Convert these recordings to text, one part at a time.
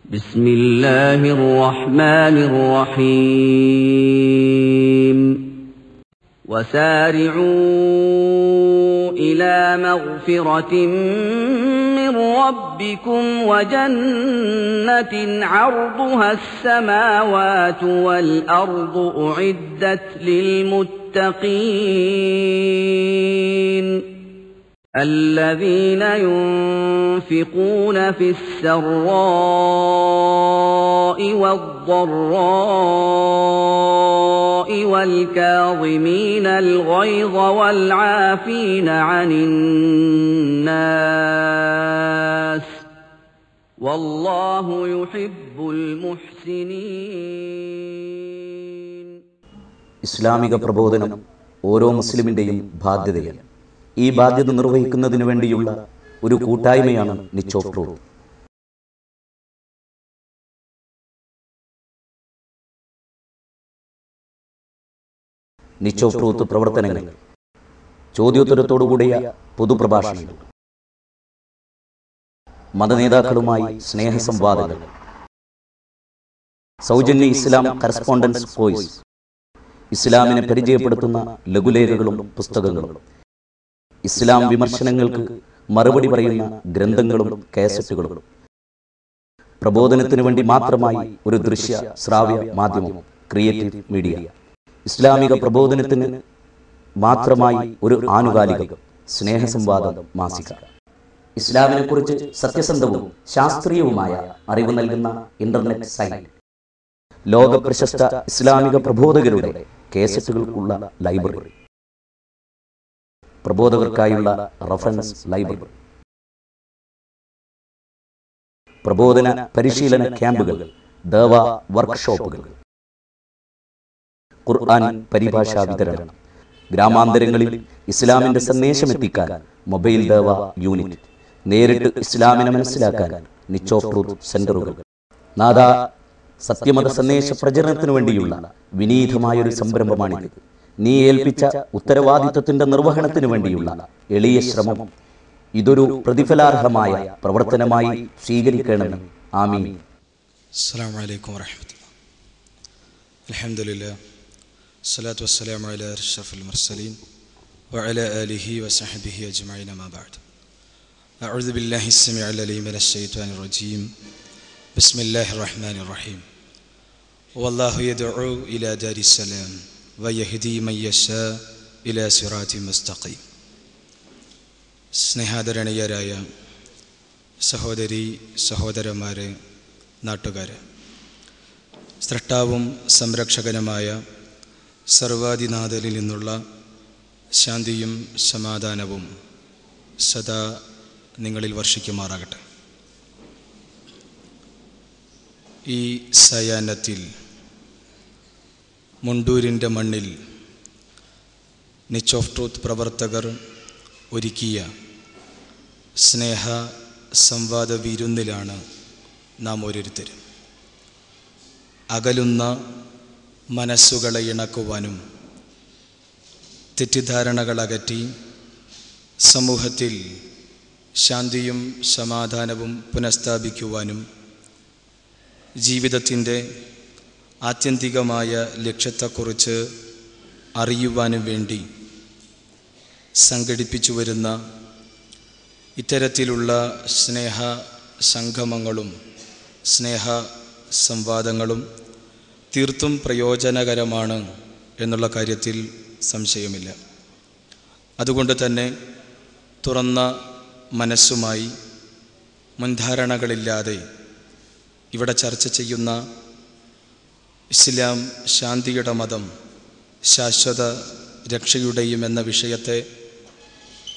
بسم الله الرحمن الرحيم وسارعوا إلى مغفرة من ربكم وجنة عرضها السماوات والأرض أعدت للمتقين الذين ينفقون في السراء والضراء والكاظمين الغيظ والعافين عن الناس والله يحب المحسنين. ഇസ്ലാമിക പ്രബോധനം ഓരോ മുസ്ലിമിൻ്റെയും ബാധ്യതയാണ്. ഈ ബാധ്യത നിർവഹിക്കുന്നതിന് വേണ്ടിയുള്ള ഒരു കൂട്ടായ്മയാണ് Niche of truth. Niche of truth പ്രവർത്തനങ്ങൾ, ചോദ്യോത്തരത്തോടുകൂടിയ പൊതുപ്രഭാഷണങ്ങൾ, മതനേതാക്കളുമായി സ്നേഹസംവാദങ്ങൾ, സൗജന്യ ഇസ്ലാം കറസ്പോണ്ടൻസ് കോഴ്സ്, ഇസ്ലാമിനെ പരിചയപ്പെടുത്തുന്ന ലഘുലേഖകളും പുസ്തകങ്ങളും, ഇസ്ലാം വിമർശനങ്ങൾക്ക് മറുപടി പറയുന്ന ഗ്രന്ഥങ്ങളും കാസറ്റുകളും, പ്രബോധനത്തിനു വേണ്ടി മാത്രമായി ഒരു ദൃശ്യ ശ്രാവ്യ മാധ്യമം ക്രിയേറ്റീവ് മീഡിയ, ഇസ്ലാമിക പ്രബോധനത്തിന് മാത്രമായി ഒരു ആനുകാലിക സ്നേഹസംവാദം മാസിക, ഇസ്ലാമിനെക്കുറിച്ച് സത്യസന്ധവും ശാസ്ത്രീയവുമായ അറിവ് നൽകുന്ന ഇന്റർനെറ്റ് സൈറ്റ്, ലോക പ്രശസ്ത ഇസ്ലാമിക പ്രബോധകരുടെ കേസറ്റുകൾക്കുള്ള ലൈബ്രറി, പ്രബോധകർക്കായുള്ള റഫറൻസ് ലൈബ്രറി, പ്രബോധന പരിശീലന ക്യാമ്പുകൾ, ദഅവ വർക്ക്ഷോപ്പുകൾ, ഖുർആൻ പരിഭാഷാ വിതരണം, ഗ്രാമാന്തരങ്ങളിൽ ഇസ്ലാമിന്റെ സന്ദേശമെത്തിക്കാൻ മൊബൈൽ ദഅവ യൂണിറ്റ്, നേരിട്ട് ഇസ്ലാമിനെ മനസ്സിലാക്കാൻ നിച്ച് ഓഫ് ട്രൂത്ത് സെന്ററുകൾ. നാദ സത്യമത സന്ദേശ പ്രചരണത്തിനു വേണ്ടിയുള്ള വിനീതമായൊരു സംരംഭമാണിത്. നീ ഏൽപ്പിച്ച ഉത്തരവാദിത്വത്തിന്റെ നിർവഹണത്തിനു വേണ്ടിയുള്ള എളിയ ശ്രമം ഇതൊരു പ്രതിഫലാർഹമായ പ്രവർത്തനമായി സ്വീകരിക്കണമെന്ന്. ആമീൻ. അസ്സലാമു അലൈക്കും വറഹ്മത്തുള്ളാഹി. അൽഹംദുലില്ലാഹ് സ്വലാത്തു വസ്സലാമു അലാ അഷ്റഫിൽ മുർസലീൻ വഅലാ ആലിഹി വസഹ്ബിഹി അജ്മഈൻ. അമ്മാ ബഅദ്. അഊദു ബില്ലാഹി അസ്സമീഉൽ അലീം മിനശ് ശൈത്വാനിർ റജീം. ബിസ്മില്ലാഹിർ റഹ്മാനിർ റഹീം. വല്ലാഹു യദ്ഉ ഇലാ ദാരിസ്സലാം വയഹ്ദി മൻ യശാ ഇലാ സിറാത്തിൻ മുസ്തഖീം. സ്നേഹാദരണീയരായ സഹോദരി സഹോദരന്മാരെ, നാട്ടുകാരെ, സ്രഷ്ടാവും സംരക്ഷകനുമായ സർവാധിനാഥനിൽ നിന്നുള്ള ശാന്തിയും സമാധാനവും സദാ നിങ്ങളിൽ വർഷിക്കുമാറാകട്ടെ. ഈ സായാഹ്നത്തിൽ മുണ്ടൂരിൻ്റെ മണ്ണിൽ നിച്ച് ഓഫ് ട്രൂത്ത് പ്രവർത്തകർ ഒരുക്കിയ സ്നേഹ സംവാദ വിരുന്നിലാണ് നാം ഓരോരുത്തരും. അകലുന്ന മനസ്സുകളെ ഇണക്കുവാനും തെറ്റിദ്ധാരണകൾ അകറ്റി സമൂഹത്തിൽ ശാന്തിയും സമാധാനവും പുനഃസ്ഥാപിക്കുവാനും ജീവിതത്തിൻ്റെ ആത്യന്തികമായ ലക്ഷ്യത്തെക്കുറിച്ച് അറിയുവാനും വേണ്ടി സംഘടിപ്പിച്ചു വരുന്ന ഇത്തരത്തിലുള്ള സ്നേഹ സംഗമങ്ങളും സ്നേഹ സംവാദങ്ങളും തീർത്തും പ്രയോജനകരമാണ് എന്നുള്ള കാര്യത്തിൽ സംശയമില്ല. അതുകൊണ്ട് തന്നെ തുറന്ന മനസ്സുമായി മുൻധാരണകളില്ലാതെ ഇവിടെ ചർച്ച ചെയ്യുന്ന ഇസ്ലാം ശാന്തിയുടെ മതം, ശാശ്വത രക്ഷയുടെയും എന്ന വിഷയത്തെ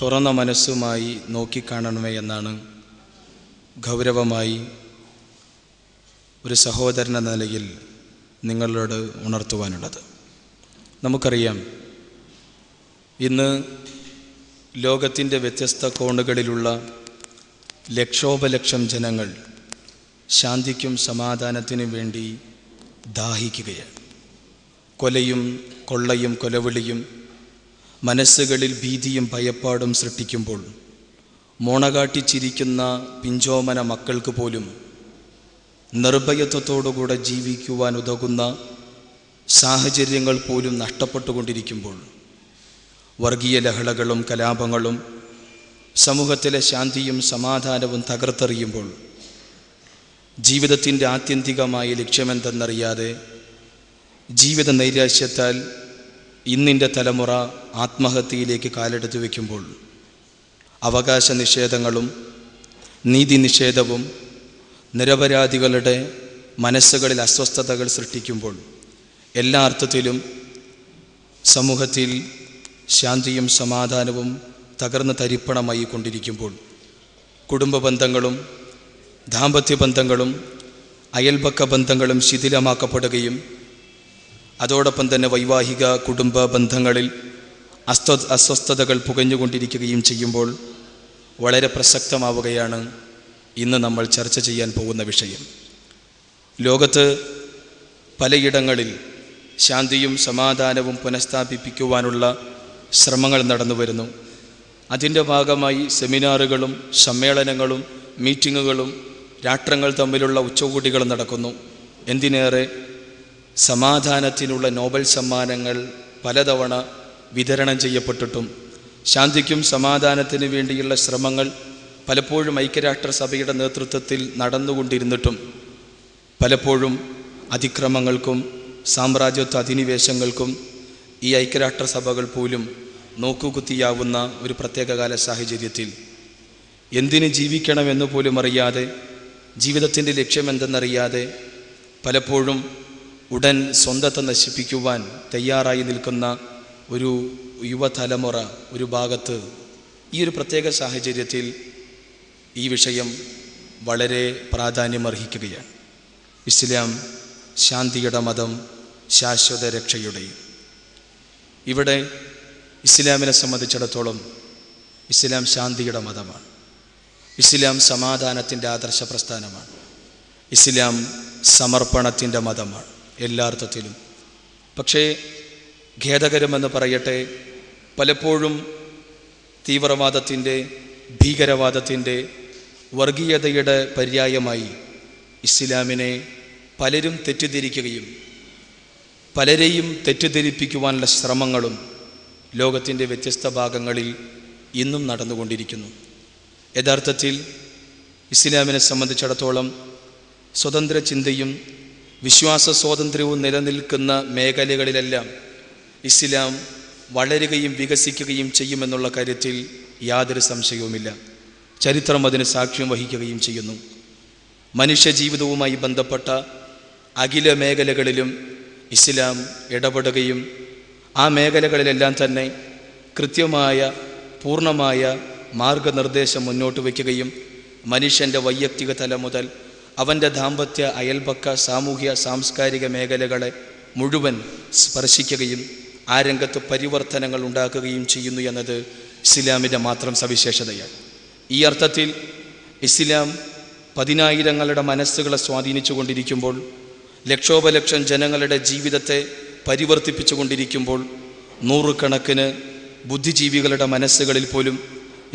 തുറന്ന മനസ്സുമായി നോക്കിക്കാണണമേ എന്നാണ് ഗൗരവമായി ഒരു സഹോദരൻ എന്ന നിലയിൽ നിങ്ങളോട് ഉണർത്തുവാനുള്ളത്. നമുക്കറിയാം, ഇന്ന് ലോകത്തിൻ്റെ വ്യത്യസ്ത കോണുകളിലുള്ള ലക്ഷോപലക്ഷം ജനങ്ങൾ ശാന്തിക്കും സമാധാനത്തിനും വേണ്ടി ദാഹിക്കുകയാണ്. കൊലയും കൊള്ളയും കൊലവിളിയും മനസ്സുകളിൽ ഭീതിയും ഭയപ്പാടും സൃഷ്ടിക്കുമ്പോൾ മോണകാട്ടിച്ചിരിക്കുന്ന പിഞ്ചോമന മക്കൾക്ക് പോലും നിർഭയത്വത്തോടുകൂടെ ജീവിക്കുവാൻ ഉതകുന്ന സാഹചര്യങ്ങൾ പോലും നഷ്ടപ്പെട്ടുകൊണ്ടിരിക്കുമ്പോൾ, വർഗീയ ലഹളകളും കലാപങ്ങളും സമൂഹത്തിലെ ശാന്തിയും സമാധാനവും തകർത്തെറിയുമ്പോൾ, ജീവിതത്തിൻ്റെ ആത്യന്തികമായ ലക്ഷ്യമെന്തെന്നറിയാതെ ജീവിത നൈരാശ്യത്താൽ ഇന്നിൻ്റെ തലമുറ ആത്മഹത്യയിലേക്ക് കാലെടുത്ത് വയ്ക്കുമ്പോൾ, അവകാശ നിഷേധങ്ങളും നീതി നിഷേധവും നിരപരാധികളുടെ മനസ്സുകളിൽ അസ്വസ്ഥതകൾ സൃഷ്ടിക്കുമ്പോൾ, എല്ലാ അർത്ഥത്തിലും സമൂഹത്തിൽ ശാന്തിയും സമാധാനവും തകർന്ന് തരിപ്പണമായി കൊണ്ടിരിക്കുമ്പോൾ, കുടുംബ ബന്ധങ്ങളും ദാമ്പത്യ ബന്ധങ്ങളും അയൽപക്ക ബന്ധങ്ങളും ശിഥിലമാക്കപ്പെടുകയും അതോടൊപ്പം തന്നെ വൈവാഹിക കുടുംബ ബന്ധങ്ങളിൽ അസ്വസ്ഥതകൾ പുകഞ്ഞുകൊണ്ടിരിക്കുകയും ചെയ്യുമ്പോൾ വളരെ പ്രസക്തമാവുകയാണ് ഇന്ന് നമ്മൾ ചർച്ച ചെയ്യാൻ പോകുന്ന വിഷയം. ലോകത്ത് പലയിടങ്ങളിൽ ശാന്തിയും സമാധാനവും പുനഃസ്ഥാപിപ്പിക്കുവാനുള്ള ശ്രമങ്ങൾ നടന്നു വരുന്നു. അതിൻ്റെ ഭാഗമായി സെമിനാറുകളും സമ്മേളനങ്ങളും മീറ്റിങ്ങുകളും രാഷ്ട്രങ്ങൾ തമ്മിലുള്ള ഉച്ചകോടികളും നടക്കുന്നു. എന്തിനേറെ, സമാധാനത്തിനുള്ള നോബൽ സമ്മാനങ്ങൾ പലതവണ വിതരണം ചെയ്യപ്പെട്ടിട്ടും ശാന്തിക്കും സമാധാനത്തിന് വേണ്ടിയുള്ള ശ്രമങ്ങൾ പലപ്പോഴും ഐക്യരാഷ്ട്രസഭയുടെ നേതൃത്വത്തിൽ നടന്നുകൊണ്ടിരുന്നിട്ടും പലപ്പോഴും അതിക്രമങ്ങൾക്കും സാമ്രാജ്യത്വ അധിനിവേശങ്ങൾക്കും ഈ ഐക്യരാഷ്ട്രസഭകൾ പോലും നോക്കുകുത്തിയാവുന്ന ഒരു പ്രത്യേകകാല സാഹചര്യത്തിൽ എന്തിന് ജീവിക്കണമെന്ന് പോലും അറിയാതെ, ജീവിതത്തിൻ്റെ ലക്ഷ്യമെന്തെന്നറിയാതെ പലപ്പോഴും ഉടൻ സ്വന്തത്തെ നശിപ്പിക്കുവാൻ തയ്യാറായി നിൽക്കുന്ന ഒരു യുവതലമുറ ഒരു ഭാഗത്ത്, ഈ ഒരു പ്രത്യേക സാഹചര്യത്തിൽ ഈ വിഷയം വളരെ പ്രാധാന്യമർഹിക്കുകയാണ്. ഇസ്ലാം ശാന്തിയുടെ മതം, ശാശ്വത രക്ഷയുടെയും. ഇവിടെ ഇസ്ലാമിനെ സംബന്ധിച്ചിടത്തോളം ഇസ്ലാം ശാന്തിയുടെ മതമാണ്. ഇസ്ലാം സമാധാനത്തിൻ്റെ ആദർശ പ്രസ്ഥാനമാണ്. ഇസ്ലാം സമർപ്പണത്തിൻ്റെ മതമാണ് എല്ലാ അർത്ഥത്തിലും. പക്ഷേ ഖേദകരമെന്ന് പറയട്ടെ, പലപ്പോഴും തീവ്രവാദത്തിൻ്റെ, ഭീകരവാദത്തിൻ്റെ, വർഗീയതയുടെ പര്യായമായി ഇസ്ലാമിനെ പലരും തെറ്റിദ്ധരിക്കുകയും പലരെയും തെറ്റിദ്ധരിപ്പിക്കുവാനുള്ള ശ്രമങ്ങളും ലോകത്തിൻ്റെ വ്യത്യസ്ത ഭാഗങ്ങളിൽ ഇന്നും നടന്നുകൊണ്ടിരിക്കുന്നു. യഥാർത്ഥത്തിൽ ഇസ്ലാമിനെ സംബന്ധിച്ചിടത്തോളം സ്വതന്ത്ര ചിന്തയും വിശ്വാസ സ്വാതന്ത്ര്യവും നിലനിൽക്കുന്ന മേഖലകളിലെല്ലാം ഇസ്ലാം വളരുകയും വികസിക്കുകയും ചെയ്യുമെന്നുള്ള കാര്യത്തിൽ യാതൊരു സംശയവുമില്ല. ചരിത്രം അതിന് സാക്ഷ്യം വഹിക്കുകയും ചെയ്യുന്നു. മനുഷ്യജീവിതവുമായി ബന്ധപ്പെട്ട അഖില മേഖലകളിലും ഇസ്ലാം ഇടപെടുകയും ആ മേഖലകളിലെല്ലാം തന്നെ കൃത്യമായ പൂർണ്ണമായ മാർഗനിർദ്ദേശം മുന്നോട്ട് വയ്ക്കുകയും മനുഷ്യൻ്റെ വൈയക്തിക തലം മുതൽ അവൻ്റെ ദാമ്പത്യ, അയൽപക്ക, സാമൂഹ്യ, സാംസ്കാരിക മേഖലകളെ മുഴുവൻ സ്പർശിക്കുകയും ആ രംഗത്ത് പരിവർത്തനങ്ങൾ ഉണ്ടാക്കുകയും ചെയ്യുന്നു എന്നത് ഇസ്ലാമിൻ്റെ മാത്രം സവിശേഷതയാണ്. ഈ അർത്ഥത്തിൽ ഇസ്ലാം പതിനായിരങ്ങളുടെ മനസ്സുകളെ സ്വാധീനിച്ചു കൊണ്ടിരിക്കുമ്പോൾ, ലക്ഷോപലക്ഷം ജനങ്ങളുടെ ജീവിതത്തെ പരിവർത്തിപ്പിച്ചു കൊണ്ടിരിക്കുമ്പോൾ, നൂറുകണക്കിന് ബുദ്ധിജീവികളുടെ മനസ്സുകളിൽ പോലും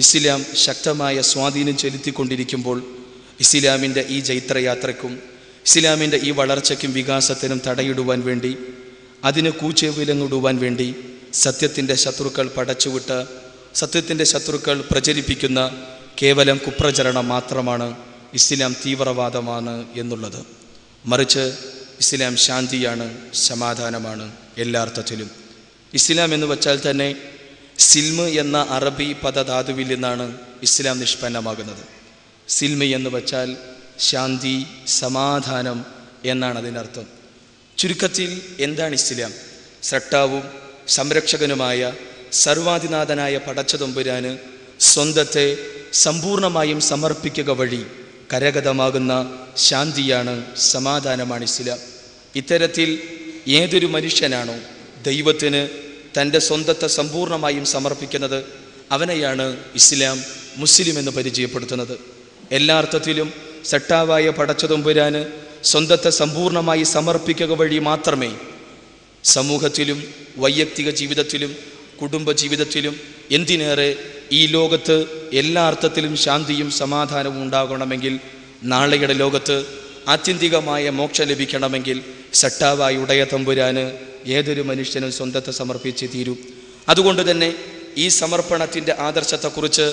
ഇസ്ലാം ശക്തമായ സ്വാധീനം ചെലുത്തിക്കൊണ്ടിരിക്കുമ്പോൾ, ഇസ്ലാമിൻ്റെ ഈ ജൈത്രയാത്രയ്ക്കും ഇസ്ലാമിൻ്റെ ഈ വളർച്ചയ്ക്കും വികാസത്തിനും തടയിടുവാൻ വേണ്ടി, അതിന് കൂച്ചെവിലങ്ങിടുവാൻ വേണ്ടി സത്യത്തിൻ്റെ ശത്രുക്കൾ പടച്ചുവിട്ട, സത്യത്തിൻ്റെ ശത്രുക്കൾ പ്രചരിപ്പിക്കുന്ന കേവലം കുപ്രചരണം മാത്രമാണ് ഇസ്ലാം തീവ്രവാദമാണ് എന്നുള്ളത്. മറിച്ച് ഇസ്ലാം ശാന്തിയാണ്, സമാധാനമാണ് എല്ലാ അർത്ഥത്തിലും. ഇസ്ലാം എന്ന് വച്ചാൽ തന്നെ സിൽമ് എന്ന അറബി പദധാതുവിൽ നിന്നാണ് ഇസ്ലാം നിഷ്പന്നമാകുന്നത്. സിൽമി എന്ന് വച്ചാൽ ശാന്തി, സമാധാനം എന്നാണ് അതിനർത്ഥം. ചുരുക്കത്തിൽ എന്താണ് ഇസ്ലാം? സ്രഷ്ടാവും സംരക്ഷകനുമായ സർവാധിനാഥനായ പടച്ചതമ്പുരാന് സ്വന്തത്തെ സമ്പൂർണമായും സമർപ്പിക്കുക വഴി കരഗതമാകുന്ന ശാന്തിയാണ്, സമാധാനമാണ് ഇസ്ലാം. ഇത്തരത്തിൽ ഏതൊരു മനുഷ്യനാണോ ദൈവത്തിന് തൻ്റെ സ്വന്തത്തെ സമ്പൂർണമായും സമർപ്പിക്കുന്നത്, അവനെയാണ് ഇസ്ലാം മുസ്ലിം എന്ന് പരിചയപ്പെടുത്തുന്നത്. എല്ലാ അർത്ഥത്തിലും സട്ടാവായ പടച്ചതമ്പുരാന് സ്വന്തത്തെ സമ്പൂർണമായി സമർപ്പിക്കുക വഴി മാത്രമേ സമൂഹത്തിലും വൈയക്തിക ജീവിതത്തിലും കുടുംബ ജീവിതത്തിലും, എന്തിനേറെ ഈ ലോകത്ത് എല്ലാ അർത്ഥത്തിലും ശാന്തിയും സമാധാനവും ഉണ്ടാകണമെങ്കിൽ നാളെയുടെ ലോകത്ത് ആത്യന്തികമായ മോക്ഷം ലഭിക്കണമെങ്കിൽ സട്ടാവായി ഉടയ തമ്പുരാന് ഏതൊരു മനുഷ്യനും സ്വന്തത്തെ സമർപ്പിച്ച് തീരൂ. അതുകൊണ്ട് തന്നെ ഈ സമർപ്പണത്തിൻ്റെ ആദർശത്തെക്കുറിച്ച്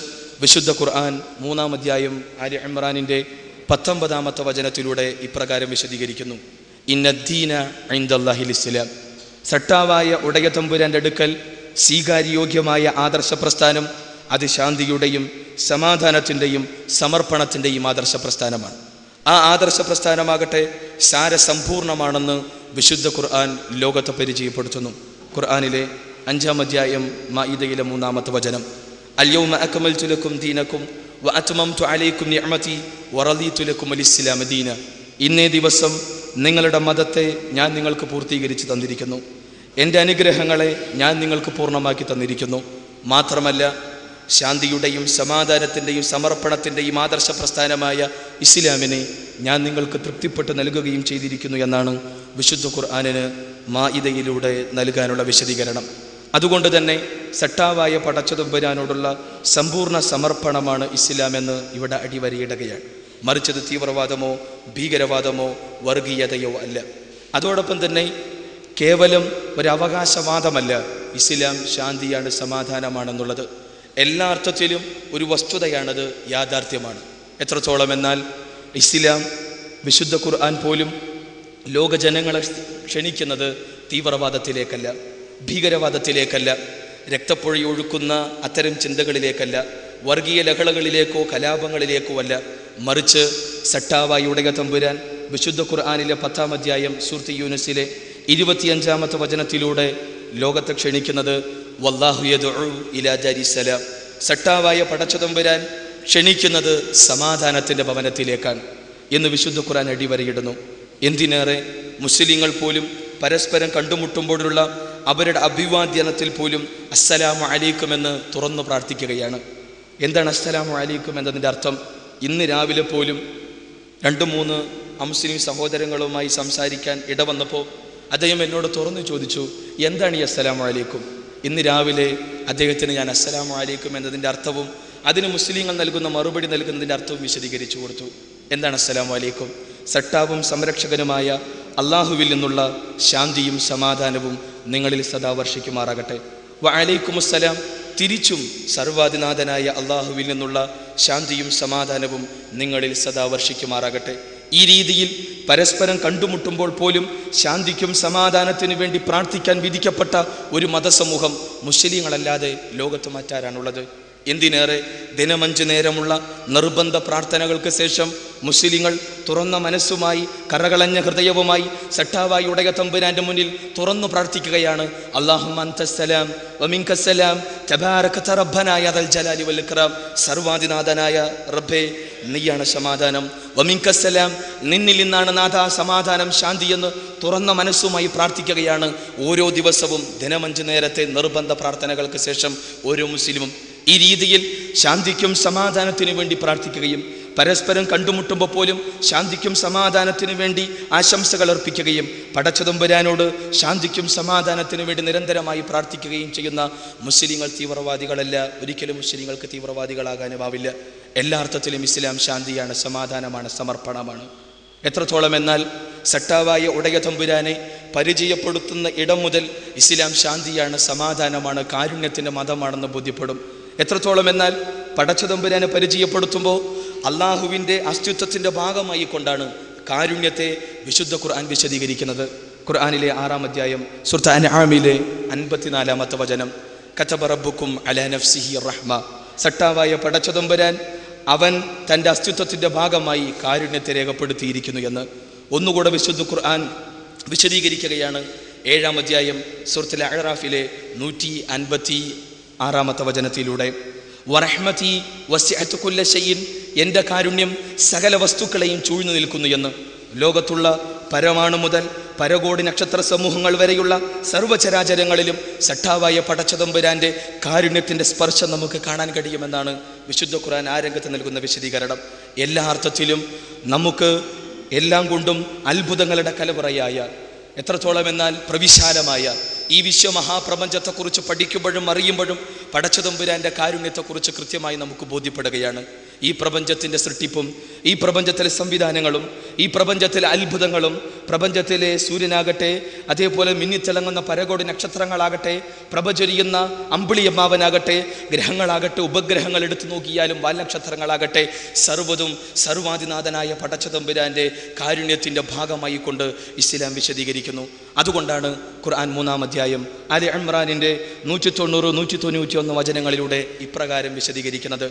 വിശുദ്ധ ഖുർആൻ 3-ാം അധ്യായം ആലി ഇമ്രാനിൻ്റെ 19-ാമത്തെ വചനത്തിലൂടെ ഇപ്രകാരം വിശദീകരിക്കുന്നു: ഇന്നദ്ദീന ഇൻദല്ലാഹിൽ ഇസ്ലാം. സട്ടാവായ ഉടയ തമ്പുരാൻ്റെ അടുക്കൽ സ്വീകാര്യോഗ്യമായ ആദർശ പ്രസ്ഥാനം അത് ശാന്തിയുടെയും സമാധാനത്തിൻ്റെയും സമർപ്പണത്തിൻ്റെയും ആദർശ പ്രസ്ഥാനമാണ്. ആ ആദർശ പ്രസ്ഥാനമാകട്ടെ സാരസമ്പൂർണമാണെന്ന് വിശുദ്ധ ഖുർആൻ ലോകത്തെ പരിചയപ്പെടുത്തുന്നു. ഖുർആനിലെ 5-ാം അധ്യായം മാഇദയിലെ 3-ാമത്തെ വചനം: അൽയൗമ അക്മൽതു ലക്കും ദീനക്കും വഅത്മംതു അലൈക്കും നിഅമതി വറദീതു ലക്കുമുൽ ഇസ്ലാമ ദീന. ഇന്നേ ദിവസം നിങ്ങളുടെ മതത്തെ ഞാൻ നിങ്ങൾക്ക് പൂർത്തീകരിച്ച് തന്നിരിക്കുന്നു, എൻ്റെ അനുഗ്രഹങ്ങളെ ഞാൻ നിങ്ങൾക്ക് പൂർണ്ണമാക്കി തന്നിരിക്കുന്നു. മാത്രമല്ല ശാന്തിയുടെയും സമാധാനത്തിൻ്റെയും സമർപ്പണത്തിൻ്റെയും ആദർശ പ്രസ്ഥാനമായ ഇസ്ലാമിനെ ഞാൻ നിങ്ങൾക്ക് തൃപ്തിപ്പെട്ട് നൽകുകയും ചെയ്തിരിക്കുന്നു എന്നാണ് വിശുദ്ധ ഖുർആനിന് മാഇദയിലൂടെ നൽകാനുള്ള വിശദീകരണം. അതുകൊണ്ട് തന്നെ സട്ടാവായ പടച്ചതമ്പുരാനോടുള്ള സമ്പൂർണ്ണ സമർപ്പണമാണ് ഇസ്ലാം എന്ന് ഇവിടെ അടിവരയിടുകയാണ്. മറിച്ചത് തീവ്രവാദമോ ഭീകരവാദമോ വർഗീയതയോ അല്ല. അതോടൊപ്പം തന്നെ കേവലം ഒരു അവകാശവാദമല്ല ഇസ്ലാം ശാന്തിയാണ്, സമാധാനമാണെന്നുള്ളത്. എല്ലാ അർത്ഥത്തിലും ഒരു വസ്തുതയാണത്, യാഥാർത്ഥ്യമാണ്. എത്രത്തോളം എന്നാൽ ഇസ്ലാം വിശുദ്ധ ഖുർആൻ പോലും ലോകജനങ്ങളെ ക്ഷണിക്കുന്നത് തീവ്രവാദത്തിലേക്കല്ല, ഭീകരവാദത്തിലേക്കല്ല, രക്തപ്പൊഴിയൊഴുക്കുന്ന അത്തരം ചിന്തകളിലേക്കല്ല, വർഗീയ ലഹളകളിലേക്കോ കലാപങ്ങളിലേക്കോ അല്ല. മറിച്ച് സട്ടാവായി ഉടയ തമ്പുരാൻ വിശുദ്ധ ഖുർആനിലെ 10-ാം അധ്യായം സൂറത്ത് യൂനുസിലെ 25-ാമത്തെ വചനത്തിലൂടെ ലോകത്തെ ക്ഷണിക്കുന്നത് വല്ലാഹു യദ്ഉ ഇലാ ദാരിസ്സലാം. സട്ടാവായ പടച്ചതമ്പുരാൻ ക്ഷണിക്കുന്നത് സമാധാനത്തിൻ്റെ ഭവനത്തിലേക്കാണ് എന്ന് വിശുദ്ധ ഖുർആൻ അടിവരയിടുന്നു. എന്തിനേറെ മുസ്ലിങ്ങൾ പോലും പരസ്പരം കണ്ടുമുട്ടുമ്പോഴുള്ള അവരുടെ അഭിവാദ്യനത്തിൽ പോലും അസ്സലാമു അലൈക്കും എന്ന് തുറന്നു പ്രാർത്ഥിക്കുകയാണ്. എന്താണ് അസ്സലാമു അലൈക്കും എന്നതിൻ്റെ അർത്ഥം? ഇന്ന് രാവിലെ പോലും 2-3 അമുസ്ലിം സഹോദരങ്ങളുമായി സംസാരിക്കാൻ ഇടവന്നപ്പോൾ അദ്ദേഹം എന്നോട് തുറന്നു ചോദിച്ചു, എന്താണ് ഈ അസ്സലാമു അലൈക്കും? ഇന്ന് രാവിലെ അദ്ദേഹത്തിന് ഞാൻ അസ്സലാമു അലൈക്കും എന്നതിൻ്റെ അർത്ഥവും അതിന് മുസ്ലിങ്ങൾ നൽകുന്ന മറുപടി നൽകുന്നതിൻ്റെ അർത്ഥവും വിശദീകരിച്ചു കൊടുത്തു. എന്താണ് അസ്സലാമു അലൈക്കും? സട്ടാവും സംരക്ഷകനുമായ അള്ളാഹുവിൽ നിന്നുള്ള ശാന്തിയും സമാധാനവും നിങ്ങളിൽ സദാ വർഷിക്കുമാറാകട്ടെ. വഅലൈക്കുമുസ്സലാം. തിരിച്ചും സർവാധിനാഥനായ അള്ളാഹുവിൽ നിന്നുള്ള ശാന്തിയും സമാധാനവും നിങ്ങളിൽ സദാ വർഷിക്കുമാറാകട്ടെ. ഈ രീതിയിൽ പരസ്പരം കണ്ടുമുട്ടുമ്പോൾ പോലും ശാന്തിക്കും സമാധാനത്തിനു വേണ്ടി പ്രാർത്ഥിക്കാൻ വിധിക്കപ്പെട്ട ഒരു മതസമൂഹം മുസ്ലിങ്ങളല്ലാതെ ലോകത്ത് മറ്റാരാണുള്ളത്? എന്തിനേറെ ദിനം 5 നേരമുള്ള നിർബന്ധ പ്രാർത്ഥനകൾക്ക് ശേഷം മുസ്ലിങ്ങൾ തുറന്ന മനസ്സുമായി കറകളഞ്ഞ ഹൃദയവുമായി സട്ടാവായി ഉടയ തമ്പുരാന്റെ മുന്നിൽ തുറന്നു പ്രാർത്ഥിക്കുകയാണ്. അല്ലാഹുമ്മ അൻതസ്സലാം വമിൻകസ്സലാം തബാരകത റബ്ബനാ യാ ദൽ ജലാലി വൽ ഇക്റാം. സർവാധിനാഥനായ റബ്ബേ, നീയാണ് സമാധാനം. വമിൻകസ്സലാം, നിന്നിൽ നിന്നാണ് നാഥ സമാധാനം, ശാന്തി എന്ന് തുറന്ന മനസ്സുമായി പ്രാർത്ഥിക്കുകയാണ് ഓരോ ദിവസവും ദിനം 5 നേരത്തെ നിർബന്ധ പ്രാർത്ഥനകൾക്ക് ശേഷം ഓരോ മുസ്ലിമും. ഈ രീതിയിൽ ശാന്തിക്കും സമാധാനത്തിനു വേണ്ടി പ്രാർത്ഥിക്കുകയും പരസ്പരം കണ്ടുമുട്ടുമ്പോൾ പോലും ശാന്തിക്കും സമാധാനത്തിനു വേണ്ടി ആശംസകൾ അർപ്പിക്കുകയും പടച്ചതമ്പുരാനോട് ശാന്തിക്കും സമാധാനത്തിനു വേണ്ടി നിരന്തരമായി പ്രാർത്ഥിക്കുകയും ചെയ്യുന്ന മുസ്ലിങ്ങൾ തീവ്രവാദികളല്ല. ഒരിക്കലും മുസ്ലിങ്ങൾക്ക് തീവ്രവാദികളാകാനുമാവില്ല. എല്ലാ അർത്ഥത്തിലും ഇസ്ലാം ശാന്തിയാണ്, സമാധാനമാണ്, സമർപ്പണമാണ്. എത്രത്തോളം എന്നാൽ സട്ടാവായ ഉടയ തമ്പുരാനെ പരിചയപ്പെടുത്തുന്ന ഇടം മുതൽ ഇസ്ലാം ശാന്തിയാണ്, സമാധാനമാണ്, കാരുണ്യത്തിൻ്റെ മതമാണെന്ന് ബോധ്യപ്പെടും. എത്രത്തോളം എന്നാൽ പടച്ചതമ്പുരാനെ പരിചയപ്പെടുത്തുമ്പോൾ അള്ളാഹുവിൻ്റെ അസ്തിത്വത്തിൻ്റെ ഭാഗമായി കൊണ്ടാണ് കാരുണ്യത്തെ വിശുദ്ധ ഖുർആൻ വിശദീകരിക്കുന്നത്. ഖുർആനിലെ 6-ാം അധ്യായം സൂറത്ത് അൻആമിലെ 54-ാമത്തെ വചനം: കതബ റബ്ബുക്കും അലാ നഫ്സിഹി റഹ്മ. സട്ടാവായ പടച്ചതമ്പുരാൻ അവൻ തൻ്റെ അസ്തിത്വത്തിൻ്റെ ഭാഗമായി കാരുണ്യത്തെ രേഖപ്പെടുത്തിയിരിക്കുന്നു എന്ന് ഒന്നുകൂടെ വിശുദ്ധ ഖുർആൻ വിശദീകരിക്കുകയാണ്. 7-ാം അധ്യായം സൂറത്തുൽ അഅറാഫിലെ 156-ാമത്തെ വചനത്തിലൂടെ: വറഹ്മതി വസിഅത് കുല്ല ഷൈഇൻ, എൻ്റെ കാരുണ്യം സകല വസ്തുക്കളെയും ചൂഴ്ന്നു നിൽക്കുന്നു എന്ന്. ലോകത്തുള്ള പരമാണു മുതൽ പരകോടി നക്ഷത്ര സമൂഹങ്ങൾ വരെയുള്ള സർവ്വചരാചരങ്ങളിലും സട്ടാവായ പടച്ചതമ്പുരാൻ്റെ കാരുണ്യത്തിൻ്റെ സ്പർശം നമുക്ക് കാണാൻ കഴിയുമെന്നാണ് വിശുദ്ധ ഖുർആൻ ആ രംഗത്ത് നൽകുന്ന വിശദീകരണം. എല്ലാ അർത്ഥത്തിലും നമുക്ക് എല്ലാം കൊണ്ടും അത്ഭുതങ്ങളുടെ കലവറയായ, എത്രത്തോളം എന്നാൽ പ്രവിശാലമായ ഈ വിശ്വമഹാപ്രപഞ്ചത്തെക്കുറിച്ച് പഠിക്കുമ്പോഴും അറിയുമ്പോഴും പടച്ചതമ്പുരാൻ്റെ കാരുണ്യത്തെക്കുറിച്ച് കൃത്യമായി നമുക്ക് ബോധ്യപ്പെടുകയാണ്. ഈ പ്രപഞ്ചത്തിൻ്റെ സൃഷ്ടിപ്പും ഈ പ്രപഞ്ചത്തിലെ സംവിധാനങ്ങളും ഈ പ്രപഞ്ചത്തിലെ അത്ഭുതങ്ങളും പ്രപഞ്ചത്തിലെ സൂര്യനാകട്ടെ, അതേപോലെ മിന്നിത്തിളങ്ങുന്ന പരകോടി നക്ഷത്രങ്ങളാകട്ടെ, പ്രഭചൊരിയുന്ന അമ്പിളിയമ്മാവനാകട്ടെ, ഗ്രഹങ്ങളാകട്ടെ, ഉപഗ്രഹങ്ങൾ എടുത്തു നോക്കിയാലും വാൽനക്ഷത്രങ്ങളാകട്ടെ, സർവ്വതും സർവാധിനാഥനായ പടച്ചതമ്പുരാൻ്റെ കാരുണ്യത്തിൻ്റെ ഭാഗമായി കൊണ്ട് ഇസ്ലാം വിശദീകരിക്കുന്നു. അതുകൊണ്ടാണ് ഖുർആൻ 3-ാം അധ്യായം ആല ഇംറാനിൻ്റെ 190, 191 വചനങ്ങളിലൂടെ ഇപ്രകാരം വിശദീകരിക്കുന്നത്: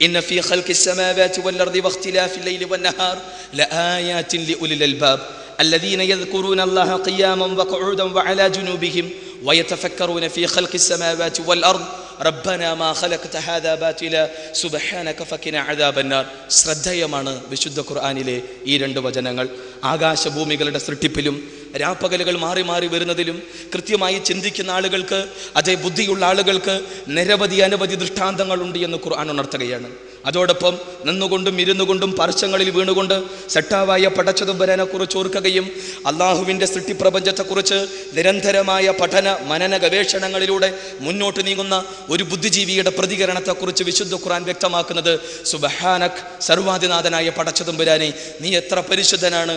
ഇന്ന ഫീ ഖൽഖിസ് സമാവാതി വൽ അർദി വഖ്തിലാഫിൽ ലൈലി വൻ നഹാർ ലആയാതിൻ ലിഉലിൽ അൽബാബ് الذين يذكرون الله قياما وقعودا وعلى جنوبهم ويتفكرون في خلق السماوات والأرض ربنا ما خلقت هذا باطلا سبحانك فقنا عذاب النار. ശ്രദ്ധേയമാണ് വിശുദ്ധ ഖുർആനിലെ ഈ 2 വചനങ്ങൾ. ആകാശഭൂമികളുടെ സൃഷ്ടിപ്പിലും രാപ്പകലുകൾ മാറി മാറി വരുന്നതിലും കൃത്യമായി ചിന്തിക്കുന്ന ആളുകൾക്ക്, അതേ ബുദ്ധിയുള്ള ആളുകൾക്ക് അനവധി ദൃഷ്ടാന്തങ്ങളുണ്ട് എന്ന് ഖുർആൻ ഉണർത്തുകയാണ്. അതോടൊപ്പം നിന്നുകൊണ്ടും ഇരുന്നുകൊണ്ടും പർശ്വങ്ങളിൽ വീണുകൊണ്ട് സട്ടാവായ പടച്ചതമ്പുരാനെ കുറിച്ച് ഓർക്കുകയും അള്ളാഹുവിൻ്റെ സൃഷ്ടിപ്രപഞ്ചത്തെക്കുറിച്ച് നിരന്തരമായ പഠന മനന ഗവേഷണങ്ങളിലൂടെ മുന്നോട്ട് നീങ്ങുന്ന ഒരു ബുദ്ധിജീവിയുടെ പ്രതികരണത്തെക്കുറിച്ച് വിശുദ്ധ ഖുർആൻ വ്യക്തമാക്കുന്നത്: സുബ്ഹാനക്, സർവാധിനാഥനായ പടച്ചതമ്പുരാനെ, നീ എത്ര പരിശുദ്ധനാണ്.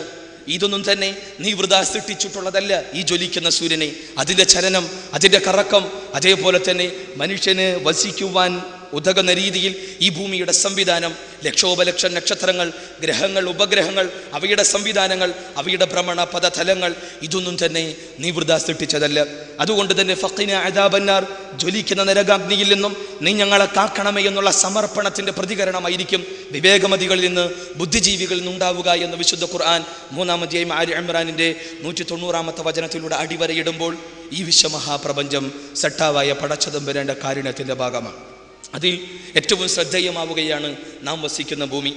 ഇതൊന്നും തന്നെ നീ വൃഥാ സൃഷ്ടിച്ചിട്ടുള്ളതല്ല. ഈ ജ്വലിക്കുന്ന സൂര്യനെ, അതിൻ്റെ ചലനം, അതിൻ്റെ കറക്കം, അതേപോലെ തന്നെ മനുഷ്യന് വസിക്കുവാൻ ഉതകുന്ന രീതിയിൽ ഈ ഭൂമിയുടെ സംവിധാനം, ലക്ഷോപലക്ഷം നക്ഷത്രങ്ങൾ, ഗ്രഹങ്ങൾ, ഉപഗ്രഹങ്ങൾ, അവയുടെ സംവിധാനങ്ങൾ, അവയുടെ ഭ്രമണ പദതലങ്ങൾ, ഇതൊന്നും തന്നെ നീ വൃഥാ സൃഷ്ടിച്ചതല്ല. അതുകൊണ്ട് തന്നെ ഫഖിന അദാബന്നാർ, ജ്വലിക്കുന്ന നരകാഗ്നിയിൽ നിന്നും നീ ഞങ്ങളെ കാക്കണമേ എന്നുള്ള സമർപ്പണത്തിൻ്റെ പ്രതികരണമായിരിക്കും വിവേകമതികളിൽ നിന്ന്, ബുദ്ധിജീവികളിൽ നിന്നുണ്ടാവുക എന്ന് വിശുദ്ധ ഖുർആൻ 3-ാം അധ്യായം ആല ഇംറാനിൻ്റെ 190-ാമത്തെ വചനത്തിലൂടെ അടിവരയിടുമ്പോൾ ഈ വിശ്വമഹാപ്രപഞ്ചം സട്ടാവായ പടച്ചതമ്പുരാൻ്റെ കാരുണ്യത്തിൻ്റെ ഭാഗമാണ്. അതിൽ ഏറ്റവും ശ്രദ്ധേയമാവുകയാണ് നാം വസിക്കുന്ന ഭൂമി.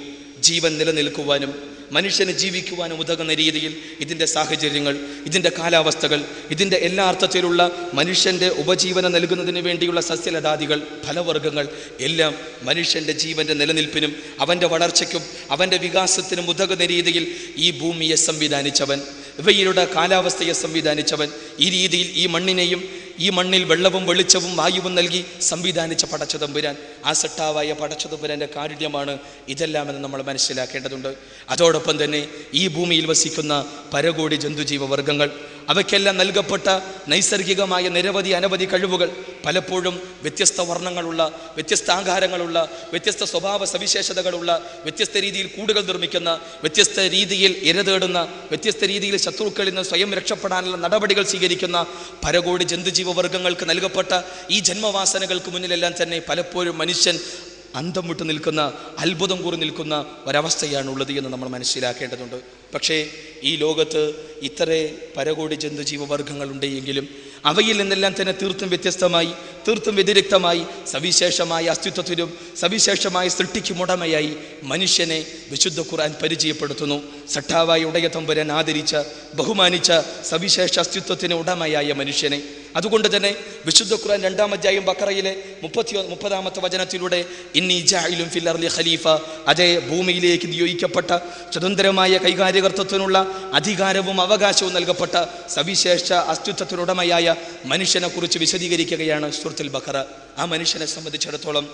ജീവൻ നിലനിൽക്കുവാനും മനുഷ്യന് ജീവിക്കുവാനും ഉതകുന്ന രീതിയിൽ ഇതിൻ്റെ സാഹചര്യങ്ങൾ, ഇതിൻ്റെ കാലാവസ്ഥകൾ, ഇതിൻ്റെ എല്ലാ അർത്ഥത്തിലുള്ള മനുഷ്യൻ്റെ ഉപജീവനം നൽകുന്നതിന് വേണ്ടിയുള്ള സസ്യലതാദികൾ, ഫലവർഗ്ഗങ്ങൾ എല്ലാം മനുഷ്യൻ്റെ ജീവൻ്റെ നിലനിൽപ്പിനും അവൻ്റെ വളർച്ചയ്ക്കും അവൻ്റെ വികാസത്തിനും ഉതകുന്ന രീതിയിൽ ഈ ഭൂമിയെ സംവിധാനിച്ചവൻ, ഇവയുടെ കാലാവസ്ഥയെ സംവിധാനിച്ചവൻ, ഈ രീതിയിൽ ഈ മണ്ണിനെയും ഈ മണ്ണിൽ വെള്ളവും വെളിച്ചവും വായുവും നൽകി സംവിധാനിച്ച പടച്ചതമ്പുരാൻ, ആ സട്ടാവായ പടച്ചതമ്പുരാൻ്റെ കാരുണ്യമാണ് ഇതെല്ലാമെന്ന് നമ്മൾ മനസ്സിലാക്കേണ്ടതുണ്ട്. അതോടൊപ്പം തന്നെ ഈ ഭൂമിയിൽ വസിക്കുന്ന പരകോടി ജന്തുജീവവർഗ്ഗങ്ങൾ, അവയ്ക്കെല്ലാം നൽകപ്പെട്ട നൈസർഗികമായ അനവധി കഴിവുകൾ, പലപ്പോഴും വ്യത്യസ്ത വർണ്ണങ്ങളുള്ള, വ്യത്യസ്ത ആകാരങ്ങളുള്ള, വ്യത്യസ്ത സ്വഭാവ സവിശേഷതകളുള്ള, വ്യത്യസ്ത രീതിയിൽ കൂടുകൾ നിർമ്മിക്കുന്ന, വ്യത്യസ്ത രീതിയിൽ ഇരതേടുന്ന, വ്യത്യസ്ത രീതിയിൽ ശത്രുക്കളിൽ നിന്ന് സ്വയം രക്ഷപ്പെടാനുള്ള നടപടികൾ സ്വീകരിക്കുന്ന പരകോടി ജന്തുജീവവർഗ്ഗങ്ങൾക്ക് നൽകപ്പെട്ട ഈ ജന്മവാസനകൾക്ക് മുന്നിലെല്ലാം തന്നെ പലപ്പോഴും മനുഷ്യൻ അന്തം വിട്ടു നിൽക്കുന്ന, അത്ഭുതം കൂറി നിൽക്കുന്ന ഒരവസ്ഥയാണുള്ളത് എന്ന് നമ്മൾ മനസ്സിലാക്കേണ്ടതുണ്ട്. പക്ഷേ ഈ ലോകത്ത് ഇത്ര പരകോടി ജന്തുജീവവർഗ്ഗങ്ങളുണ്ട് എങ്കിലും അവയിൽ നിന്നെല്ലാം തന്നെ തീർത്തും വ്യത്യസ്തമായി, തീർത്തും വ്യതിരിക്തമായി, സവിശേഷമായ അസ്തിത്വത്തിനും സവിശേഷമായ സൃഷ്ടിക്കുമുടമയായി മനുഷ്യനെ വിശുദ്ധ ഖുർആൻ പരിചയപ്പെടുത്തുന്നു. സട്ടാവായ ഉടയ തമ്പുരാൻ ആദരിച്ച, ബഹുമാനിച്ച സവിശേഷ അസ്തിത്വത്തിന് ഉടമയായ മനുഷ്യനെ. അതുകൊണ്ട് തന്നെ വിശുദ്ധ ഖുർആൻ 2-ാം അധ്യായം ബഖറയിലെ 30-ാമത്തെ വചനത്തിലൂടെ ഇന്നി ജാഇലുൻ ഫിൽ അർളി ഖലീഫ, അതേ ഭൂമിയിലേക്ക് നിയോഗിക്കപ്പെട്ട സ്വതന്ത്രമായ കൈകാര്യകർത്തത്തിനുള്ള അധികാരവും അവകാശവും നൽകപ്പെട്ട സവിശേഷ അസ്തിത്വത്തിനുടമയായ മനുഷ്യനെ കുറിച്ച് വിശദീകരിക്കുകയാണ് സൂറത്തുൽ ബഖറ. ആ മനുഷ്യനെ സംബന്ധിച്ചിടത്തോളം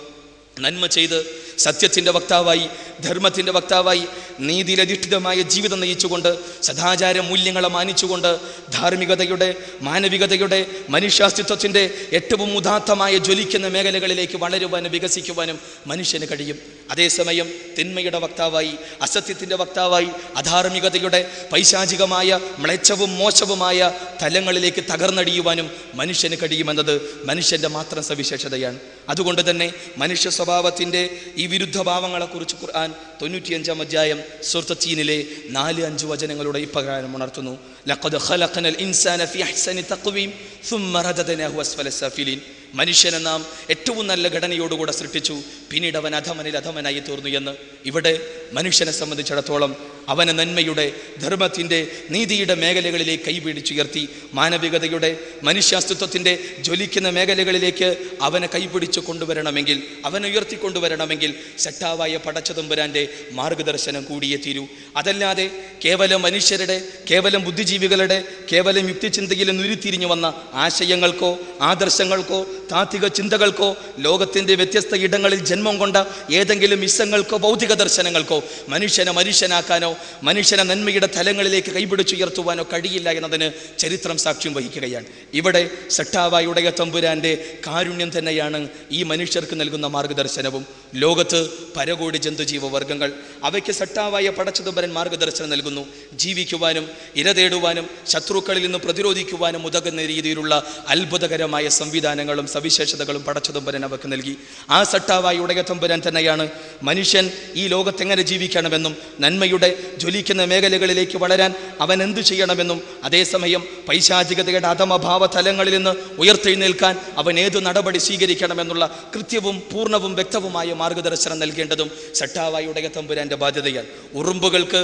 നന്മ ചെയ്ത് സത്യത്തിൻ്റെ വക്താവായി, ധർമ്മത്തിൻ്റെ വക്താവായി, നീതിയിലധിഷ്ഠിതമായ ജീവിതം നയിച്ചുകൊണ്ട്, സദാചാര മൂല്യങ്ങളെ മാനിച്ചുകൊണ്ട്, ധാർമ്മികതയുടെ, മാനവികതയുടെ, മനുഷ്യാസ്തിത്വത്തിൻ്റെ ഏറ്റവും ഉദാത്തമായ ജ്വലിക്കുന്ന മേഖലകളിലേക്ക് വളരുവാനും വികസിക്കുവാനും മനുഷ്യന് കഴിയും. അതേസമയം തിന്മയുടെ വക്താവായി, അസത്യത്തിൻ്റെ വക്താവായി, അധാർമികതയുടെ പൈശാചികമായ മ്ലേച്ഛവും മോശവുമായ തലങ്ങളിലേക്ക് തകർന്നടിയുവാനും മനുഷ്യന് കഴിയുമെന്നത് മനുഷ്യൻ്റെ മാത്രം സവിശേഷതയാണ്. അതുകൊണ്ട് തന്നെ മനുഷ്യ സ്വഭാവത്തിൻ്റെ ഈ വിരുദ്ധഭാവങ്ങളെക്കുറിച്ച് ഖുർആൻ 95-ാം അധ്യായം സൂറത്ത് തീനിലെ 4-5 വചനങ്ങളുടെ ഇപ്രകാരം ഉണർത്തുന്നു: ലഖദ് ഖലഖനൽ ഇൻസാന ഫീ അഹ്സനി തഖ്വീം സുമ്മ റദദനാഹു അസ്ഫല സാഫിലീൻ. മനുഷ്യനെ നാം ഏറ്റവും നല്ല ഘടനയോടുകൂടെ സൃഷ്ടിച്ചു, പിന്നീട് അവൻ അധമനായി തീർന്നു എന്ന്. ഇവിടെ മനുഷ്യനെ സംബന്ധിച്ചിടത്തോളം അവനെ നന്മയുടെ, ധർമ്മത്തിൻ്റെ, നീതിയുടെ മേഖലകളിലേക്ക് കൈപിടിച്ചുയർത്തി മാനവികതയുടെ, മനുഷ്യാസ്തിത്വത്തിൻ്റെ ജ്വലിക്കുന്ന മേഖലകളിലേക്ക് അവനെ കൈപിടിച്ചു കൊണ്ടുവരണമെങ്കിൽ, അവനെ ഉയർത്തിക്കൊണ്ടുവരണമെങ്കിൽ ശക്താവായ പടച്ചതമ്പുരാൻ്റെ മാർഗദർശനം കൂടിയേ തീരൂ. അതല്ലാതെ കേവലം മനുഷ്യരുടെ, കേവലം ബുദ്ധിജീവികളുടെ, കേവലം യുക്തിചിന്തയിൽ ഉരുത്തിരിഞ്ഞു വന്ന ആശയങ്ങൾക്കോ ആദർശങ്ങൾക്കോ താത്വിക ചിന്തകൾക്കോ ലോകത്തിൻ്റെ വ്യത്യസ്ത ഇടങ്ങളിൽ ജന്മം കൊണ്ട ഏതെങ്കിലും ഇസങ്ങൾക്കോ ഭൗതിക ദർശനങ്ങൾക്കോ മനുഷ്യനെ മനുഷ്യനാക്കാനോ മനുഷ്യനെ നന്മയുടെ തലങ്ങളിലേക്ക് കൈപിടിച്ചുയർത്തുവാനോ കഴിയില്ല എന്നതിന് ചരിത്രം സാക്ഷ്യം വഹിക്കുകയാണ്. ഇവിടെ സട്ടാവായ ഉടയ തമ്പുരാൻ്റെ കാരുണ്യം തന്നെയാണ് ഈ മനുഷ്യർക്ക് നൽകുന്ന മാർഗദർശനവും. ലോകത്ത് പരകോടി ജന്തുജീവവർഗ്ഗങ്ങൾ, അവയ്ക്ക് സട്ടാവായ പടച്ചതമ്പുരാൻ മാർഗദർശനം നൽകുന്നു. ജീവിക്കുവാനും ഇരതേടുവാനും ശത്രുക്കളിൽ നിന്ന് പ്രതിരോധിക്കുവാനും ഉതകുന്ന രീതിയിലുള്ള അത്ഭുതകരമായ സംവിധാനങ്ങളും സവിശേഷതകളും പടച്ചതമ്പുരാൻ അവർക്ക് നൽകി. ആ സട്ടാവായ ഉടയ തമ്പുരാൻ തന്നെയാണ് മനുഷ്യൻ ഈ ലോകത്തെങ്ങനെ ജീവിക്കണമെന്നും നന്മയുടെ ജ്വലിക്കുന്ന മേഖലകളിലേക്ക് വളരാൻ അവൻ എന്തു ചെയ്യണമെന്നും അതേസമയം പൈശാചികതയുടെ അധമഭാവ തലങ്ങളിൽ നിന്ന് ഉയർത്തെഴുന്നേൽക്കാൻ അവൻ ഏതു നടപടി സ്വീകരിക്കണമെന്നുള്ള കൃത്യവും പൂർണ്ണവും വ്യക്തവുമായ മാർഗദർശനം നൽകേണ്ടതും സട്ടാവായ ഉടയ തമ്പുരാൻ്റെ ബാധ്യതയാണ്. ഉറുമ്പുകൾക്ക്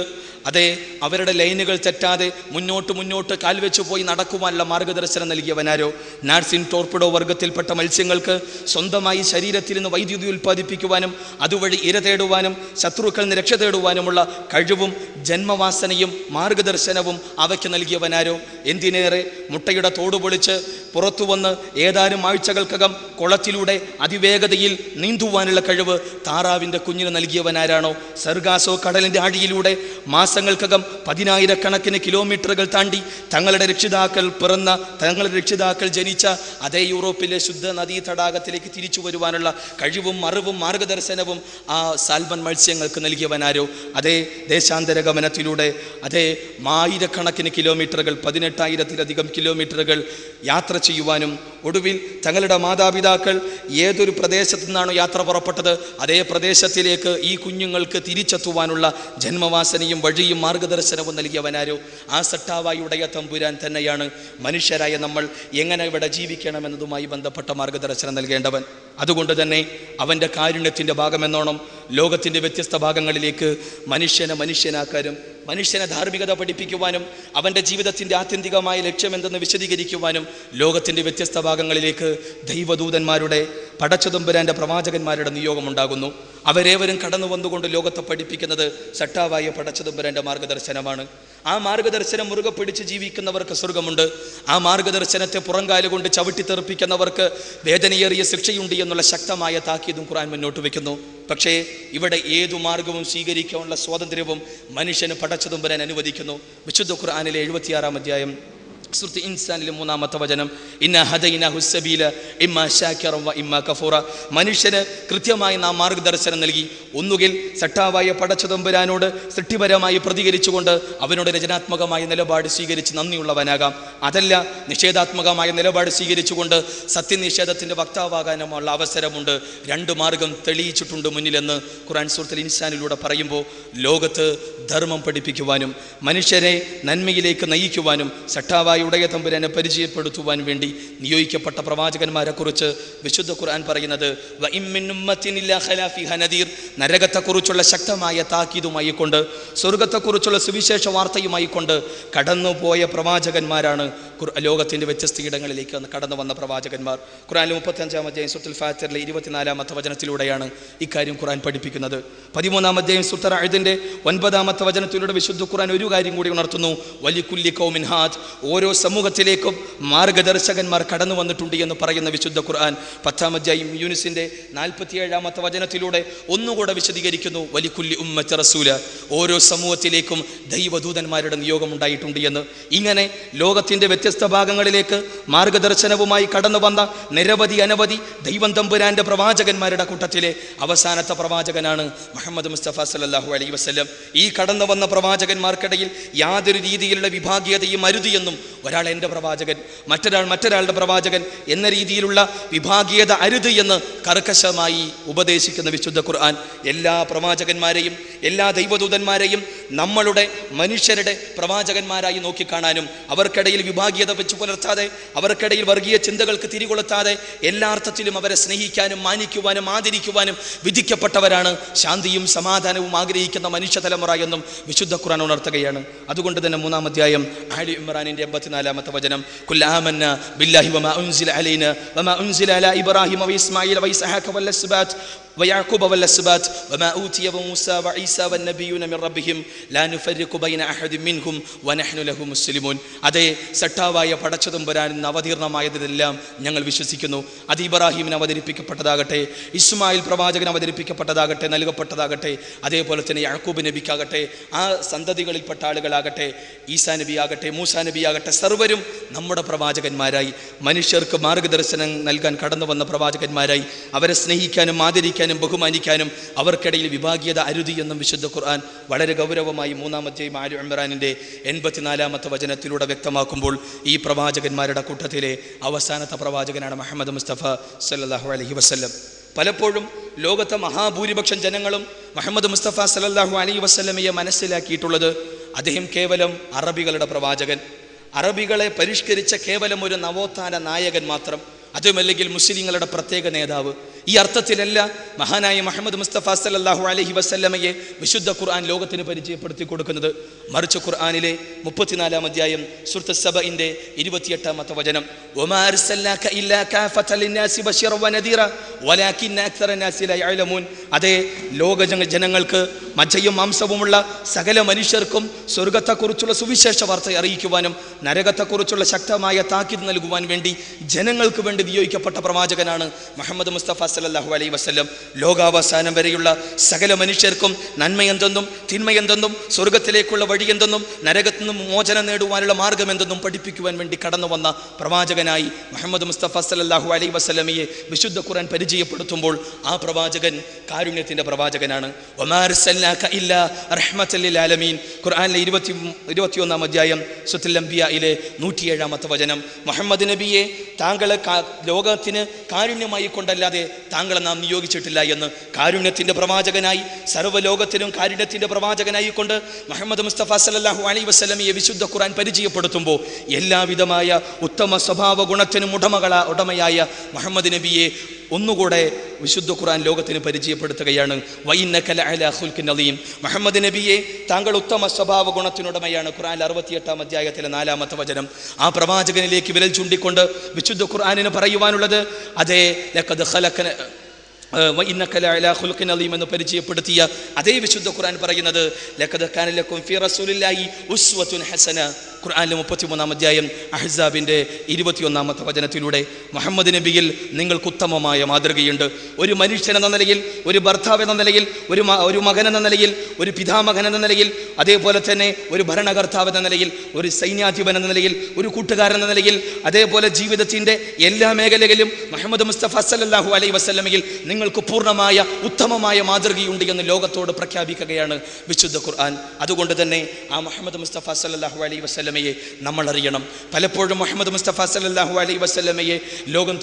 അതെ അവരുടെ ലൈനുകൾ തെറ്റാതെ മുന്നോട്ട് കാൽവെച്ചു പോയി നടക്കുവാനുള്ള മാർഗദർശനം നൽകിയവനാരോ? നാർസിൻ ടോർപിഡോ വർഗത്തിൽപ്പെട്ട മത്സ്യങ്ങൾക്ക് സ്വന്തമായി ശരീരത്തിൽ നിന്ന് വൈദ്യുതി ഉൽപ്പാദിപ്പിക്കുവാനും അതുവഴി ഇര തേടുവാനും ശത്രുക്കളിൽ നിന്ന് രക്ഷ തേടുവാനുമുള്ള കഴിവും ജന്മവാസനയും മാർഗദർശനവും അവയ്ക്ക് നൽകിയവനാരോ? എന്തിനേറെ മുട്ടയുടെ തോട് പൊളിച്ച് പുറത്തു വന്ന് ഏതാനും ആഴ്ചകൾക്കകം കുളത്തിലൂടെ അതിവേഗതയിൽ നീന്തുവാനുള്ള കഴിവ് താറാവിൻ്റെ കുഞ്ഞിന് നൽകിയവനാരാണോ? സർഗാസോ കടലിൻ്റെ ആഴിയിലൂടെ മാസങ്ങൾക്കകം 10,000 കിലോമീറ്ററുകൾ താണ്ടി തങ്ങളുടെ രക്ഷിതാക്കൾ ജനിച്ച അതേ യൂറോപ്പിലെ ശുദ്ധ നദീ തടാകത്തിലേക്ക് തിരിച്ചു വരുവാനുള്ള കഴിവും അറിവും മാർഗദർശനവും ആ സാൽമൺ മത്സ്യങ്ങൾക്ക് നൽകിയവനാരോ? അതേ ദേശാന്തര ഗമനത്തിലൂടെ അതേ 1000 കിലോമീറ്ററുകൾ 18,000-ലധികം കിലോമീറ്ററുകൾ യാത്ര ചെയ്യുവാനും ഒടുവിൽ തങ്ങളുടെ മാതാപിതാക്കൾ ഏതൊരു പ്രദേശത്തു നിന്നാണോ യാത്ര പുറപ്പെട്ടത് അതേ പ്രദേശത്തിലേക്ക് ഈ കുഞ്ഞുങ്ങൾക്ക് തിരിച്ചെത്തുവാനുള്ള ജന്മവാസനയും വഴിയും മാർഗദർശനവും നൽകിയവനാരോ? ആ സട്ടാവായ ഉടയ തമ്പുരാൻ തന്നെയാണ് മനുഷ്യരായ നമ്മൾ എങ്ങനെ ഇവിടെ ജീവിക്കണമെന്നതുമായി ബന്ധപ്പെട്ട മാർഗദർശനം നൽകേണ്ടവൻ. അതുകൊണ്ട് തന്നെ അവൻ്റെ കാരുണ്യത്തിൻ്റെ ഭാഗമെന്നോണം ലോകത്തിൻ്റെ വ്യത്യസ്ത ഭാഗങ്ങളിലേക്ക് മനുഷ്യനെ മനുഷ്യനാക്കാനും മനുഷ്യനെ ധാർമ്മികത പഠിപ്പിക്കുവാനും അവൻ്റെ ജീവിതത്തിൻ്റെ ആത്യന്തികമായ ലക്ഷ്യമെന്തെന്ന് വിശദീകരിക്കുവാനും ലോകത്തിൻ്റെ വ്യത്യസ്ത ഭാഗങ്ങളിലേക്ക് ദൈവദൂതന്മാരുടെ പടച്ചതമ്പുരാൻ്റെ പ്രവാചകന്മാരുടെ നിയോഗമുണ്ടാകുന്നു. അവരേവരും കടന്നു വന്നുകൊണ്ട് ലോകത്തെ പഠിപ്പിക്കുന്നത് സട്ടാവായ പടച്ചതമ്പുരാൻ്റെ മാർഗദർശനമാണ്. ആ മാർഗദർശനം മുറുകെ പിടിച്ച് ജീവിക്കുന്നവർക്ക് സ്വർഗമുണ്ട്. ആ മാർഗദർശനത്തെ പുറങ്കാലുകൊണ്ട് ചവിട്ടിത്തെറിപ്പിക്കുന്നവർക്ക് വേദനയേറിയ ശിക്ഷയുണ്ട് എന്നുള്ള ശക്തമായ താക്കീതും ഖുർആൻ മുന്നോട്ട് വയ്ക്കുന്നു. പക്ഷേ ഇവിടെ ഏതു മാർഗവും സ്വീകരിക്കാനുള്ള സ്വാതന്ത്ര്യവും മനുഷ്യന് പടച്ചതമ്പുരാൻ അനുവദിക്കുന്നു. വിശുദ്ധ ഖുർആനിലെ 76-ാം അധ്യായം സൂറത്ത് ഇൻസാനിലെ 3-ാമത്തെ വചനം, ഇന്നാ ഹദൈനാഹു സബീല ഇമ്മാ ശാകിറൻ വ ഇമ്മാ കഫൂറ. മനുഷ്യന് കൃത്യമായി നാം മാർഗദർശനം നൽകി. ഒന്നുകിൽ സട്ടാവായ പടച്ചതമ്പുരാനോട് സൃഷ്ടിപരമായി പ്രതികരിച്ചുകൊണ്ട് അവനോട് രചനാത്മകമായ നിലപാട് സ്വീകരിച്ച് നന്ദിയുള്ളവനാകാം. അതല്ല നിഷേധാത്മകമായ നിലപാട് സ്വീകരിച്ചുകൊണ്ട് സത്യനിഷേധത്തിൻ്റെ വക്താവാകാനുമുള്ള അവസരമുണ്ട്. രണ്ട് മാർഗം തെളിയിച്ചിട്ടുണ്ട് മുന്നിലെന്ന് ഖുർആൻ സൂറത്തുൽ ഇൻസാനിലൂടെ പറയുമ്പോൾ ലോകത്ത് ധർമ്മം പഠിപ്പിക്കുവാനും മനുഷ്യരെ നന്മയിലേക്ക് നയിക്കുവാനും സട്ടാവായ ഉടയ തമ്പുരാനെ പരിചയപ്പെടുത്തുവാൻ വേണ്ടി നിയോഗിക്കപ്പെട്ട പ്രവാചകന്മാരെക്കുറിച്ച് വിശുദ്ധ ഖുർആൻ പറയുന്നത് നരകത്തെക്കുറിച്ചുള്ള ശക്തമായ താക്കീതുമായി കൊണ്ട് സ്വർഗത്തെക്കുറിച്ചുള്ള സുവിശേഷ വാർത്തയുമായി കൊണ്ട് കടന്നുപോയ പ്രവാചകന്മാരാണ് ലോകത്തിൻ്റെ വ്യത്യസ്ത ഇടങ്ങളിലേക്ക് കടന്നു വന്ന പ്രവാചകന്മാർ. ഖുർആനിലെ 35-ാം അധ്യായം സൂറത്തുൽ ഫാത്തിറിലെ 24-ാമത്തെ വചനത്തിലൂടെയാണ് ഇക്കാര്യം ഖുർആൻ പഠിപ്പിക്കുന്നത്. 13-ാം അധ്യായം സൂറത്തുൽ റഅദിന്റെ 9-ാമത്തെ വചനത്തിലൂടെ വിശുദ്ധ ഖുർആൻ ഒരു കാര്യം കൂടി ഉണർത്തുന്നു. വലികുല്ലി ഖൗമിൻ ഹാദ്, ഓരോ സമൂഹത്തിലേക്കും മാർഗദർശകന്മാർ കടന്നു വന്നിട്ടുണ്ട് എന്ന് പറയുന്ന വിശുദ്ധ ഖുർആൻ 10-ാം അധ്യായം യൂനുസിന്റെ 47-ാമത്തെ വചനത്തിലൂടെ ഒന്നുകൂടെ വിശദീകരിക്കുന്നു. വലികുല്ലി ഉമ്മത്തി റസൂല, ഓരോ സമൂഹത്തിലേക്കും ദൈവദൂതന്മാരുടെ നിയോഗം ഉണ്ടായിട്ടുണ്ട് എന്ന്. ഇങ്ങനെ ലോകത്തിന്റെ വ്യത്യസ്ത ഭാഗങ്ങളിലേക്ക് മാർഗദർശനവുമായി കടന്നു വന്ന അനവധി ദൈവം തമ്പുരാന്റെ പ്രവാചകന്മാരുടെ കൂട്ടത്തിലെ അവസാനത്തെ പ്രവാചകനാണ് മുഹമ്മദ് മുസ്തഫ സല്ലല്ലാഹു അലൈഹി വസല്ലം. ഈ കടന്നു വന്ന പ്രവാചകന്മാർക്കിടയിൽ യാതൊരു രീതിയിലുള്ള വിഭാഗീയതയും അരുതിയെന്നും ഒരാൾ എൻ്റെ പ്രവാചകൻ, മറ്റൊരാളുടെ പ്രവാചകൻ എന്ന രീതിയിലുള്ള വിഭാഗീയത അരുത് എന്ന് കർക്കശമായി ഉപദേശിക്കുന്ന വിശുദ്ധ ഖുർആൻ എല്ലാ പ്രവാചകന്മാരെയും എല്ലാ ദൈവദൂതന്മാരെയും നമ്മളുടെ മനുഷ്യരുടെ പ്രവാചകന്മാരായി നോക്കിക്കാണാനും അവർക്കിടയിൽ വിഭാഗീയത വെച്ച് പുലർത്താതെ അവർക്കിടയിൽ വർഗീയ ചിന്തകൾക്ക് തിരികൊളുത്താതെ എല്ലാ അർത്ഥത്തിലും അവരെ സ്നേഹിക്കാനും മാനിക്കുവാനും ആദരിക്കുവാനും വിധിക്കപ്പെട്ടവരാണ് ശാന്തിയും സമാധാനവും ആഗ്രഹിക്കുന്ന മനുഷ്യ തലമുറ എന്നും വിശുദ്ധ ഖുർആൻ ഉണർത്തുകയാണ്. അതുകൊണ്ട് തന്നെ 3-ാം അധ്യായം ആലി ഇമ്രാനിന്റെ 84-ാമത്തെ വചനം, ഖുൽ ആമന്ന ബില്ലാഹി വമാ ഉൻസില അലൈനാ വമാ ഉൻസില അലാ ഇബ്രാഹിമ വഇസ്മാഈല വഇസ്ഹാഖ വല്ലസ്ബാത്ത് ويعقوب والأسباط وما أوتي موسى وعيسى والنبيون من ربهم لا نفرق بين أحد منهم ونحن له مسلمون. അതേ സട്ടാവായ പടച്ചതമ്പുരാൻ അവതീർണമായതെല്ലാം ഞങ്ങൾ വിശ്വസിക്കുന്നു. അത് ഇബ്രാഹിമിന് അവതരിപ്പിക്കപ്പെട്ടതാകട്ടെ, ഇസ്മായിൽ പ്രവാചകൻ അവതരിപ്പിക്കപ്പെട്ടതാകട്ടെ, നൽകപ്പെട്ടതാകട്ടെ, അതേപോലെ തന്നെ യാക്കൂബ് നബിക്കാകട്ടെ, ആ സന്തതികളിൽപ്പെട്ട ആളുകളാകട്ടെ, ഈസാ നബി ആകട്ടെ, മൂസാ നബി ആകട്ടെ, സർവരും നമ്മുടെ പ്രവാചകന്മാരായി മനുഷ്യർക്ക് മാർഗദർശനം നൽകാൻ കടന്നു വന്ന പ്രവാചകന്മാരായി അവരെ സ്നേഹിക്കാനും ആദരിക്കാനും ബഹുമാനിക്കാനും അവർക്കിടയിൽ വിഭാഗീയത അരുതി എന്നും വിശുദ്ധ ഖുർആൻ വളരെ ഗൗരവമായി 3-ാം അധ്യായം ആലി ഇമ്രാനിന്റെ 84-ാമത്തെ വചനത്തിലൂടെ വ്യക്തമാക്കുമ്പോൾ ഈ പ്രവാചകന്മാരുടെ കൂട്ടത്തിലെ അവസാനത്തെ പ്രവാചകനാണ് മുഹമ്മദ് മുസ്തഫ സല്ലല്ലാഹു അലൈഹി വസല്ലം. പലപ്പോഴും ലോകത്തെ മഹാഭൂരിപക്ഷം ജനങ്ങളും മുഹമ്മദ് മുസ്തഫ സല്ലല്ലാഹു അലൈഹി വസല്ലമയെ മനസ്സിലാക്കിയിട്ടുള്ളത് അദ്ദേഹം കേവലം അറബികളുടെ പ്രവാചകൻ, അറബികളെ പരിഷ്കരിച്ച കേവലം ഒരു നവോത്ഥാന നായകൻ മാത്രം, അതുമല്ലെങ്കിൽ മുസ്ലിങ്ങളുടെ പ്രത്യേക നേതാവ്. ഈ അർത്ഥത്തിലല്ല മഹാനായ മുഹമ്മദ് മുസ്തഫ സല്ലല്ലാഹു അലൈഹി വസല്ലമയെ വിശുദ്ധ ഖുർആൻ ലോകത്തിന് പരിചയപ്പെടുത്തി കൊടുക്കുന്നത്. മറിച്ച് ഖുർആനിലെ 34-ാം അധ്യായം സൂറത്ത് സബഇന്റെ 28-ാമത്തെ വചനം, വമാ അർസൽനാക ഇല്ലാ കാഫതൻ ലിന്നാസി ബശീറൻ വനദീറ വലാകിന്ന അക്സറ നാസി ലാ യഅലമൂൻ. അതേ ലോക ജനങ്ങൾക്ക് മജ്ജയും മാംസവുമുള്ള സകല മനുഷ്യർക്കും സ്വർഗത്തെക്കുറിച്ചുള്ള സുവിശേഷ വാർത്ത അറിയിക്കുവാനും നരകത്തെക്കുറിച്ചുള്ള ശക്തമായ താക്കീത് നൽകുവാൻ വേണ്ടി ജനങ്ങൾക്ക് വേണ്ടി നിയോഗിക്കപ്പെട്ട പ്രവാചകനാണ് മുഹമ്മദ് മുസ്തഫ സല്ലല്ലാഹു അലൈഹി വസല്ലം. ലോകാവസാനം വരെയുള്ള സകല മനുഷ്യർക്കും നന്മയെന്തെന്നും തിന്മയെന്തെന്നും സ്വർഗത്തിലേക്കുള്ള വഴിയെന്തെന്നും നരകത്തിൽ നിന്നും മോചനം നേടുവാനുള്ള മാർഗമെന്തെന്നും പഠിപ്പിക്കുവാൻ വേണ്ടി കടന്നു വന്ന പ്രവാചകനായി മുഹമ്മദ് മുസ്തഫ സല്ലല്ലാഹു അലൈഹി വസല്ലമയെ വിശുദ്ധ ഖുർആൻ പരിചയപ്പെടുത്തുമ്പോൾ ആ പ്രവാചകൻ കാരുണ്യത്തിന്റെ പ്രവാചകനാണ്. വമാ അർസൽനാക ഇല്ലാ റഹ്മത്തൽ ലിൽ ആലമീൻ. ഖുർആനിലെ 21-ാം അധ്യായം സൂറത്തുൽ അംബിയായിലെ 107-ാമത്തെ വചനം, മുഹമ്മദ് നബിയെ താങ്കളെ ലോകത്തിന് കാരുണ്യമായി കൊണ്ടല്ലാതെ താങ്കളെ നാം നിയോഗിച്ചിട്ടില്ല എന്ന് കാരുണ്യത്തിന്റെ പ്രവാചകനായി സർവ്വലോകത്തിനും കാരുണ്യത്തിന്റെ പ്രവാചകനായി കൊണ്ട് മുഹമ്മദ് മുസ്തഫ സല്ലല്ലാഹു അലൈഹി വസല്ലമയെ വിശുദ്ധ ഖുർആൻ പരിചയപ്പെടുത്തുമ്പോൾ എല്ലാവിധമായ ഉത്തമ സ്വഭാവ ഗുണത്തിനും ഉടമയായ മുഹമ്മദ് നബിയെ ഒന്നുകൂടെ വിശുദ്ധ ഖുർആൻ ലോകത്തിന് പരിചയപ്പെടുത്തുകയാണ്. വഇന്നക ലഅലാ ഖുൽഖിൻ അളീം. മുഹമ്മദ് നബിയെ താങ്കൾ ഉത്തമ സ്വഭാവ ഗുണത്തിനുടമയാണ്. ഖുർആൻ 68-ാം അധ്യായത്തിലെ 4-ാമത്തെ വചനം. ആ പ്രവാചകനിലേക്ക് വിരൽ ചൂണ്ടിക്കൊണ്ട് വിശുദ്ധ ഖുർആനിന് പറയുവാനുള്ളത്, അതേ ലഖദ് ഖലഖന വഇന്നക ലഅലാ ഖുൽഖിൻ അളീം എന്ന് പരിചയപ്പെടുത്തിയ അതേ വിശുദ്ധ ഖുർആൻ പറയുന്നത് ലഖദ് കാന ലക്കും ഫീ റസൂലില്ലാഹി ഉസ്വത്തുൻ ഹസന. ഖുർആനിലെ 33-ാം അധ്യായം അഹ്സാബിന്റെ 21-ാമത്തെ വചനത്തിലൂടെ മുഹമ്മദ് നബിയിൽ നിങ്ങൾക്ക് ഉത്തമമായ മാതൃകയുണ്ട്. ഒരു മനുഷ്യൻ എന്ന നിലയിൽ, ഒരു ഭർത്താവ് എന്ന നിലയിൽ, ഒരു മകൻ എന്ന നിലയിൽ, ഒരു പിതാമകൻ എന്ന നിലയിൽ, അതേപോലെ തന്നെ ഒരു ഭരണകർത്താവ് എന്ന നിലയിൽ, ഒരു സൈന്യാധിപൻ എന്ന നിലയിൽ, ഒരു കൂട്ടുകാരൻ എന്ന നിലയിൽ, അതേപോലെ ജീവിതത്തിന്റെ എല്ലാ മേഖലകളിലും മുഹമ്മദ് മുസ്തഫ സല്ലല്ലാഹു അലൈഹി വസല്ലമയിൽ നിങ്ങൾക്ക് പൂർണ്ണമായ ഉത്തമമായ മാതൃകയുണ്ട് എന്ന് ലോകത്തോട് പ്രഖ്യാപിക്കുകയാണ് വിശുദ്ധ ഖുർആൻ. അതുകൊണ്ട് തന്നെ ആ മുഹമ്മദ് മുസ്തഫ സല്ലല്ലാഹു അലൈഹി വസല്ലമയെ നമ്മൾ അറിയണം. പലപ്പോഴും മുഹമ്മദ് മുസ്തഫ സല്ലല്ലാഹു അലൈഹി വസല്ലമയെ ലോകം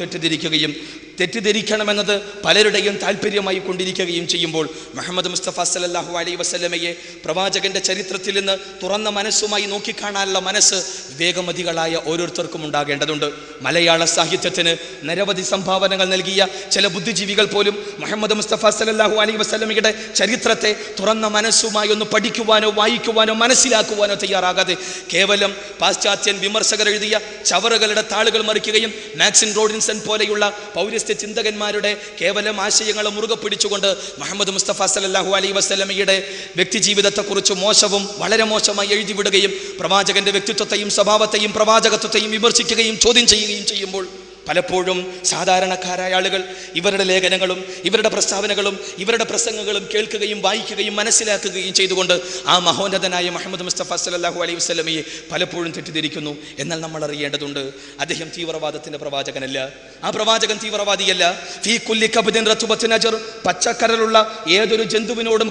തെറ്റിദ്ധരിക്കണമെന്നത് പലരുടെയും താല്പര്യമായി കൊണ്ടിരിക്കുകയും ചെയ്യുമ്പോൾ മുഹമ്മദ് മുസ്തഫ സല്ലല്ലാഹു അലൈഹി വസല്ലമയെ പ്രവാചകന്റെ ചരിത്രത്തിൽ നിന്ന് തുറന്ന മനസ്സുമായി നോക്കിക്കാണാനുള്ള മനസ്സ് വിവേകമതികളായ ഓരോരുത്തർക്കും ഉണ്ടാകേണ്ടതുണ്ട്. മലയാള സാഹിത്യത്തിന് നിരവധി സംഭാവനകൾ നൽകിയ ചില ബുദ്ധിജീവികൾ പോലും മുഹമ്മദ് മുസ്തഫ സല്ലല്ലാഹു അലൈഹി വസല്ലമയുടെ ചരിത്രത്തെ തുറന്ന മനസ്സുമായി ഒന്ന് പഠിക്കുവാനോ വായിക്കുവാനോ മനസ്സിലാക്കുവാനോ തയ്യാറാകാതെ കേവലം പാശ്ചാത്യൻ വിമർശകർ എഴുതിയ ചവറുകളുടെ താളുകൾ മറിക്കുകയും മാക്സിൻ റോഡിൻസൺ പോലെയുള്ള പൗരസ്ത്യ ചിന്തകന്മാരുടെ കേവലം ആശയങ്ങളെ മുറുകെ പിടിച്ചുകൊണ്ട് മുഹമ്മദ് മുസ്തഫ സല്ലല്ലാഹു അലൈഹി വസല്ലമയുടെ വ്യക്തിജീവിതത്തെക്കുറിച്ച് മോശവും വളരെ മോശമായി എഴുതിവിടുകയും പ്രവാചകന്റെ വ്യക്തിത്വത്തെയും സ്വഭാവത്തെയും പ്രവാചകത്വത്തെയും വിമർശിക്കുകയും ചോദ്യം ചെയ്യുകയും ചെയ്യുമ്പോൾ പലപ്പോഴും സാധാരണക്കാരായ ആളുകൾ ഇവരുടെ ലേഖനങ്ങളും ഇവരുടെ പ്രസ്താവനകളും ഇവരുടെ പ്രസംഗങ്ങളും കേൾക്കുകയും വായിക്കുകയും മനസ്സിലാക്കുകയും ചെയ്തുകൊണ്ട് ആ മഹോന്നതനായ മുഹമ്മദ് മുസ്തഫ സല്ലല്ലാഹു അലൈഹി വസല്ലമയെ പലപ്പോഴും തെറ്റിദ്ധരിക്കുന്നു. എന്നാൽ നമ്മൾ അറിയേണ്ടതുണ്ട്, അദ്ദേഹം തീവ്രവാദത്തിന്റെ പ്രവാചകനല്ല. ആ പ്രവാചകൻ തീവ്രവാദിയല്ല. ഫീ കുല്ലി കബ്ദിൻ റതുബത്തിൻ അജ്ർ, പച്ചക്കരലുള്ള ഏതൊരു ജന്തുവിനോടും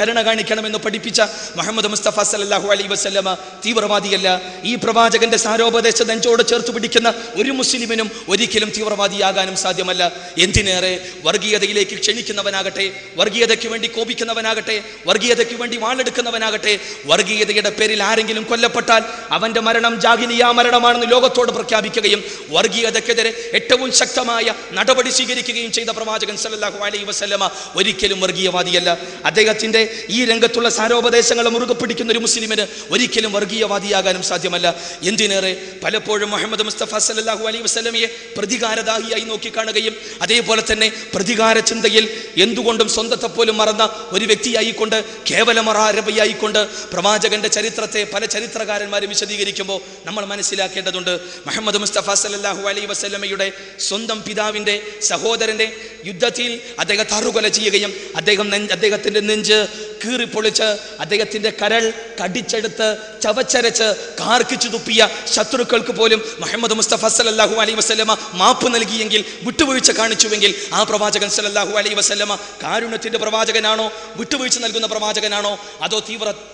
കരുണ കാണിക്കണമെന്ന് പഠിപ്പിച്ച മുഹമ്മദ് മുസ്തഫ സല്ലല്ലാഹു അലൈഹി വസല്ലമ തീവ്രവാദിയല്ല. ഈ പ്രവാചകന്റെ സാരോപദേശം നെഞ്ചോട് ചേർത്ത് പിടിക്കുന്ന ഒരു മുസ്ലിമിനും ഒരിക്കലും തീവ്രവാദിയാകാനും സാധ്യമല്ല. എന്തിനേറെ വർഗീയതയിലേക്ക് ക്ഷണിക്കുന്നവനാകട്ടെ, വർഗീയതയ്ക്ക് വേണ്ടി കോപിക്കുന്നവനാകട്ടെ, വർഗീയതയ്ക്ക് വേണ്ടി വാളെടുക്കുന്നവനാകട്ടെ, വർഗീയതയുടെ പേരിൽ ആരെങ്കിലും കൊല്ലപ്പെട്ടാൽ അവന്റെ മരണം ജാഹിലിയ്യ മരണമാണെന്ന് ലോകത്തോട് പ്രഖ്യാപിക്കുകയും വർഗീയതയ്ക്കെതിരെ ഏറ്റവും ശക്തമായ നടപടി സ്വീകരിക്കുകയും ചെയ്ത പ്രവാചകൻ സല്ലല്ലാഹു അലൈഹി വസല്ലമ ഒരിക്കലും വർഗീയവാദിയല്ല. അദ്ദേഹത്തിന്റെ ഈ രംഗത്തുള്ള സാരോപദേശങ്ങൾ മുറുകെ പിടിക്കുന്ന ഒരു മുസ്ലിമിന് ഒരിക്കലും വർഗീയവാദിയാകാനും സാധ്യമല്ല. എന്തിനേറെ പലപ്പോഴും മുഹമ്മദ് മുസ്തഫ സല്ലല്ലാഹു അലൈഹി വസല്ലമയെ പ്രതികാരദാഹിയായി നോക്കിക്കാണുകയും അതേപോലെ തന്നെ പ്രതികാര ചിന്തയിൽ എന്തുകൊണ്ടും സ്വന്തത്തെ പോലും മറന്ന ഒരു വ്യക്തിയായിക്കൊണ്ട്, കേവലമറാരബിയായിക്കൊണ്ട് പ്രവാചകന്റെ ചരിത്രത്തെ പല ചരിത്രകാരന്മാരും വിശദീകരിക്കുമ്പോൾ നമ്മൾ മനസ്സിലാക്കേണ്ടതുണ്ട്, മുഹമ്മദ് മുസ്തഫ സല്ലല്ലാഹു അലൈഹി വസല്ലമയുടെ സ്വന്തം പിതാവിന്റെ സഹോദരന്റെ യുദ്ധത്തിൽ അദ്ദേഹത്തെ അറുകൊല ചെയ്യുകയും അദ്ദേഹത്തിന്റെ നെഞ്ച് കീറിപ്പൊളിച്ച് അദ്ദേഹത്തിന്റെ കരൾ കടിച്ചെടുത്ത് ചവച്ചരച്ച് കാർക്കിച്ചു തുപ്പിയ ശത്രുക്കൾക്ക് പോലും മുഹമ്മദ് മുസ്തഫ സല്ലല്ലാഹു അലൈഹി വസല്ലമ മാപ്പ് നൽകിയെങ്കിൽ, വിട്ടുവീഴ്ച കാണിച്ചുവെങ്കിൽ ആ പ്രവാചകൻ സല്ലല്ലാഹു അലൈഹി വസല്ലമ കാരുണ്യത്തിന്റെ പ്രവാചകനാണോ, വിട്ടുവീഴ്ച നൽകുന്ന പ്രവാചകനാണോ, അതോ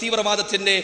തീവ്രവാദത്തിന്റെ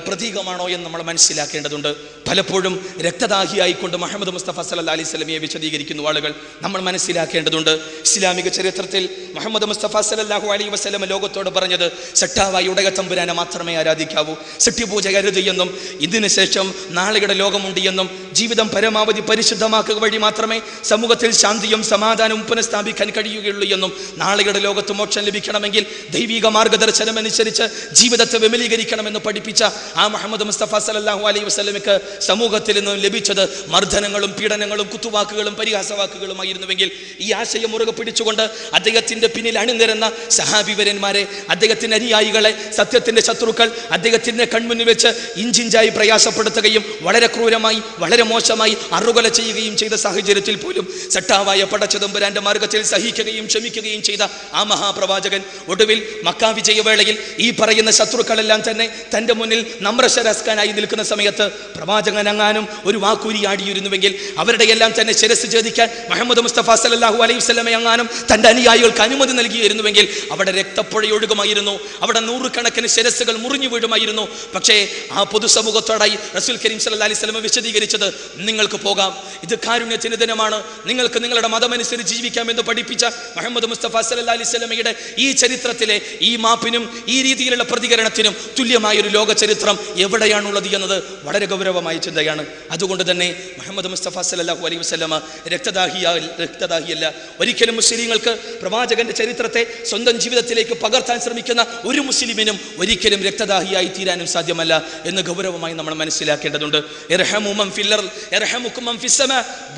പ്രതീകമാണോ എന്ന് നമ്മൾ മനസ്സിലാക്കേണ്ടതുണ്ട്. പലപ്പോഴും രക്തദാഹിയായിക്കൊണ്ട് മുഹമ്മദ് മുസ്തഫ സല്ലല്ലാഹു അലൈഹി വസല്ലമയെ വിശദീകരിക്കുന്ന ആളുകൾ നമ്മൾ മനസ്സിലാക്കേണ്ടതുണ്ട്. ഇസ്ലാമിക ചരിത്രത്തിൽ മുഹമ്മദ് മുസ്തഫ സല്ലല്ലാഹു അലൈഹി വസല്ലമ ലോകത്തോട് പറഞ്ഞത് സട്ടാവായി ഉടയ തമ്പുരാനെ മാത്രമേ ആരാധിക്കാവൂ, സത്യപൂജ കരുത് എന്നും ഇതിനു ശേഷം നാളെയുടെ ലോകമുണ്ട് എന്നും ജീവിതം പരമാവധി പരിശുദ്ധമാക്കുക വഴി മാത്രമേ സമൂഹത്തിൽ ശാന്തിയും സമാധാനവും പുനഃസ്ഥാപിക്കാൻ കഴിയുകയുള്ളൂ എന്നും നാളെയുടെ ലോകത്ത് മോക്ഷം ലഭിക്കണമെങ്കിൽ ദൈവിക മാർഗദർശനം അനുസരിച്ച് ജീവിതത്തെ വിമലീകരിക്കണമെന്ന് പഠിപ്പിച്ച ആ മുഹമ്മദ് മുസ്തഫ സല്ലല്ലാഹു അലൈഹി വസല്ലമയ്ക്ക് സമൂഹത്തിൽ നിന്നും ലഭിച്ചത് മർദ്ദനങ്ങളും പീഡനങ്ങളും കുത്തുവാക്കുകളും പരിഹാസവാക്കുകളുമായിരുന്നുവെങ്കിൽ ഈ ആശയം മുറുകെ പിടിച്ചുകൊണ്ട് അദ്ദേഹത്തിന്റെ പിന്നിൽ അണിനിരന്ന സഹാബിവരന്മാരെ, അദ്ദേഹത്തിന്റെ അനുയായികളെ, സത്യത്തിന്റെ ശത്രുക്കൾ അദ്ദേഹത്തിന്റെ കൺമുന്നിൽ വെച്ച് ഇഞ്ചിഞ്ചായി പ്രയാസപ്പെടുത്തുകയും വളരെ ക്രൂരമായി വളരെ മോശമായി അറുകൊല ചെയ്യുകയും ചെയ്ത സാഹചര്യത്തിൽ പോലും സട്ടാവായ പടച്ചതമ്പുരാന്റെ മാർഗത്തിൽ സഹിക്കുകയും ക്ഷമിക്കുകയും ചെയ്ത ആ മഹാപ്രവാചകൻ ഒടുവിൽ മക്ക വിജയവേളയിൽ ഈ പറയുന്ന ശത്രുക്കളെല്ലാം തന്നെ തന്റെ മുന്നിൽ നമ്രശരസ്കനായി നിൽക്കുന്ന സമയത്ത് പ്രവാചകൻ അങ്ങാനും ഒരു വാക്കൂരിയാടിയിരുന്നുവെങ്കിൽ അവരുടെ എല്ലാം തന്നെ ശിരസ് ഛേദിക്കാൻ മുഹമ്മദ് മുസ്തഫ സല്ലല്ലാഹു അലൈഹി വസല്ലമ അങ്ങാനും തന്റെ അനുയായികൾക്ക് അനുമതി നൽകിയിരുന്നുവെങ്കിൽ അവിടെ രക്തപ്പുഴയൊഴുകുമായിരുന്നു, അവിടെ നൂറുകണക്കിന് ശിരസ്സുകൾ മുറിഞ്ഞു വീഴുമായിരുന്നു. പക്ഷേ ആ പൊതുസമൂഹത്തോടായി റസൂൽ കരീം സല്ലല്ലാഹു അലൈഹി വസല്ലമ വിശദീകരിച്ചത്, നിങ്ങൾക്ക് പോകാം, ഇത് കാരുണ്യത്തിന്റെ ദിനമാണ്, നിങ്ങൾക്ക് നിങ്ങളുടെ മതമനുസരിച്ച് ജീവിക്കാമെന്ന് പഠിപ്പിച്ച മുഹമ്മദ് മുസ്തഫ സല്ലല്ലാഹു അലൈഹി വസല്ലമയുടെ ഈ ചരിത്രത്തിലെ ഈ മാപ്പിനും ഈ രീതിയിലുള്ള പ്രതികരണത്തിനും തുല്യമായൊരു ലോക ചരിത്രം എവിടെയാണുള്ളത് എന്നത് വളരെ ഗൗരവമായ ചിന്തയാണ്. അതുകൊണ്ട് തന്നെ മുഹമ്മദ് മുസ്തഫ സല്ലല്ലാഹു അലൈഹി വസല്ലമ രക്തദാഹിയല്ല. ഒരിക്കലും മുസ്ലിങ്ങൾക്ക് പ്രവാചകന്റെ ചരിത്രത്തെ സ്വന്തം ജീവിതത്തിലേക്ക് പകർത്താൻ ശ്രമിക്കുന്ന ഒരു മുസ്ലിമിനും ഒരിക്കലും രക്തദാഹിയായി തീരാനും സാധ്യമല്ല എന്ന് ഗൗരവമായി നമ്മൾ മനസ്സിലാക്കേണ്ടതുണ്ട്.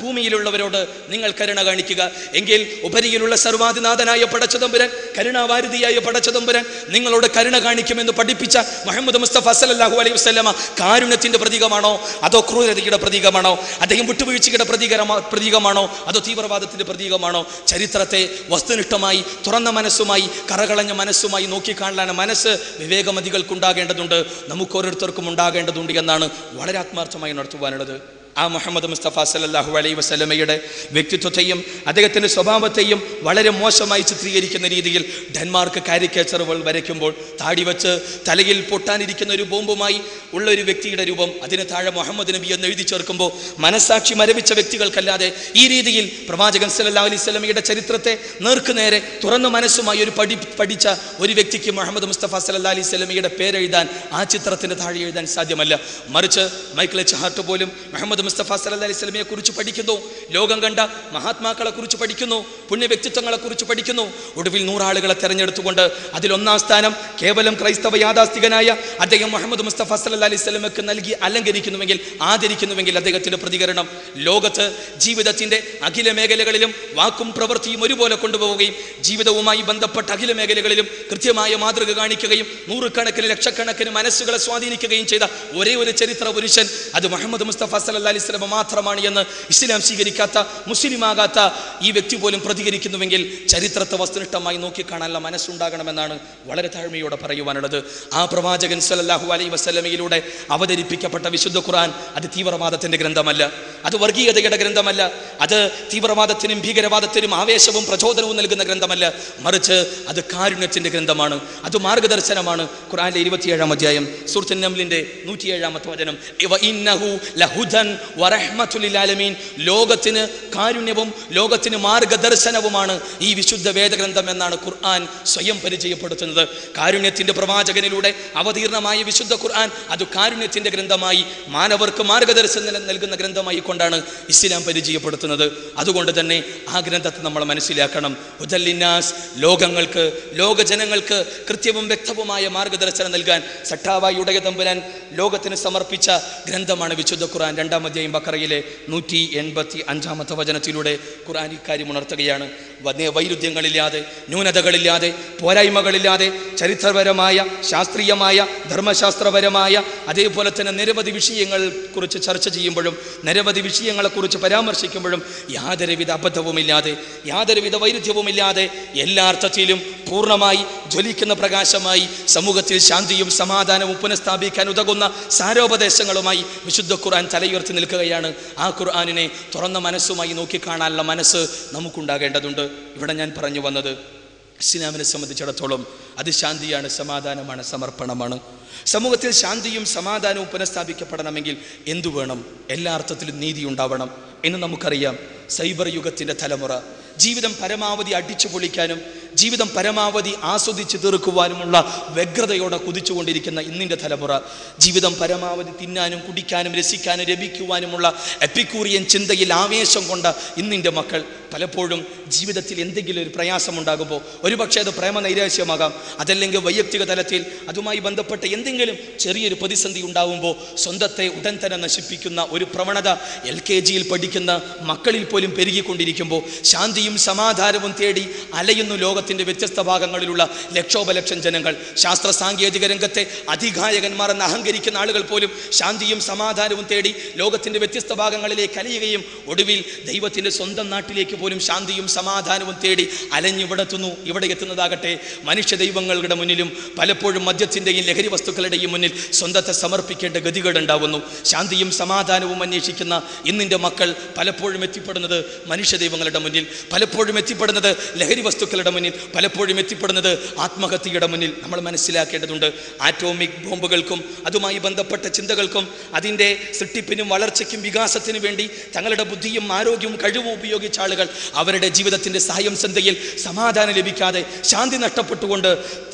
ഭൂമിയിലുള്ളവരോട് നിങ്ങൾ കരുണ കാണിക്കുക എങ്കിൽ ഉപരിയിലുള്ള സർവാധിനാഥനായ പടച്ചതമ്പുരാൻ, കരുണാവാരിധിയായ പടച്ചതമ്പുരാൻ നിങ്ങളോട് കരുണ കാണിക്കുമെന്ന് പഠിപ്പിച്ച മുഹമ്മദ് മുസ്തഫ സല്ലല്ലാഹു അലൈഹി വസല്ലമ കാരുണ്യത്തിന്റെ പ്രതീകമാണോ അതോ ക്രൂരതയുടെ പ്രതീകമാണോ? അദ്ദേഹം വിട്ടുവീഴ്ചയുടെ പ്രതീകമാണോ അതോ തീവ്രവാദത്തിന്റെ പ്രതീകമാണോ? ചരിത്രത്തെ വസ്തുനിഷ്ഠമായി തുറന്ന മനസ്സുമായി കറകളഞ്ഞ മനസ്സുമായി നോക്കിക്കാണാൻ മനസ്സ് വിവേകമതികൾക്കുണ്ടാകേണ്ടതുണ്ട്, നമുക്ക് ഓരോരുത്തർക്കും ഉണ്ടാകേണ്ടതുണ്ട് എന്നാണ് വളരെ ആത്മാർത്ഥമായി നടത്തുവാനുള്ളത്. ആ മുഹമ്മദ് മുസ്തഫ സല്ലല്ലാഹു അലൈഹി വസല്ലമയുടെ വ്യക്തിത്വത്തെയും അദ്ദേഹത്തിൻ്റെ സ്വഭാവത്തെയും വളരെ മോശമായി ചിത്രീകരിക്കുന്ന രീതിയിൽ ഡെൻമാർക്ക് കാരിക്കേച്ചറുകൾ വരയ്ക്കുമ്പോൾ താടി വെച്ച് തലയിൽ പൊട്ടാനിരിക്കുന്ന ഒരു ബോംബുമായി ഉള്ള ഒരു വ്യക്തിയുടെ രൂപം, അതിന് താഴെ മുഹമ്മദ് നബി എന്ന് എഴുതി ചേർക്കുമ്പോൾ മനസാക്ഷി മരവിച്ച വ്യക്തികൾക്കല്ലാതെ ഈ രീതിയിൽ പ്രവാചകൻ സല്ലല്ലാഹു അലൈഹി വസല്ലമയുടെ ചരിത്രത്തെ നേർക്കുനേരെ തുറന്ന മനസ്സുമായി ഒരു പഠിച്ച ഒരു വ്യക്തിക്ക് മുഹമ്മദ് മുസ്തഫ സല്ലല്ലാഹു അലൈഹി വസല്ലമയുടെ പേരെഴുതാൻ ആ ചിത്രത്തിൻ്റെ താഴെ എഴുതാൻ സാധ്യമല്ല. മറിച്ച് മൈക്കിൾ എച്ച് ഹാർട്ട് പോലും മുഹമ്മദ് മുസ്തഫ സല്ലല്ലാഹു അലൈഹി വസല്ലമയെ കുറിച്ച് പഠിക്കുന്നു, ലോകം കണ്ട മഹാത്മാക്കളെ കുറിച്ച് പഠിക്കുന്നു, പുണ്യ വ്യക്തിത്വങ്ങളെ കുറിച്ച് പഠിക്കുന്നു. ഒടുവിൽ 100 ആളുകളെ തെരഞ്ഞെടുത്തുകൊണ്ട് അതിലൊന്നാം സ്ഥാനം കേവലം ക്രൈസ്തവ യാഥാസ്ഥികനായ അദ്ദേഹം മുഹമ്മദ് മുസ്തഫ സല്ലല്ലാഹു അലൈഹി വസല്ലമയ്ക്ക് നൽകി അലങ്കരിക്കുന്നുവെങ്കിൽ, ആദരിക്കുന്നുവെങ്കിൽ അദ്ദേഹത്തിന്റെ പ്രതികരണം ലോകത്ത് ജീവിതത്തിന്റെ അഖില മേഖലകളിലും വാക്കും പ്രവൃത്തിയും ഒരുപോലെ കൊണ്ടുപോവുകയും ജീവിതവുമായി ബന്ധപ്പെട്ട അഖില മേഖലകളിലും കൃത്യമായ മാതൃക കാണിക്കുകയും നൂറുകണക്കിന് ലക്ഷക്കണക്കിന് മനസ്സുകളെ സ്വാധീനിക്കുകയും ചെയ്ത ഒരേ ഒരു ചരിത്ര പുരുഷൻ അത് മുഹമ്മദ് മുസ്തഫ സല്ലല്ലാഹു സല്ലല്ലാഹു അലൈഹി വസല്ലം മാത്രമാണ് എന്ന് ഇസ്ലാം സ്വീകരിക്കാത്ത, മുസ്ലിമാകാത്ത ഈ വ്യക്തി പോലും പ്രതികരിക്കുന്നുവെങ്കിൽ ചരിത്രത്തെ വസ്തുനിഷ്ഠമായി നോക്കിക്കാണാനുള്ള മനസ്സുണ്ടാകണമെന്നാണ് വളരെ താഴ്മയോടെ പറയുവാനുള്ളത്. ആ പ്രവാചകൻ സല്ലല്ലാഹു അലൈഹി വസല്ലമയിലൂടെ അവതരിപ്പിക്കപ്പെട്ട വിശുദ്ധ ഖുർആൻ അത് തീവ്രവാദത്തിന്റെ ഗ്രന്ഥമല്ല, അത് വർഗീയതയുടെ ഗ്രന്ഥമല്ല, അത് തീവ്രവാദത്തിനും ഭീകരവാദത്തിനും ആവേശവും പ്രചോദനവും നൽകുന്ന ഗ്രന്ഥമല്ല, മറിച്ച് അത് കാരുണ്യത്തിന്റെ ഗ്രന്ഥമാണ്, അത് മാർഗദർശനമാണ്. ഖുർആനിലെ 27-ാം അധ്യായം സൂറത്തുൻ നംലിന്റെ 107-ാമത്തെ വചനം, ഇന്നഹു ലഹുദൻ വറഹ്മത്തുൽ ലിൽ ആലമീൻ, ലോകത്തിന് കാരുണ്യവും ലോകത്തിന് മാർഗദർശനവുമാണ് ഈ വിശുദ്ധ വേദഗ്രന്ഥം എന്നാണ് ഖുർആൻ സ്വയം പരിചയപ്പെടുത്തുന്നത്. കാരുണ്യത്തിന്റെ പ്രവാചകനിലൂടെ അവതീർണമായ വിശുദ്ധ ഖുർആൻ അത് കാരുണ്യത്തിന്റെ ഗ്രന്ഥമായി, മാനവർക്ക് മാർഗദർശനം നൽകുന്ന ഗ്രന്ഥമായി കൊണ്ടാണ് ഇസ്ലാം പരിചയപ്പെടുത്തുന്നത്. അതുകൊണ്ട് തന്നെ ആ ഗ്രന്ഥത്തെ നമ്മൾ മനസ്സിലാക്കണം. ഹുദല്ലിന്നാസ്, ലോകങ്ങൾക്ക്, ലോകജനങ്ങൾക്ക് കൃത്യവും വ്യക്തവുമായ മാർഗദർശനം നൽകാൻ സട്ടാവായി ഉടയ തമ്പുരാൻ ലോകത്തിന് സമർപ്പിച്ച ഗ്രന്ഥമാണ് വിശുദ്ധ ഖുർആൻ. 2-ാം അധ്യായം ബഖറയിലെ 185-ാമത്തെ വചനത്തിലൂടെ ഖുർആൻ ഇക്കാര്യം ഉണർത്തുകയാണ്. വൈരുദ്ധ്യങ്ങളില്ലാതെ, ന്യൂനതകളില്ലാതെ, പോരായ്മകളില്ലാതെ ചരിത്രപരമായ, ശാസ്ത്രീയമായ, ധർമ്മശാസ്ത്രപരമായ, അതേപോലെ തന്നെ നിരവധി വിഷയങ്ങൾ കുറിച്ച് ചർച്ച ചെയ്യുമ്പോഴും നിരവധി വിഷയങ്ങളെക്കുറിച്ച് പരാമർശിക്കുമ്പോഴും യാതൊരുവിധ അബദ്ധവുമില്ലാതെ, യാതൊരുവിധ വൈരുദ്ധ്യവുമില്ലാതെ, എല്ലാ അർത്ഥത്തിലും പൂർണ്ണമായി ജ്വലിക്കുന്ന പ്രകാശമായി സമൂഹത്തിൽ ശാന്തിയും സമാധാനവും പുനഃസ്ഥാപിക്കാൻ ഉതകുന്ന സാരോപദേശങ്ങളുമായി വിശുദ്ധ ഖുർആൻ തലയുയർത്തി നിൽക്കുകയാണ്. ആ ഖുർആനിനെ തുറന്ന മനസ്സുമായി നോക്കിക്കാണാനുള്ള മനസ്സ് നമുക്കുണ്ടാകേണ്ടതുണ്ട്. ഇവിടെ ഞാൻ പറഞ്ഞു വന്നത്, ഇസ്ലാമിനെ സംബന്ധിച്ചിടത്തോളം അത് ശാന്തിയാണ്, സമാധാനമാണ്, സമർപ്പണമാണ്. സമൂഹത്തിൽ ശാന്തിയും സമാധാനവും പുനഃസ്ഥാപിക്കപ്പെടണമെങ്കിൽ എന്തു വേണം? എല്ലാ അർത്ഥത്തിലും നീതി ഉണ്ടാവണം. എന്ന് നമുക്കറിയാം. സൈബർ യുഗത്തിൻ്റെ തലമുറ ജീവിതം പരമാവധി അടിച്ചു പൊളിക്കാനും ജീവിതം പരമാവധി ആസ്വദിച്ച് തീർക്കുവാനുമുള്ള വ്യഗ്രതയോടെ കുതിച്ചുകൊണ്ടിരിക്കുന്ന ഇന്നിൻ്റെ തലമുറ, ജീവിതം പരമാവധി തിന്നാനും കുടിക്കാനും രസിക്കാനും രമിക്കുവാനുമുള്ള എപ്പിക്കൂറിയൻ ചിന്തയിൽ ആവേശം കൊണ്ട ഇന്നിൻ്റെ മക്കൾ പലപ്പോഴും ജീവിതത്തിൽ എന്തെങ്കിലും ഒരു പ്രയാസമുണ്ടാകുമ്പോൾ, ഒരുപക്ഷെ അത് പ്രേമനൈരാശ്യമാകാം, അതല്ലെങ്കിൽ വൈയക്തിക തലത്തിൽ അതുമായി ബന്ധപ്പെട്ട് എന്തെങ്കിലും ചെറിയൊരു പ്രതിസന്ധി ഉണ്ടാകുമ്പോൾ സ്വന്തത്തെ ഉടൻ തന്നെ നശിപ്പിക്കുന്ന ഒരു പ്രവണത LKG പഠിക്കുന്ന മക്കളിൽ പോലും പെരുകിക്കൊണ്ടിരിക്കുമ്പോൾ, ശാന്തിയും സമാധാനവും തേടി അലയുന്നു ലോകത്തിൻ്റെ വ്യത്യസ്ത ഭാഗങ്ങളിലുള്ള ലക്ഷോപലക്ഷം ജനങ്ങൾ. ശാസ്ത്ര സാങ്കേതിക രംഗത്തെ അധികായകന്മാർ എന്ന് അഹങ്കരിക്കുന്ന ആളുകൾ പോലും ശാന്തിയും സമാധാനവും തേടി ലോകത്തിൻ്റെ വ്യത്യസ്ത ഭാഗങ്ങളിലേക്ക് അലയുകയും ഒടുവിൽ ദൈവത്തിൻ്റെ സ്വന്തം നാട്ടിലേക്ക് പോലും ശാന്തിയും സമാധാനവും തേടി അലഞ്ഞിവിടെത്തുന്നു. ഇവിടെ എത്തുന്നതാകട്ടെ മനുഷ്യ ദൈവങ്ങളുടെ മുന്നിലും പലപ്പോഴും മദ്യത്തിൻ്റെയും ലഹരി വസ്തുക്കളുടെയും മുന്നിൽ സ്വന്തത്തെ സമർപ്പിക്കേണ്ട ഗതികേടുണ്ടാവുന്നു. ശാന്തിയും സമാധാനവും അന്വേഷിക്കുന്ന ഇന്നിൻ്റെ മക്കൾ പലപ്പോഴും എത്തിപ്പെടുന്നത് മനുഷ്യ ദൈവങ്ങളുടെ മുന്നിൽ, പലപ്പോഴും എത്തിപ്പെടുന്നത് ലഹരി വസ്തുക്കളുടെ മുന്നിൽ, പലപ്പോഴും എത്തിപ്പെടുന്നത് ആത്മഹത്യയുടെ മുന്നിൽ. നമ്മൾ മനസ്സിലാക്കേണ്ടതുണ്ട്, ആറ്റോമിക് ബോംബുകൾക്കും അതുമായി ബന്ധപ്പെട്ട ചിന്തകൾക്കും അതിൻ്റെ സൃഷ്ടിപ്പിനും വളർച്ചയ്ക്കും വികാസത്തിനു വേണ്ടി തങ്ങളുടെ ബുദ്ധിയും ആരോഗ്യവും കഴിവും ഉപയോഗിച്ച ആളുകൾ അവരുടെ ജീവിതത്തിൻ്റെ സായം സന്ധ്യയിൽ സമാധാനം ലഭിക്കാതെ ശാന്തി നഷ്ടപ്പെട്ടുകൊണ്ട്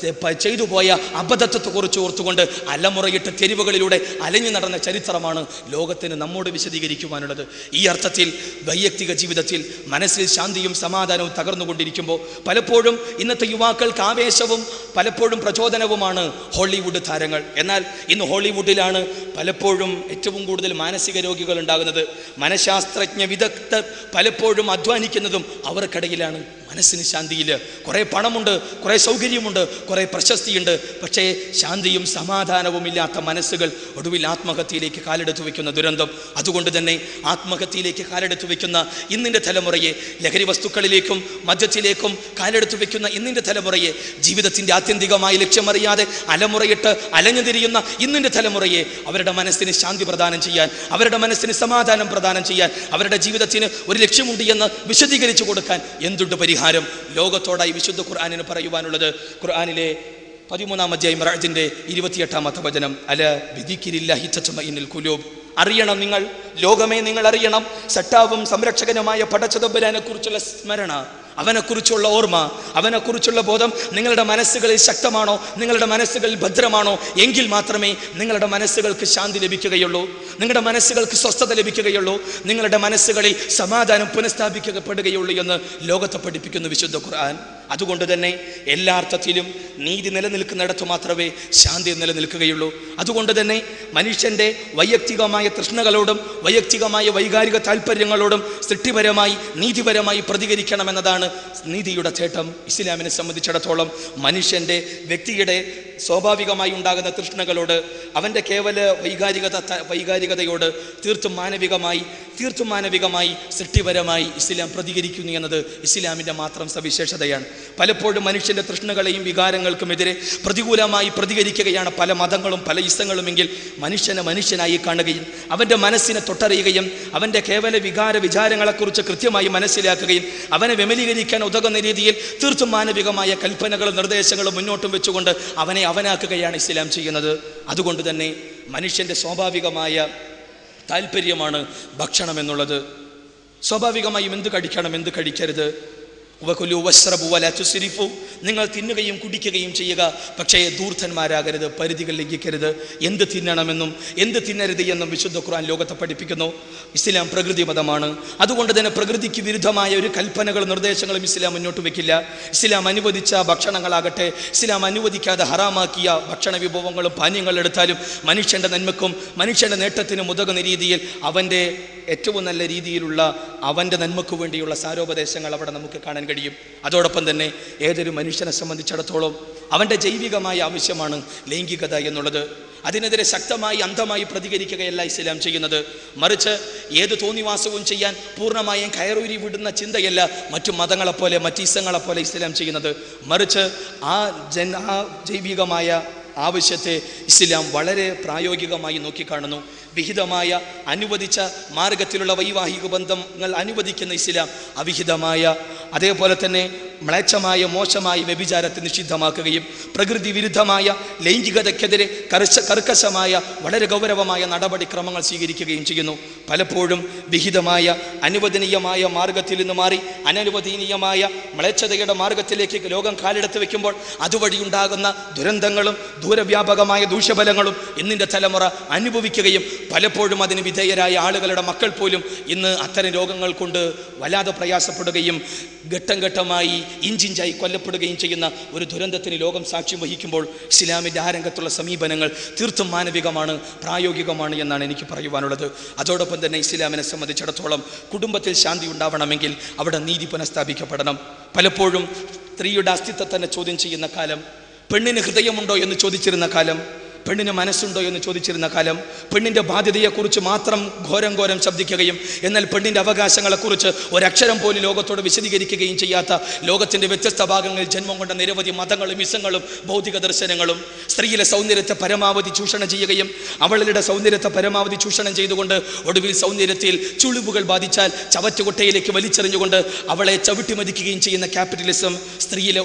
ചെയ്തു പോയ അബദ്ധത്തെക്കുറിച്ച് ഓർത്തുകൊണ്ട് അലമുറയിട്ട് തെരുവുകളിലൂടെ അലഞ്ഞു നടന്ന ചരിത്രമാണ് ലോകത്തിന് നമ്മോട് വിശദീകരിക്കുവാനുള്ളത്. ഈ അർത്ഥത്തിൽ വൈയക്തിക ജീവിതത്തിൽ മനസ്സിൽ ശാന്തിയും സമാധാനവും തകർന്നുകൊണ്ടിരിക്കുമ്പോൾ പലപ്പോഴും ഇന്നത്തെ യുവാക്കൾക്ക് ആവേശവും പലപ്പോഴും പ്രചോദനവുമാണ് ഹോളിവുഡ് താരങ്ങൾ. എന്നാൽ ഇന്ന് ഹോളിവുഡിലാണ് പലപ്പോഴും ഏറ്റവും കൂടുതൽ മാനസിക രോഗികൾ ഉണ്ടാകുന്നത്. മനഃശാസ്ത്രജ്ഞ വിദഗ്ധർ പലപ്പോഴും അധ്വാനിക്കുന്നതും അവർക്കിടയിലാണ്. മനസ്സിന് ശാന്തിയില്ല, കുറേ പണമുണ്ട്, കുറേ സൗകര്യമുണ്ട്, കുറേ പ്രശസ്തിയുണ്ട്, പക്ഷേ ശാന്തിയും സമാധാനവും ഇല്ലാത്ത മനസ്സുകൾ ഒടുവിൽ ആത്മഹത്യയിലേക്ക് കാലെടുത്തു വയ്ക്കുന്ന ദുരന്തം. അതുകൊണ്ട് തന്നെ ആത്മഹത്യയിലേക്ക് കാലെടുത്തു വയ്ക്കുന്ന ഇന്നിൻ്റെ തലമുറയെ, ലഹരി വസ്തുക്കളിലേക്കും മദ്യത്തിലേക്കും കാലെടുത്തു വയ്ക്കുന്ന ഇന്നിൻ്റെ തലമുറയെ, ജീവിതത്തിൻ്റെ ആത്യന്തികമായ ലക്ഷ്യമറിയാതെ അലമുറയിട്ട് അലഞ്ഞു തിരിയുന്ന ഇന്നിൻ്റെ തലമുറയെ അവരുടെ മനസ്സിന് ശാന്തി പ്രദാനം ചെയ്യാൻ, അവരുടെ മനസ്സിന് സമാധാനം പ്രദാനം ചെയ്യാൻ, അവരുടെ ജീവിതത്തിന് ഒരു ലക്ഷ്യമുണ്ട് എന്ന് വിശദീകരിച്ചു കൊടുക്കാൻ എന്തുണ്ട് പരിഹാരം? ലോകത്തോടായി വിശുദ്ധ ഖുർആനിന് പറയുവാനുള്ളത്, ഖുർആനിലെ 13-ാം അധ്യായം റഅദിന്റെ 28-ാമത്തെ വചനം, അല ബിദിക്രില്ലാഹി തത്മഇന്നുൽ ഖുലൂബ്. അറിയണം നിങ്ങൾ, ലോകമേ നിങ്ങൾ അറിയണം, സട്ടാവും സംരക്ഷകനുമായ പടച്ചതമ്പുരാനെ കുറിച്ചുള്ള സ്മരണ, അവനെക്കുറിച്ചുള്ള ഓർമ്മ, അവനെക്കുറിച്ചുള്ള ബോധം നിങ്ങളുടെ മനസ്സുകളിൽ ശക്തമാണോ, നിങ്ങളുടെ മനസ്സുകളിൽ ഭദ്രമാണോ, എങ്കിൽ മാത്രമേ നിങ്ങളുടെ മനസ്സുകൾക്ക് ശാന്തി ലഭിക്കുകയുള്ളൂ, നിങ്ങളുടെ മനസ്സുകൾക്ക് സ്വസ്ഥത ലഭിക്കുകയുള്ളൂ, നിങ്ങളുടെ മനസ്സുകളിൽ സമാധാനം പുനഃസ്ഥാപിക്കപ്പെടുകയുള്ളൂ എന്ന് ലോകത്തെ പഠിപ്പിക്കുന്നു വിശുദ്ധ ഖുർആൻ. അതുകൊണ്ട് തന്നെ എല്ലാ അർത്ഥത്തിലും നീതി നിലനിൽക്കുന്നിടത്ത് മാത്രമേ ശാന്തി നിലനിൽക്കുകയുള്ളൂ. അതുകൊണ്ട് തന്നെ മനുഷ്യൻ്റെ വൈയക്തികമായ തൃഷ്ണകളോടും വൈയക്തികമായ വൈകാരിക താല്പര്യങ്ങളോടും സൃഷ്ടിപരമായി നീതിപരമായി പ്രതികരിക്കണമെന്നതാണ് നീതിയുടെ ചേട്ടം. ഇസ്ലാമിനെ സംബന്ധിച്ചിടത്തോളം മനുഷ്യൻ്റെ വ്യക്തിയുടെ സ്വാഭാവികമായി ഉണ്ടാകുന്ന തൃഷ്ണകളോട്, അവൻ്റെ കേവല വൈകാരികതയോട് തീർത്തും മാനവികമായി സൃഷ്ടിപരമായി ഇസ്ലാം പ്രതികരിക്കുന്നു എന്നത് ഇസ്ലാമിൻ്റെ മാത്രം സവിശേഷതയാണ്. പലപ്പോഴും മനുഷ്യൻ്റെ തൃഷ്ണകളെയും വികാരങ്ങൾക്കുമെതിരെ പ്രതികൂലമായി പ്രതികരിക്കുകയാണ് പല മതങ്ങളും പല ഇസങ്ങളുമെങ്കിൽ മനുഷ്യനെ മനുഷ്യനായി കാണുകയും അവൻ്റെ മനസ്സിനെ തൊട്ടറിയുകയും അവൻ്റെ കേവല വിചാരങ്ങളെക്കുറിച്ച് കൃത്യമായി മനസ്സിലാക്കുകയും അവനെ വിമലീകരിക്കാൻ ഉതകുന്ന രീതിയിൽ തീർത്തും മാനവികമായ കൽപ്പനകളും നിർദ്ദേശങ്ങളും മുന്നോട്ടും വെച്ചുകൊണ്ട് അവനെ അവനാക്കുകയാണ് ഇസ്ലാം ചെയ്യുന്നത്. അതുകൊണ്ട് തന്നെ മനുഷ്യൻ്റെ സ്വാഭാവികമായ താല്പര്യമാണ് ഭക്ഷണം എന്നുള്ളത്. സ്വാഭാവികമായും എന്ത് കഴിക്കണം, എന്ത് കഴിക്കരുത്. വകുലു വസ്റബു വലാ തുസ്രിഫു, നിങ്ങൾ തിന്നുകയും കുടിക്കുകയും ചെയ്യുക, പക്ഷേ ധൂർത്തന്മാരാകരുത്, പരിധികൾ ലംഘിക്കരുത്. എന്ത് തിന്നണമെന്നും എന്ത് തിന്നരുത് എന്നും വിശുദ്ധ ഖുർആൻ ലോകത്തെ പഠിപ്പിക്കുന്നു. ഇസ്ലാം പ്രകൃതി മതമാണ്. അതുകൊണ്ട് തന്നെ പ്രകൃതിക്ക് വിരുദ്ധമായ ഒരു കൽപ്പനകളും നിർദ്ദേശങ്ങളും ഇസ്ലാം മുന്നോട്ട് വെക്കില്ല. ഇസ്ലാം അനുവദിച്ച ഭക്ഷണങ്ങളാകട്ടെ, ഇസ്ലാം അനുവദിക്കാതെ ഹറാമാക്കിയ ഭക്ഷണ വിഭവങ്ങളും പാനീയങ്ങളും എടുത്താലും മനുഷ്യൻ്റെ നന്മക്കും മനുഷ്യൻ്റെ നേട്ടത്തിനും ഉതകുന്ന രീതിയിൽ അവൻ്റെ ഏറ്റവും നല്ല രീതിയിലുള്ള അവൻ്റെ നന്മയ്ക്കു വേണ്ടിയുള്ള സാരോപദേശങ്ങൾ അവിടെ നമുക്ക് കാണാൻ കഴിയും. അതോടൊപ്പം തന്നെ ഏതൊരു മനുഷ്യനെ സംബന്ധിച്ചിടത്തോളം അവൻ്റെ ജൈവികമായ ആവശ്യമാണ് ലൈംഗികത എന്നുള്ളത്. അതിനെതിരെ ശക്തമായി അന്ധമായി പ്രതികരിക്കുകയല്ല ഇസ്ലാം ചെയ്യുന്നത്. മറിച്ച് ഏത് തോന്നിവാസവും ചെയ്യാൻ പൂർണ്ണമായും കയറൂരി വിടുന്ന ചിന്തയല്ല മറ്റു മതങ്ങളെപ്പോലെ മറ്റ് ഇസങ്ങളെപ്പോലെ ഇസ്ലാം ചെയ്യുന്നത്. മറിച്ച് ആ ജൈവികമായ ആവശ്യത്തെ ഇസ്ലാം വളരെ പ്രായോഗികമായി നോക്കിക്കാണുന്നു. വിഹിതമായ അനുവദിച്ച മാർഗത്തിലുള്ള വൈവാഹിക ബന്ധങ്ങൾ അനുവദിക്കുന്ന ഇസ്ലാം അവിഹിതമായ അതേപോലെ തന്നെ മ്ലേച്ഛമായ മോശമായ വ്യഭിചാരത്തെ നിഷിദ്ധമാക്കുകയും പ്രകൃതി വിരുദ്ധമായ ലൈംഗികതയ്ക്കെതിരെ കർക്കശമായ വളരെ ഗൗരവമായ നടപടിക്രമങ്ങൾ സ്വീകരിക്കുകയും ചെയ്യുന്നു. പലപ്പോഴും വിഹിതമായ അനുവദനീയമായ മാർഗത്തിൽ നിന്ന് മാറി അനനുവദനീയമായ മ്ലേച്ഛതയുടെ മാർഗത്തിലേക്ക് ലോകം കാലെടുത്ത് വെക്കുമ്പോൾ അതുവഴി ഉണ്ടാകുന്ന ദുരന്തങ്ങളും ദൂരവ്യാപകമായ ദൂഷ്യഫലങ്ങളും ഇന്നിൻ്റെ തലമുറ അനുഭവിക്കുകയും പലപ്പോഴും അതിന് വിധേയരായ ആളുകളുടെ മക്കൾ പോലും ഇന്ന് അത്തരം രോഗങ്ങൾ കൊണ്ട് വല്ലാതെ പ്രയാസപ്പെടുകയും ഘട്ടം ഘട്ടമായി ഇഞ്ചിഞ്ചായി കൊല്ലപ്പെടുകയും ചെയ്യുന്ന ഒരു ദുരന്തത്തിന് ലോകം സാക്ഷ്യം വഹിക്കുമ്പോൾ ഇസ്ലാമിൻ്റെ ആ രംഗത്തുള്ള സമീപനങ്ങൾ തീർത്തും മാനവികമാണ്, പ്രായോഗികമാണ് എന്നാണ് എനിക്ക് പറയുവാനുള്ളത്. അതോടൊപ്പം തന്നെ ഇസ്ലാമിനെ സംബന്ധിച്ചിടത്തോളം കുടുംബത്തിൽ ശാന്തി ഉണ്ടാവണമെങ്കിൽ അവിടെ നീതി പുനഃസ്ഥാപിക്കപ്പെടണം. പലപ്പോഴും സ്ത്രീയുടെ അസ്തിത്വത്തെ ചോദ്യം ചെയ്യുന്ന കാലം, പെണ്ണിന് ഹൃദയമുണ്ടോ എന്ന് ചോദിച്ചിരുന്ന കാലം, പെണ്ണിന് മനസ്സുണ്ടോ എന്ന് ചോദിച്ചിരുന്ന കാലം, പെണ്ണിൻ്റെ ബാധ്യതയെക്കുറിച്ച് മാത്രം ഘോരം ശബ്ദിക്കുകയും എന്നാൽ പെണ്ണിൻ്റെ അവകാശങ്ങളെക്കുറിച്ച് ഒരക്ഷരം പോലും ലോകത്തോട് വിശദീകരിക്കുകയും ചെയ്യാത്ത ലോകത്തിൻ്റെ വ്യത്യസ്ത ഭാഗങ്ങളിൽ ജന്മം കൊണ്ട നിരവധി മതങ്ങളും ഇസങ്ങളും ഭൗതിക ദർശനങ്ങളും സ്ത്രീയിലെ സൗന്ദര്യത്തെ പരമാവധി ചൂഷണം ചെയ്യുകയും അവളുടെ സൗന്ദര്യത്തെ പരമാവധി ചൂഷണം ചെയ്തുകൊണ്ട് ഒടുവിൽ സൗന്ദര്യത്തിൽ ചുളിവുകൾ ബാധിച്ചാൽ ചവറ്റുകൊട്ടയിലേക്ക് വലിച്ചെറിഞ്ഞുകൊണ്ട് അവളെ ചവിട്ടിമതിക്കുകയും ചെയ്യുന്ന ക്യാപിറ്റലിസം, സ്ത്രീയിലെ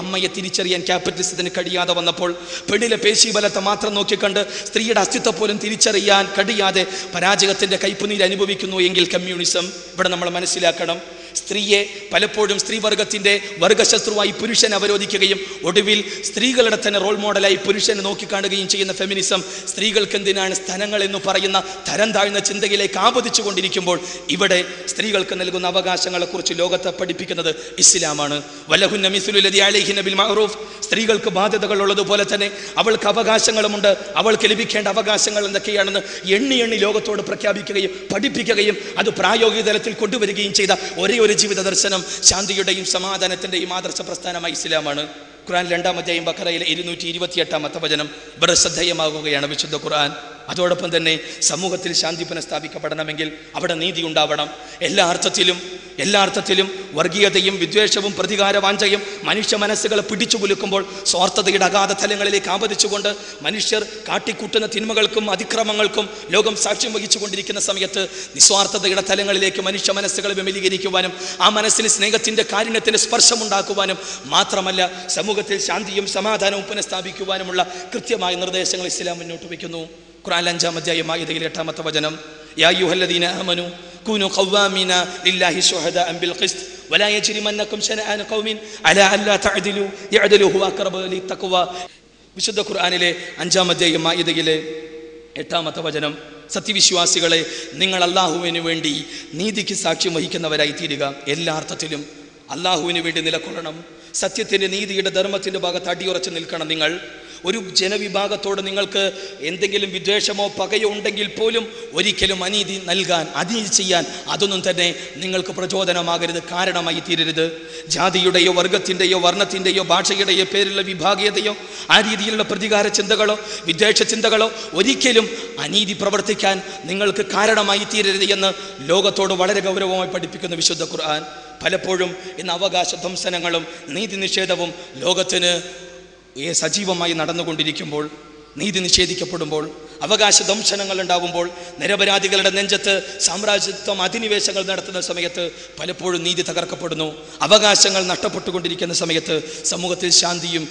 അമ്മയെ തിരിച്ചറിയാൻ ക്യാപിറ്റലിസത്തിന് കഴിയാതെ വന്നപ്പോൾ പെണ്ണിലെ പേശീബലത്തെ മാത്രം നോക്കിക്കണ്ട് സ്ത്രീയുടെ അസ്തിത്വം പോലും തിരിച്ചറിയാൻ കഴിയാതെ പരാജയത്തിൻ്റെ കൈപ്പുനീര് അനുഭവിക്കുന്നു എങ്കിൽ കമ്മ്യൂണിസം ഇവിടെ നമ്മൾ മനസ്സിലാക്കണം. സ്ത്രീയെ പലപ്പോഴും സ്ത്രീവർഗത്തിൻ്റെ വർഗശത്രുവായി പുരുഷൻ അവരോധിക്കുകയും ഒടുവിൽ സ്ത്രീകളുടെ തന്നെ റോൾ മോഡലായി പുരുഷനെ നോക്കിക്കാണുകയും ചെയ്യുന്ന ഫെമിനിസം സ്ത്രീകൾക്ക് എന്തിനാണ് സ്ഥലങ്ങൾ എന്ന് പറയുന്ന തരം താഴ്ന്ന ചിന്തയിലേക്ക് ആപതിച്ചു കൊണ്ടിരിക്കുമ്പോൾ ഇവിടെ സ്ത്രീകൾക്ക് നൽകുന്ന അവകാശങ്ങളെക്കുറിച്ച് ലോകത്തെ പഠിപ്പിക്കുന്നത് ഇസ്ലാമാണ്. വലഹുന്ന മിസ്ലുൽ ലദി അലൈഹിന്ന ബിൽ മഅറൂഫ്, സ്ത്രീകൾക്ക് ബാധ്യതകൾ ഉള്ളതുപോലെ തന്നെ അവൾക്ക് അവകാശങ്ങളുമുണ്ട്. അവൾക്ക് ലഭിക്കേണ്ട അവകാശങ്ങൾ എന്തൊക്കെയാണെന്ന് എണ്ണി ലോകത്തോട് പ്രഖ്യാപിക്കുകയും പഠിപ്പിക്കുകയും അത് പ്രായോഗിക തലത്തിൽ കൊണ്ടുവരികയും ചെയ്ത ഒരേ ഒരു ജീവിത ദർശനം ശാന്തിയുടെയും സമാധാനത്തിൻ്റെയും ആദർശ പ്രസ്ഥാനമായി ഇസ്ലാമാണ്. ഖുർആൻ 2-ാം അധ്യായം ബഖറയിലെ 228-ാമത്തെ വചനം ഇവിടെ ശ്രദ്ധേയമാകുകയാണ് വിശുദ്ധ ഖുർആൻ. അതോടൊപ്പം തന്നെ സമൂഹത്തിൽ ശാന്തി പുനഃസ്ഥാപിക്കപ്പെടണമെങ്കിൽ അവിടെ നീതി ഉണ്ടാവണം. എല്ലാ അർത്ഥത്തിലും വർഗീയതയും വിദ്വേഷവും പ്രതികാരവാഞ്ചയും മനുഷ്യ മനസ്സുകളെ പിടിച്ചു കുലുക്കുമ്പോൾ സ്വാർത്ഥതയുടെ അഗാധ തലങ്ങളിലേക്ക് ആപതിച്ചുകൊണ്ട് മനുഷ്യർ കാട്ടിക്കൂട്ടുന്ന തിന്മകൾക്കും അതിക്രമങ്ങൾക്കും ലോകം സാക്ഷ്യം വഹിച്ചുകൊണ്ടിരിക്കുന്ന സമയത്ത് നിസ്വാർത്ഥതയുടെ തലങ്ങളിലേക്ക് മനുഷ്യ മനസ്സുകളെ വിമലീകരിക്കുവാനും ആ മനസ്സിൽ സ്നേഹത്തിൻ്റെ കാരുണ്യത്തിൻ്റെ സ്പർശമുണ്ടാക്കുവാനും മാത്രമല്ല സമൂഹത്തിൽ ശാന്തിയും സമാധാനവും പുനഃസ്ഥാപിക്കുവാനുമുള്ള കൃത്യമായ നിർദ്ദേശങ്ങൾ ഇസ്ലാം മുന്നോട്ട് വയ്ക്കുന്നു. ഖുർആൻ 5-ാം അധ്യായം മാഇദയിലെ 8-ാമത്തെ വചനം, യാ അയ്യുഹല്ലദീന ആമനൂ കൂനൂ ഖവ്വാമീന ലില്ലാഹി ശുഹദാഅ ബിൽ ഖിസ്ത് വലാ യജ്രിമന്നകും ശനആന ഖൗമിൻ അലാ അല്ലാ തഅദിലു യഅദിലു ഹുവ അഖറബു ലിത്തഖ്വ. വിശുദ്ധ ഖുർആനിലെ 5-ാം അധ്യായം മാഇദയിലെ 8-ാമത്തെ വചനം, സത്യവിശ്വാസികളെ നിങ്ങൾ അല്ലാഹുവിന് വേണ്ടി നീതിക്ക് സാക്ഷ്യം വഹിക്കുന്നവരായി തീരുക. എല്ലാ അർത്ഥത്തിലും അല്ലാഹുവിന് വേണ്ടി നിലകൊള്ളണം. സത്യത്തിൻ്റെ നീതിയുടെ ധർമ്മത്തിൻ്റെ ഭാഗത്ത് അടിയുറച്ച് നിൽക്കണം. നിങ്ങൾ ഒരു ജനവിഭാഗത്തോട് നിങ്ങൾക്ക് എന്തെങ്കിലും വിദ്വേഷമോ പകയോ ഉണ്ടെങ്കിൽ പോലും ഒരിക്കലും അനീതി നൽകാൻ, അനീതി ചെയ്യാൻ അതൊന്നും തന്നെ നിങ്ങൾക്ക് പ്രചോദനമാകരുത്, കാരണമായി തീരരുത്. ജാതിയുടെയോ വർഗത്തിൻ്റെയോ വർണ്ണത്തിൻ്റെയോ ഭാഷയുടെയോ പേരിലുള്ള വിഭാഗീയതയോ ആ രീതിയിലുള്ള പ്രതികാര ചിന്തകളോ വിദ്വേഷ ചിന്തകളോ ഒരിക്കലും അനീതി പ്രവർത്തിക്കാൻ നിങ്ങൾക്ക് കാരണമായി തീരരുത് എന്ന് ലോകത്തോട് വളരെ ഗൗരവമായി പഠിപ്പിക്കുന്ന വിശുദ്ധ ഖുർആൻ. പലപ്പോഴും ഇന്ന് അവകാശ ധ്വംസനങ്ങളും നീതി നിഷേധവും ലോകത്തിന് സജീവമായി നടന്നുകൊണ്ടിരിക്കുമ്പോൾ, നീതി നിഷേധിക്കപ്പെടുമ്പോൾ, അവകാശ ദംശനങ്ങൾ ഉണ്ടാകുമ്പോൾ, നിരപരാധികളുടെ നെഞ്ചത്ത് സാമ്രാജ്യത്വം അധിനിവേശങ്ങൾ നടത്തുന്ന സമയത്ത് പലപ്പോഴും നീതി തകർക്കപ്പെടുന്നു. അവകാശങ്ങൾ നഷ്ടപ്പെട്ടുകൊണ്ടിരിക്കുന്ന സമയത്ത് സമൂഹത്തിൽ ശാന്തിയും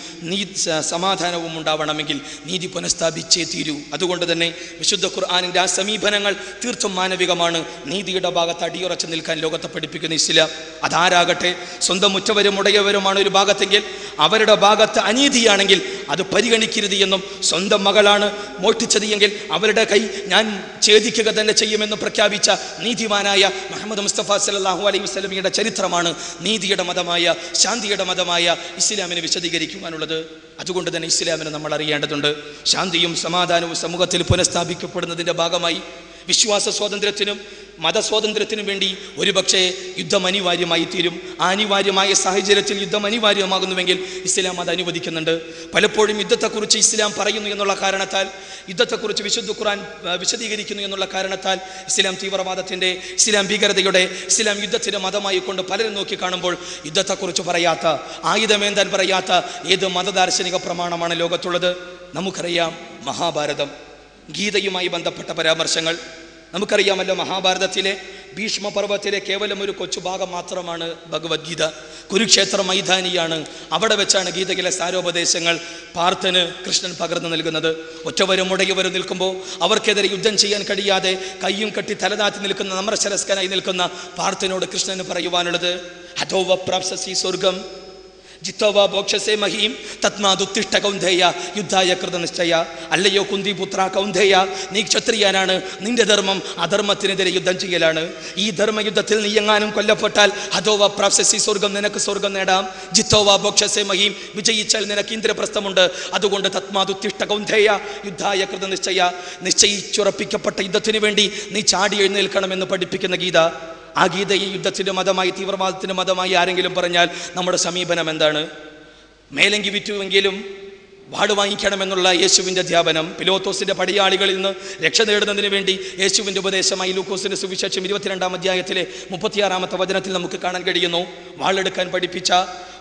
സമാധാനവും ഉണ്ടാവണമെങ്കിൽ നീതി പുനഃസ്ഥാപിച്ചേ തീരൂ. അതുകൊണ്ട് തന്നെ വിശുദ്ധ ഖുർആനിൻ്റെ ആ സമീപനങ്ങൾ തീർത്തും മാനവികമാണ്. നീതിയുടെ ഭാഗത്ത് അടിയുറച്ച് നിൽക്കാൻ ലോകത്തെ പഠിപ്പിക്കുന്ന ഇസ്ലാം. അതാരാകട്ടെ സ്വന്തം ഉറ്റവരും ഉടയവരുമാണ് ഒരു ഭാഗത്തെങ്കിൽ അവരുടെ ഭാഗത്ത് അനീതിയാണെങ്കിൽ അത് പരിഗണിക്കരുത് എന്നും, സ്വന്തം മകളാണ് മോഷ്ടിച്ചത് എങ്കിൽ അവരുടെ കൈ ഞാൻ ഛേദിക്കുക തന്നെ ചെയ്യുമെന്ന് പ്രഖ്യാപിച്ച നീതിമാനായ മുഹമ്മദ് മുസ്തഫ സല്ലല്ലാഹു അലൈഹി വസല്ലമയുടെ ചരിത്രമാണ് നീതിയുടെ മതമായ ശാന്തിയുടെ മതമായ ഇസ്ലാമിനെ വിശദീകരിക്കുവാനുള്ളത്. അതുകൊണ്ട് തന്നെ ഇസ്ലാമിനെ നമ്മൾ അറിയേണ്ടതുണ്ട്. ശാന്തിയും സമാധാനവും സമൂഹത്തിൽ പുനഃസ്ഥാപിക്കപ്പെടുന്നതിൻ്റെ ഭാഗമായി വിശ്വാസ സ്വാതന്ത്ര്യത്തിനും മതസ്വാതന്ത്ര്യത്തിനും വേണ്ടി ഒരുപക്ഷെ യുദ്ധം അനിവാര്യമായി തീരും. ആ അനിവാര്യമായ സാഹചര്യത്തിൽ യുദ്ധം അനിവാര്യമാകുന്നുവെങ്കിൽ ഇസ്ലാം അത് അനുവദിക്കുന്നുണ്ട്. പലപ്പോഴും യുദ്ധത്തെക്കുറിച്ച് ഇസ്ലാം പറയുന്നു എന്നുള്ള കാരണത്താൽ, യുദ്ധത്തെക്കുറിച്ച് വിശുദ്ധ ഖുർആൻ വിശദീകരിക്കുന്നു എന്നുള്ള കാരണത്താൽ ഇസ്ലാം തീവ്രവാദത്തിൻ്റെ, ഇസ്ലാം ഭീകരതയുടെ, ഇസ്ലാം യുദ്ധത്തിൻ്റെ മതമായി കൊണ്ട് പലരും നോക്കിക്കാണുമ്പോൾ യുദ്ധത്തെക്കുറിച്ച് പറയാത്ത, ആയുധമേന്താൻ പറയാത്ത ഏത് മതദാർശനിക പ്രമാണമാണ് ലോകത്തുള്ളത്? നമുക്കറിയാം മഹാഭാരതം, ഗീതയുമായി ബന്ധപ്പെട്ട പരാമർശങ്ങൾ നമുക്കറിയാമല്ലോ. മഹാഭാരതത്തിലെ ഭീഷ്മപർവത്തിലെ കേവലം ഒരു കൊച്ചുഭാഗം മാത്രമാണ് ഭഗവത്ഗീത. കുരുക്ഷേത്ര മൈതാനിയാണ്. അവിടെ വെച്ചാണ് ഗീതയിലെ സാരോപദേശങ്ങൾ പാർത്ഥന് കൃഷ്ണൻ പകർന്നു നൽകുന്നത്. ഒറ്റവരും ഉടയവരും നിൽക്കുമ്പോൾ അവർക്കെതിരെ യുദ്ധം ചെയ്യാൻ കഴിയാതെ കയ്യും കെട്ടി തലതാത്തി നിൽക്കുന്ന നമ്രശരസ്കനായി നിൽക്കുന്ന പാർത്ഥനോട് കൃഷ്ണന് പറയുവാനുള്ളത് ഹതോവ പ്രാപ്സസി സ്വർഗം ജിത്തോവ ബോക്ഷസേ മഹീം തത്മാതുത്തിഷ്ഠ കൗന്ദേയ യുദ്ധായ കൃതനിശ്ചയ. അല്ലയോ കുന്തിപുത്ര കൗന്ദേയ, നീ ക്ഷത്രിയനാണ്. നിന്റെ ധർമ്മം അധർമ്മത്തിനെതിരെ യുദ്ധം ചെയ്യലാണ്. ഈ ധർമ്മയുദ്ധത്തിൽ നീ എങ്ങാനും കൊല്ലപ്പെട്ടാൽ ഹതോവ പ്രാപ്സസി സ്വർഗം, നിനക്ക് സ്വർഗം നേടാം. ജിത്തോവ ബോക്ഷസേ മഹീം, വിജയിച്ചാൽ നിനക്ക് ഇന്ദ്രപ്രസ്ഥമുണ്ട്. അതുകൊണ്ട് തത്മാതുത്തിഷ്ഠ കൗന്ദേയ യുദ്ധായ കൃതനിശ്ചയ, നിശ്ചയിച്ചുറപ്പിക്കപ്പെട്ട യുദ്ധത്തിന് വേണ്ടി നീ ചാടി എഴുന്നേൽക്കണമെന്ന് പഠിപ്പിക്കുന്ന ഗീത. ആ ഗീത ഈ യുദ്ധത്തിൻ്റെ മതമായി, തീവ്രവാദത്തിൻ്റെ മതമായി ആരെങ്കിലും പറഞ്ഞാൽ നമ്മുടെ സമീപനം എന്താണ്? മേലങ്കി വിറ്റുവെങ്കിലും വാട് വാങ്ങിക്കണമെന്നുള്ള യേശുവിൻ്റെ അധ്യാപനം, പിലോത്തോസിൻ്റെ പടയാളികളിൽ നിന്ന് രക്ഷ നേടുന്നതിന് വേണ്ടി യേശുവിൻ്റെ ഉപദേശമായി ലൂക്കോസിൻ്റെ സുവിശേഷം 22-ാം അധ്യായത്തിലെ 36-ാമത്തെ വചനത്തിൽ നമുക്ക് കാണാൻ കഴിയുന്നു. വാളെടുക്കാൻ പഠിപ്പിച്ച,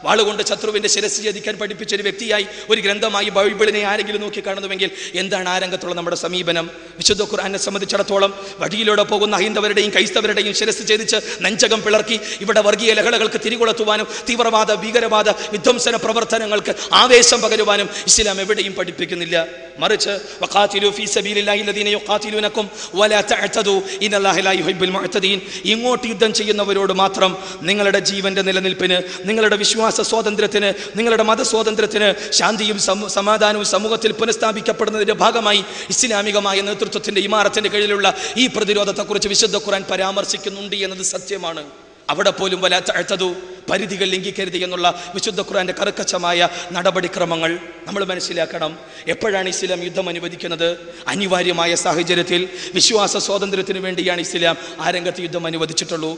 വാളുകൊണ്ട് ശത്രുവിൻ്റെ ശിരസ് ഛേദിക്കാൻ പഠിപ്പിച്ച ഒരു വ്യക്തിയായി, ഒരു ഗ്രന്ഥമായി ബൈബിളിനെ ആരെങ്കിലും നോക്കി കാണുന്നുവെങ്കിൽ എന്താണ് ആ രംഗത്തുള്ള നമ്മുടെ സമീപനം? വിശുദ്ധ ഖുർആനെ സംബന്ധിച്ചിടത്തോളം വഴിയിലൂടെ പോകുന്ന ഹൈന്ദവരുടെയും ക്രൈസ്തവരുടെയും ശിരസ് ഛേദിച്ച് നെഞ്ചകം പിളർക്കി ഇവിടെ വർഗീയ ലഹളകൾക്ക് തിരികൊളുത്തുവാനും തീവ്രവാദ ഭീകരവാദ വിധ്വംസന പ്രവർത്തനങ്ങൾക്ക് ആവേശം പകരുവാനും ഇസ്ലാം എവിടെയും പഠിപ്പിക്കുന്നില്ല. മറിച്ച് വഖാതിലു ഫീ സബീലില്ലാഹി അല്ലദീന യുഖാതിലൂനകും വലാ തഅതദു ഇന്നല്ലാഹ ലാ യുഹിബ്ബുൽ മുഅ്തദീൻ. ഇങ്ങോട്ട് യുദ്ധം ചെയ്യുന്നവരോട് മാത്രം നിങ്ങളുടെ ജീവന്റെ നിലനിൽപ്പിന്, നിങ്ങളുടെ വിശ്വാസ സ്വാതന്ത്ര്യത്തിന്, നിങ്ങളുടെ മതസ്വാതന്ത്ര്യത്തിന്, ശാന്തിയും സമാധാനവും സമൂഹത്തിൽ പുനഃസ്ഥാപിക്കപ്പെടുന്നതിൻ്റെ ഭാഗമായി ഇസ്ലാമികമായ നേതൃത്വത്തിൻ്റെ ഇമാറത്തിൻ്റെ കീഴിലുള്ള ഈ പ്രതിരോധത്തെക്കുറിച്ച് വിശുദ്ധ ഖുർആൻ പരാമർശിക്കുന്നുണ്ട് എന്നത് സത്യമാണ്. അവിടെ പോലും വലാ തഅതദു, പരിധികൾ ലംഘിക്കരുത് എന്നുള്ള വിശുദ്ധ ഖുർആന്റെ കർക്കശമായ നടപടിക്രമങ്ങൾ നമ്മൾ മനസ്സിലാക്കണം. എപ്പോഴാണ് ഇസ്ലാം യുദ്ധം അനുവദിക്കുന്നത്? അനിവാര്യമായ സാഹചര്യത്തിൽ വിശ്വാസ സ്വാതന്ത്ര്യത്തിന് വേണ്ടിയാണ് ഇസ്ലാം ആ രംഗത്ത് യുദ്ധം അനുവദിച്ചിട്ടുള്ളൂ.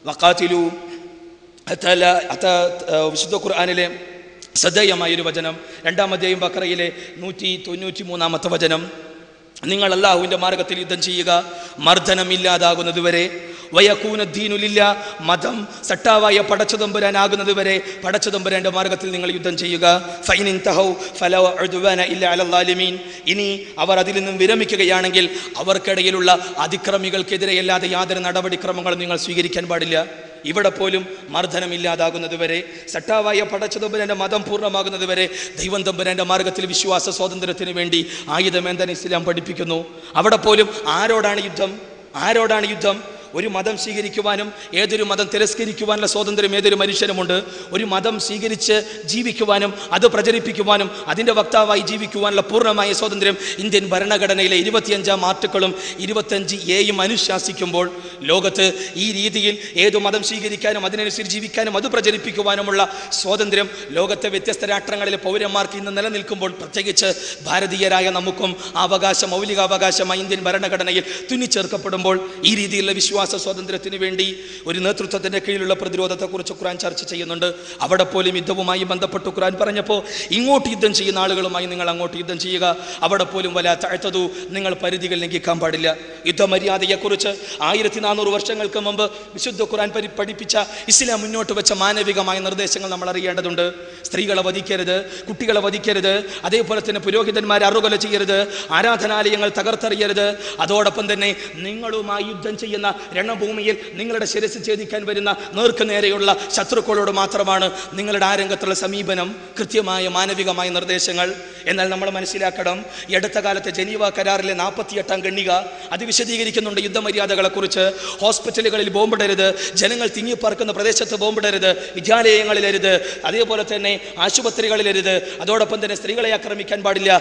വഖാതിലു വിശുദ്ധ ഖുർആനിലെ ശ്രദ്ധേയമായൊരു വചനം, 2-ാം അധ്യായം ബഖറയിലെ 193-ാമത്തെ വചനം, നിങ്ങൾ അല്ലാഹുവിൻ്റെ മാർഗത്തിൽ യുദ്ധം ചെയ്യുക മർദ്ദനമില്ലാതാകുന്നതുവരെ. വയക്കൂനദ്ദീനുലില്ല, മതം സട്ടാവായ പടച്ചതമ്പുരാനാകുന്നത് വരെ പടച്ചതമ്പുരാൻ്റെ മാർഗത്തിൽ നിങ്ങൾ യുദ്ധം ചെയ്യുക. ഫൈനിൻ തഹൗ ഫലാ ഉദ്വാന ഇല്ലാ അലൽ ളാലിമീൻ. ഇനി അവർ അതിൽ നിന്നും വിരമിക്കുകയാണെങ്കിൽ അവർക്കിടയിലുള്ള അതിക്രമികൾക്കെതിരെ അല്ലാതെ യാതൊരു നടപടിക്രമങ്ങളും നിങ്ങൾ സ്വീകരിക്കാൻ പാടില്ല. ഇവിടെ പോലും മർദ്ദനമില്ലാതാകുന്നത് വരെ, സട്ടാവായ പടച്ചതമ്പുരാൻ്റെ മതം പൂർണ്ണമാകുന്നത് വരെ ദൈവം തമ്പുരാൻ്റെ മാർഗത്തിൽ വിശ്വാസ സ്വാതന്ത്ര്യത്തിന് വേണ്ടി ആയുധമേന്താൻ ഇസ്ലാം പഠിപ്പിക്കുന്നു. അവിടെ പോലും ആരോടാണ് യുദ്ധം? ആരോടാണ് യുദ്ധം? ഒരു മതം സ്വീകരിക്കുവാനും ഏതൊരു മതം തിരസ്കരിക്കുവാനുള്ള സ്വാതന്ത്ര്യം ഏതൊരു മനുഷ്യനുമുണ്ട്. ഒരു മതം സ്വീകരിച്ച് ജീവിക്കുവാനും അത് പ്രചരിപ്പിക്കുവാനും അതിൻ്റെ വക്താവായി ജീവിക്കുവാനുള്ള പൂർണ്ണമായ സ്വാതന്ത്ര്യം ഇന്ത്യൻ ഭരണഘടനയിലെ 25-ാം ആർട്ടിക്കിളും 25A അനുശാസിക്കുമ്പോൾ ലോകത്ത് ഈ രീതിയിൽ ഏതു മതം സ്വീകരിക്കാനും അതിനനുസരിച്ച് ജീവിക്കാനും അത് പ്രചരിപ്പിക്കുവാനുമുള്ള സ്വാതന്ത്ര്യം ലോകത്തെ വ്യത്യസ്ത രാഷ്ട്രങ്ങളിലെ പൗരന്മാർക്ക് ഇന്ന് നിലനിൽക്കുമ്പോൾ പ്രത്യേകിച്ച് ഭാരതീയരായ നമുക്കും അവകാശം മൗലികാവകാശമായി ഇന്ത്യൻ ഭരണഘടനയിൽ തുന്നിച്ചേർക്കപ്പെടുമ്പോൾ ഈ രീതിയിലുള്ള വിശ്വാസ സ്വാതന്ത്ര്യത്തിന് വേണ്ടി ഒരു നേതൃത്വത്തിൻ്റെ കീഴിലുള്ള പ്രതിരോധത്തെക്കുറിച്ച് ഖുർആൻ ചർച്ച ചെയ്യുന്നുണ്ട്. അവിടെ പോലും യുദ്ധവുമായി ബന്ധപ്പെട്ട് ഖുർആൻ പറഞ്ഞപ്പോൾ ഇങ്ങോട്ട് യുദ്ധം ചെയ്യുന്ന ആളുകളുമായി നിങ്ങൾ അങ്ങോട്ട് യുദ്ധം ചെയ്യുക, അവിടെ പോലും വലാ തഅ്തദു, നിങ്ങൾ പരിധികൾ ലംഘിക്കാൻ പാടില്ല. യുദ്ധമര്യാദയെക്കുറിച്ച് 1400 വർഷങ്ങൾക്ക് മുമ്പ് വിശുദ്ധ ഖുർആൻ പഠിപ്പിച്ച ഇസ്ലാം മുന്നോട്ട് വെച്ച മാനവികമായ നിർദ്ദേശങ്ങൾ നമ്മൾ അറിയേണ്ടതുണ്ട്. സ്ത്രീകളെ വധിക്കരുത്, കുട്ടികളെ വധിക്കരുത്, അതേപോലെ തന്നെ പുരോഹിതന്മാരെ അറുകൊല ചെയ്യരുത്, ആരാധനാലയങ്ങൾ തകർത്തെറിയരുത്. അതോടൊപ്പം തന്നെ നിങ്ങളുമായി യുദ്ധം ചെയ്യുന്ന രണഭൂമിയിൽ നിങ്ങളുടെ ശിരസ് ഛേദിക്കാൻ വരുന്ന നേർക്കുനേരെയുള്ള ശത്രുക്കളോട് മാത്രമാണ് നിങ്ങളുടെ രംഗത്തുള്ള സമീപനം. കൃത്യമായ മാനവികമായ നിർദ്ദേശങ്ങൾ. എന്നാൽ നമ്മൾ മനസ്സിലാക്കണം, ഈ അടുത്ത കാലത്തെ ജനീവ കരാറിലെ 48-ാം ഖണ്ഡിക അത് വിശദീകരിക്കുന്നുണ്ട് യുദ്ധമര്യാദകളെക്കുറിച്ച്. ഹോസ്പിറ്റലുകളിൽ ബോംബിടരുത്, ജനങ്ങൾ തിങ്ങിപ്പാർക്കുന്ന പ്രദേശത്ത് ബോംബിടരുത്, വിദ്യാലയങ്ങളിലരുത്, അതേപോലെ തന്നെ ആശുപത്രികളിലരുത്, അതോടൊപ്പം തന്നെ സ്ത്രീകളെ ആക്രമിക്കാൻ പാടില്ല,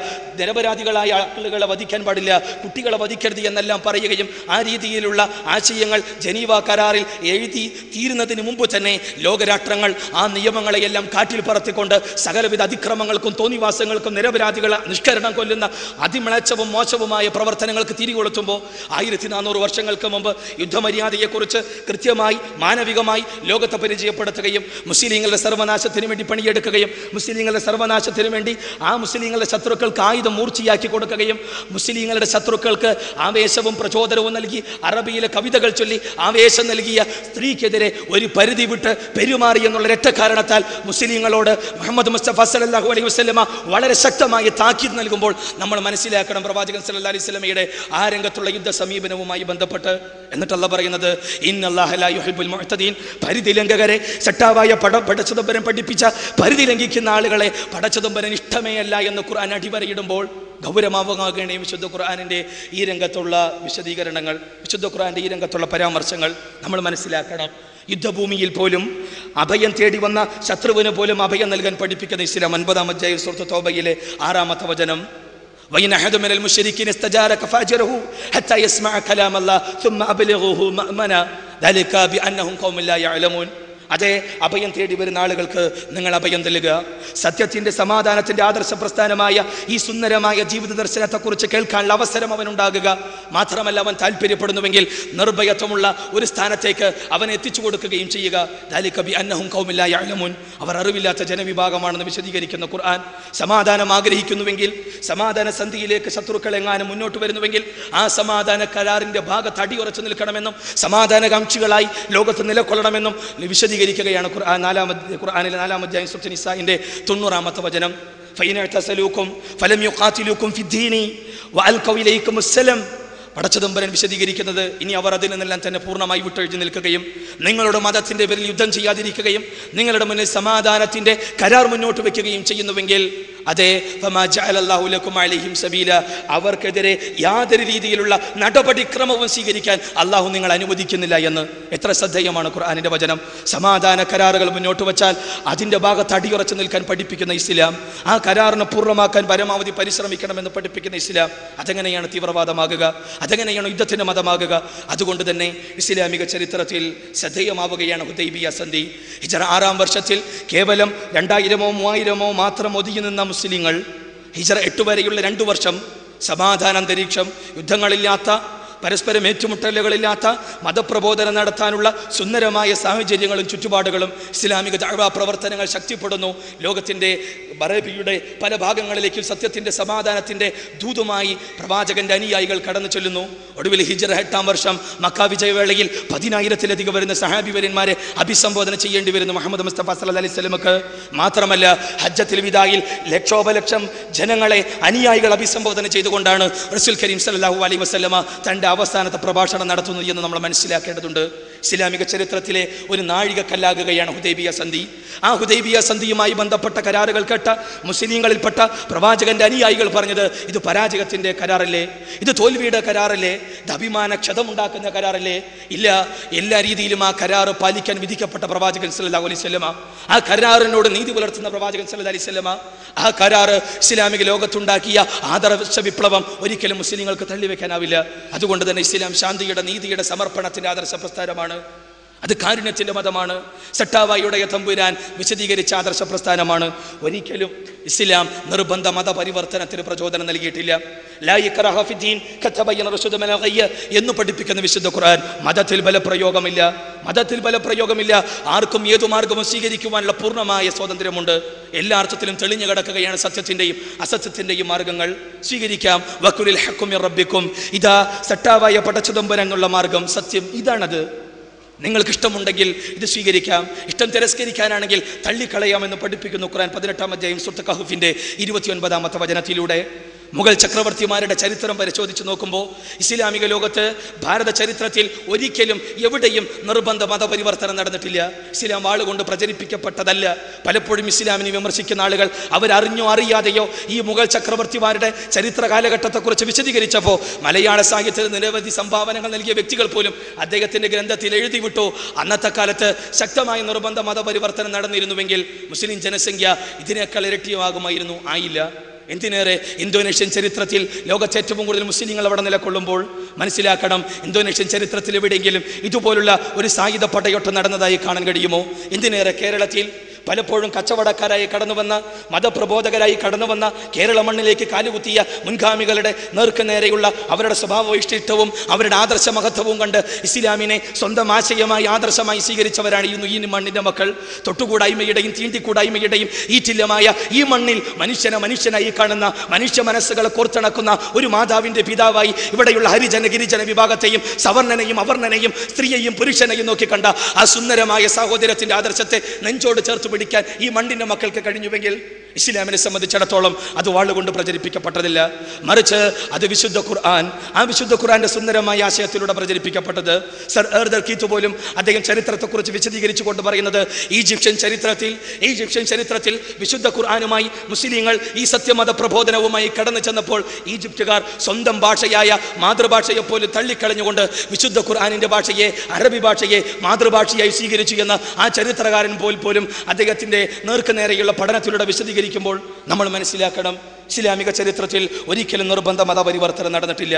നിരപരാധികളായ ആളുകളെ വധിക്കാൻ പാടില്ല, കുട്ടികളെ വധിക്കരുത് എന്നെല്ലാം പറയുകയും ആ രീതിയിലുള്ള ആശയങ്ങൾ ജനീവ കരാറിൽ എഴുതി തീരുന്നതിന് മുമ്പ് തന്നെ ലോകരാഷ്ട്രങ്ങൾ ആ നിയമങ്ങളെയെല്ലാം കാറ്റിൽ പറത്തിക്കൊണ്ട് സകലവിധ അതിക്രമങ്ങൾക്കും തോന്നിവാസങ്ങൾക്കും നിരപരാധികളെ നിഷ്കരണം കൊല്ലുന്ന അതിമ്ലേച്ഛവും മോശവുമായ പ്രവർത്തനങ്ങൾക്ക് തിരികൊളുത്തുമ്പോൾ 1400 വർഷങ്ങൾക്ക് മുമ്പ് യുദ്ധമര്യാദയെക്കുറിച്ച് കൃത്യമായി മാനവികമായി ലോകത്തെ പരിചയപ്പെടുത്തുകയും മുസ്ലിങ്ങളുടെ സർവനാശത്തിന് വേണ്ടി പണിയെടുക്കുകയും മുസ്ലിങ്ങളുടെ സർവനാശത്തിന് വേണ്ടി ആ മുസ്ലിങ്ങളുടെ ശത്രുക്കൾക്ക് ആയുധം മൂർച്ചയാക്കി കൊടുക്കുകയും മുസ്ലിങ്ങളുടെ ശത്രുക്കൾക്ക് ആവേശവും പ്രചോദനവും നൽകി അറബിയിലെ കവിതകൾ ചൊല്ലി ആവേശം നൽകിയ സ്ത്രീക്കെതിരെ ഒരു പരിധി വിട്ട് പെരുമാറി എന്നുള്ള ഒരൊറ്റ കാരണത്താൽ മുസ്ലിങ്ങളോട് മുഹമ്മദ് മുസ്തഫ സല്ലല്ലാഹു അലൈഹി വസല്ലമ വളരെ ശക്തമായ താക്കീത് നൽകുമ്പോൾ നമ്മൾ മനസ്സിലാക്കണം പ്രവാചകൻ സല്ലല്ലാഹു അലൈഹി വസല്ലമയുടെ ആ രംഗത്തുള്ള യുദ്ധ സമീപനവുമായി ബന്ധപ്പെട്ട്. എന്നിട്ട് അല്ലാഹു പറയുന്നത് ഇന്നല്ലാഹ ലാ യുഹിബ്ബുൽ മുഅ്തദീൻ, പരിധി ലംഘകരെ, സട്ടാവായ പടച്ചതമ്പരൻ പഠിപ്പിച്ച പരിധി ലംഘിക്കുന്ന ആളുകളെ പടച്ചതമ്പരൻ ഇഷ്ടമേ അല്ല എന്ന് ഖുർആൻ അടിവരയിടുമ്പോൾ ഗൗരവമാവുകയാണ് വിശുദ്ധ ഖുർആനിൻ്റെ ഈ രംഗത്തുള്ള വിശദീകരണങ്ങൾ, വിശുദ്ധ ഖുർആൻ്റെ ഈ രംഗത്തുള്ള പരാമർശങ്ങൾ നമ്മൾ മനസ്സിലാക്കണം. യുദ്ധഭൂമിയിൽ പോലും അഭയം തേടി വന്ന ശത്രുവിന് പോലും അഭയം നൽകാൻ പഠിപ്പിക്കുന്ന ഇസ്ലാം 50-ാം അധ്യായം സൂറത്ത് തൗബയിലെ 6-ാമത്തെ വചനം, وإن أحد من المشركين استجارك فأجره حتى يسمع كلام الله ثم أبلغه مأمنا ذلك بأنهم قوم لا يعلمون. അതെ, അഭയം തേടി വരുന്ന ആളുകൾക്ക് നിങ്ങൾ അഭയം നൽകുക. സത്യത്തിൻ്റെ സമാധാനത്തിൻ്റെ ആദർശ പ്രസ്ഥാനമായ ഈ സുന്ദരമായ ജീവിത ദർശനത്തെക്കുറിച്ച് കേൾക്കാനുള്ള അവസരം അവനുണ്ടാകുക. മാത്രമല്ല, അവൻ താല്പര്യപ്പെടുന്നുവെങ്കിൽ നിർഭയത്വമുള്ള ഒരു സ്ഥാനത്തേക്ക് അവൻ എത്തിച്ചു കൊടുക്കുകയും ചെയ്യുക. ദാലിക ബിഅന്നഹും ഖൗമുൻ ലാ യഅലമൂൻ, അവർ അറിവില്ലാത്ത ജനവിഭാഗമാണെന്ന് വിശദീകരിക്കുന്ന ഖുർആൻ. സമാധാനം ആഗ്രഹിക്കുന്നുവെങ്കിൽ, സമാധാന സന്ധിയിലേക്ക് ശത്രുക്കൾ എങ്ങാനും മുന്നോട്ട് വരുന്നുവെങ്കിൽ ആ സമാധാന കരാറിൻ്റെ ഭാഗത്ത് അടിയുറച്ചു നിൽക്കണമെന്നും സമാധാനകാംക്ഷികളായി ലോകത്ത് നിലകൊള്ളണമെന്നും വിശദീകരിക്കുകയാണ് ഖുർആനിലെ 4-ാം അധ്യായം സൂറത്ത് നിസാഇന്റെ 90-ാമത്തെ വചനം. ഫൈന തസലൂക്കും ഫലം യുഖാതിലൂക്കും ഫിദ്ദീനി വഅൽഖൗ ഇലൈക്കും അസ്സലാം. പടച്ചതമ്പരൻ വിശദീകരിക്കുന്നത്, ഇനി അവർ അതിൽ നിന്നെല്ലാം തന്നെ പൂർണ്ണമായി വിട്ടൊഴിഞ്ഞു നിൽക്കുകയും നിങ്ങളുടെ മതത്തിൻ്റെ പേരിൽ യുദ്ധം ചെയ്യാതിരിക്കുകയും നിങ്ങളുടെ മുന്നിൽ സമാധാനത്തിൻ്റെ കരാർ മുന്നോട്ട് വയ്ക്കുകയും ചെയ്യുന്നുവെങ്കിൽ അതെ ഫമാ ജഅലല്ലാഹു ലക്കും അലൈഹിം സബീല, അവർക്കെതിരെ യാതൊരു രീതിയിലുള്ള നടപടിക്രമവും സ്വീകരിക്കാൻ അള്ളാഹു നിങ്ങൾ അനുവദിക്കുന്നില്ല എന്ന്. എത്ര ശ്രദ്ധേയമാണ് ഖുർആനിൻ്റെ വചനം. സമാധാന കരാറുകൾ മുന്നോട്ട് വച്ചാൽ അതിൻ്റെ ഭാഗത്ത് അടിയുറച്ചു നിൽക്കാൻ പഠിപ്പിക്കുന്ന ഇസ്ലാം, ആ കരാറിനെ പൂർണ്ണമാക്കാൻ പരമാവധി പരിശ്രമിക്കണമെന്ന് പഠിപ്പിക്കുന്ന ഇസ്ലാം, അതെങ്ങനെയാണ് തീവ്രവാദമാകുക? അതെങ്ങനെയാണ് യുദ്ധത്തിൻ്റെ മതമാകുക? അതുകൊണ്ട് തന്നെ ഇസ്ലാമിക ചരിത്രത്തിൽ ശ്രദ്ധേയമാവുകയാണ് ഹുദൈബിയ സന്ധി. ഹിജ്റ 6-ാം വർഷത്തിൽ കേവലം 2000-ഓ 3000-ഓ മാത്രം ഒതുങ്ങി നിന്ന മുസ്ലിങ്ങൾ ഹിജ്റ 8 വരെയുള്ള 2 വർഷം സമാധാനാന്തരീക്ഷം, യുദ്ധങ്ങളില്ലാത്ത, പരസ്പരം ഏറ്റുമുട്ടലുകളില്ലാത്ത, മതപ്രബോധനം നടത്താനുള്ള സുന്ദരമായ സാഹചര്യങ്ങളും ചുറ്റുപാടുകളും ഇസ്ലാമിക ദഅ്വ പ്രവർത്തനങ്ങൾ ശക്തിപ്പെടുന്നു. ലോകത്തിൻ്റെ അറേബ്യയുടെ പല ഭാഗങ്ങളിലേക്കും സത്യത്തിൻ്റെ സമാധാനത്തിൻ്റെ ദൂതുമായി പ്രവാചകന്റെ അനുയായികൾ കടന്നു ചെല്ലുന്നു. ഒടുവിൽ ഹിജ്റ 8-ാം വർഷം മക്ക വിജയവേളയിൽ 10,000-ലധികം വരുന്ന സഹാബിവര്യന്മാരെ അഭിസംബോധന ചെയ്യേണ്ടി വരുന്നു മുഹമ്മദ് മുസ്തഫ സല്ലല്ലാഹു അലൈഹി വസല്ലമക്ക്. മാത്രമല്ല ഹജ്ജത്തുൽ വിദായിൽ ലക്ഷോപലക്ഷം ജനങ്ങളെ അനുയായികൾ അഭിസംബോധന ചെയ്തുകൊണ്ടാണ് റസൂൽ കരീം സല്ലല്ലാഹു അലൈഹി വസല്ലമ തൻ്റെ തൻ്റെ അവസാനത്തെ പ്രഭാഷണം നടത്തുന്നു എന്ന് നമ്മൾ മനസ്സിലാക്കേണ്ടതുണ്ട്. ഇസ്ലാമിക ചരിത്രത്തിലെ ഒരു നാഴികക്കല്ലാകുകയാണ് ഹുദൈബിയ സന്ധി. ആ ഹുദൈബിയ സന്ധിയുമായി ബന്ധപ്പെട്ട കരാറുകൾ കേട്ട മുസ്ലിങ്ങളിൽപ്പെട്ട പ്രവാചകന്റെ അനുയായികൾ പറഞ്ഞത്, ഇത് പരാജയത്തിൻ്റെ കരാറല്ലേ, ഇത് തോൽവിയുടെ കരാറല്ലേ, ഇത് അഭിമാനക്ഷതമുണ്ടാക്കുന്ന കരാറല്ലേ? ഇല്ല, എല്ലാ രീതിയിലും ആ കരാറ് പാലിക്കാൻ വിധിക്കപ്പെട്ട പ്രവാചകൻ സല്ലല്ലാഹു അലൈഹി വസല്ലമ, ആ കരാറിനോട് നീതി പുലർത്തുന്ന പ്രവാചകൻ സല്ലല്ലാഹു അലൈഹി വസല്ലമ, ആ കരാറ് ഇസ്ലാമിക ലോകത്തുണ്ടാക്കിയ ആദർശ വിപ്ലവം ഒരിക്കലും മുസ്ലിങ്ങൾക്ക് തള്ളിവെക്കാനാവില്ല. അതുകൊണ്ട് തന്നെ ഇസ്ലാം ശാന്തിയുടെ, നീതിയുടെ, സമർപ്പണത്തിന്റെ ആദർശ പ്രസ്ഥാനമാണ്. അത് കാരുണ്യത്തിന്റെ മതമാണ്. സട്ടാവായിയുടെ തമ്പുരാൻ വിശദീകരിച്ച ആദർശ പ്രസ്ഥാനമാണ്. ഒരിക്കലും ഇസ്ലാം നിർബന്ധ മതപരിവർത്തനത്തിന് പ്രചോദനം നൽകിയിട്ടില്ല. ലാ ഇക്റാഹ ഫിദ്ദീൻ ഖദ് തബയ്യന റുശ്ദു മിനൽ ഗയ്യ് എന്ന് പഠിപ്പിക്കുന്ന വിശുദ്ധ ഖുർആൻ മതത്തിൽ ബലപ്രയോഗമില്ല. മതത്തിൽ ബലപ്രയോഗമില്ല. ആർക്കും ഏതു മാർഗവും സ്വീകരിക്കുവാനുള്ള പൂർണ്ണമായ സ്വാതന്ത്ര്യമുണ്ട്. എല്ലാ അർത്ഥത്തിലും തെളിഞ്ഞു കിടക്കുകയാണ് സത്യത്തിന്റെയും അസത്യത്തിന്റെയും മാർഗങ്ങൾ. സ്വീകരിക്കാം. വഖുലിൽ ഹഖ്ഖു മിർ റബ്ബിക്കും, ഇതാ സട്ടാവായ പടച്ചുതമ്പരങ്ങളുള്ള മാർഗം, സത്യം ഇതാണത്. നിങ്ങൾക്ക് ഇഷ്ടമുണ്ടെങ്കിൽ ഇത് സ്വീകരിക്കാം, ഇഷ്ടം തിരസ്കരിക്കാനാണെങ്കിൽ തള്ളിക്കളയാമെന്ന് പഠിപ്പിക്കുന്നു ഖുർആൻ 18-ാം അധ്യായം സൂറത്ത് കഹ്ഫിന്റെ 29-ാമത്തെ വചനത്തിലൂടെ. മുഗൾ ചക്രവർത്തിമാരുടെ ചരിത്രം പരിശോധിച്ച് നോക്കുമ്പോൾ ഇസ്ലാമിക ലോകത്ത് ഭാരത ചരിത്രത്തിൽ ഒരിക്കലും എവിടെയും നിർബന്ധ മതപരിവർത്തനം നടന്നിട്ടില്ല. ഇസ്ലാം വാളുകൊണ്ട് പ്രചരിപ്പിക്കപ്പെട്ടതല്ല. പലപ്പോഴും ഇസ്ലാമിനെ വിമർശിക്കുന്ന ആളുകൾ അവരറിഞ്ഞോ അറിയാതെയോ ഈ മുഗൾ ചക്രവർത്തിമാരുടെ ചരിത്ര കാലഘട്ടത്തെക്കുറിച്ച് വിശദീകരിച്ചപ്പോൾ മലയാള സാഹിത്യത്തിൽ നിരവധി സംഭാവനകൾ നൽകിയ വ്യക്തികൾ പോലും അദ്ദേഹത്തിന്റെ ഗ്രന്ഥത്തിൽ എഴുതി വിട്ടു, അന്നത്തെ കാലത്ത് ശക്തമായ നിർബന്ധ മതപരിവർത്തനം നടന്നിരുന്നുവെങ്കിൽ മുസ്ലിം ജനസംഖ്യ ഇതിനേക്കാൾ ഇരട്ടിയാകുമായിരുന്നു. ആയില്ല. എന്തിനേറെ ഇന്തോനേഷ്യൻ ചരിത്രത്തിൽ ലോകത്തെ ഏറ്റവും കൂടുതൽ മുസ്ലിങ്ങൾ അവിടെ നിലകൊള്ളുമ്പോൾ മനസ്സിലാക്കണം, ഇന്തോനേഷ്യൻ ചരിത്രത്തിൽ എവിടെയെങ്കിലും ഇതുപോലുള്ള ഒരു സായുധ പടയോട്ടം നടന്നതായി കാണാൻ കഴിയുമോ? എന്തിനേറെ കേരളത്തിൽ പലപ്പോഴും കച്ചവടക്കാരായി കടന്നുവന്ന, മതപ്രബോധകരായി കടന്നുവന്ന, കേരള മണ്ണിലേക്ക് കാലുകുത്തിയ മുൻഗാമികളുടെ നേർക്കുനേരെയുള്ള അവരുടെ സ്വഭാവവൈശിഷ്ട്യവും അവരുടെ ആദർശ മഹത്വവും കണ്ട് ഇസ്ലാമിനെ സ്വന്തം ആശയമായി ആദർശമായി സ്വീകരിച്ചവരാണ് ഈ മണ്ണിന്റെ മക്കൾ. തൊട്ടുകൂടായ്മയുടെയും തീണ്ടിക്കൂടായ്മയുടെയും ഈറ്റില്യമായ ഈ മണ്ണിൽ മനുഷ്യനായി കാണുന്ന, മനുഷ്യ മനസ്സുകളെ കോർത്തിണക്കുന്ന ഒരു മാതാവിന്റെ പിതാവായി ഇവിടെയുള്ള ഹരിജന ഗിരിജന വിഭാഗത്തെയും സവർണനെയും അവർണനെയും സ്ത്രീയെയും പുരുഷനെയും നോക്കി കണ്ട ആ സുന്ദരമായ സഹോദരത്തിന്റെ ആദർശത്തെ നെഞ്ചോട് ചേർത്ത് പിടിക്കാൻ ഈ മണ്ണിന്റെ മക്കൾക്ക് കഴിഞ്ഞുവെങ്കിൽ ഇസ്ലാമിനെ സംബന്ധിച്ചിടത്തോളം അത് വാളുകൊണ്ട് പ്രചരിപ്പിക്കപ്പെട്ടതില്ല. മറിച്ച് അത് വിശുദ്ധ ഖുർആൻ, ആ വിശുദ്ധ ഖുർആന്റെ സുന്ദരമായ ആശയത്തിലൂടെ പ്രചരിപ്പിക്കപ്പെട്ടത്. സർ എർദർ കീത്ത് പോലും അദ്ദേഹം ചരിത്രത്തെക്കുറിച്ച് വിശദീകരിച്ചുകൊണ്ട് പറയുന്നത്, ഈജിപ്ഷ്യൻ ചരിത്രത്തിൽ വിശുദ്ധ ഖുർആനുമായി മുസ്ലിങ്ങൾ ഈ സത്യമത പ്രബോധനവുമായി കടന്നു ചെന്നപ്പോൾ ഈജിപ്തുകാർ സ്വന്തം ഭാഷയായ മാതൃഭാഷയെപ്പോലും തള്ളിക്കളഞ്ഞുകൊണ്ട് വിശുദ്ധ ഖുർആനിന്റെ ഭാഷയെ, അറബി ഭാഷയെ മാതൃഭാഷയായി സ്വീകരിച്ചു എന്ന ആ ചരിത്രകാരൻ പോലും അദ്ദേഹത്തിന്റെ നേർക്കുനേരെയുള്ള പഠനത്തിലൂടെ വിശദീകരിക്കുമ്പോൾ നമ്മൾ മനസ്സിലാക്കണം, ഇസ്ലാമിക ചരിത്രത്തിൽ ഒരിക്കലും നിർബന്ധ മതപരിവർത്തനം നടന്നിട്ടില്ല.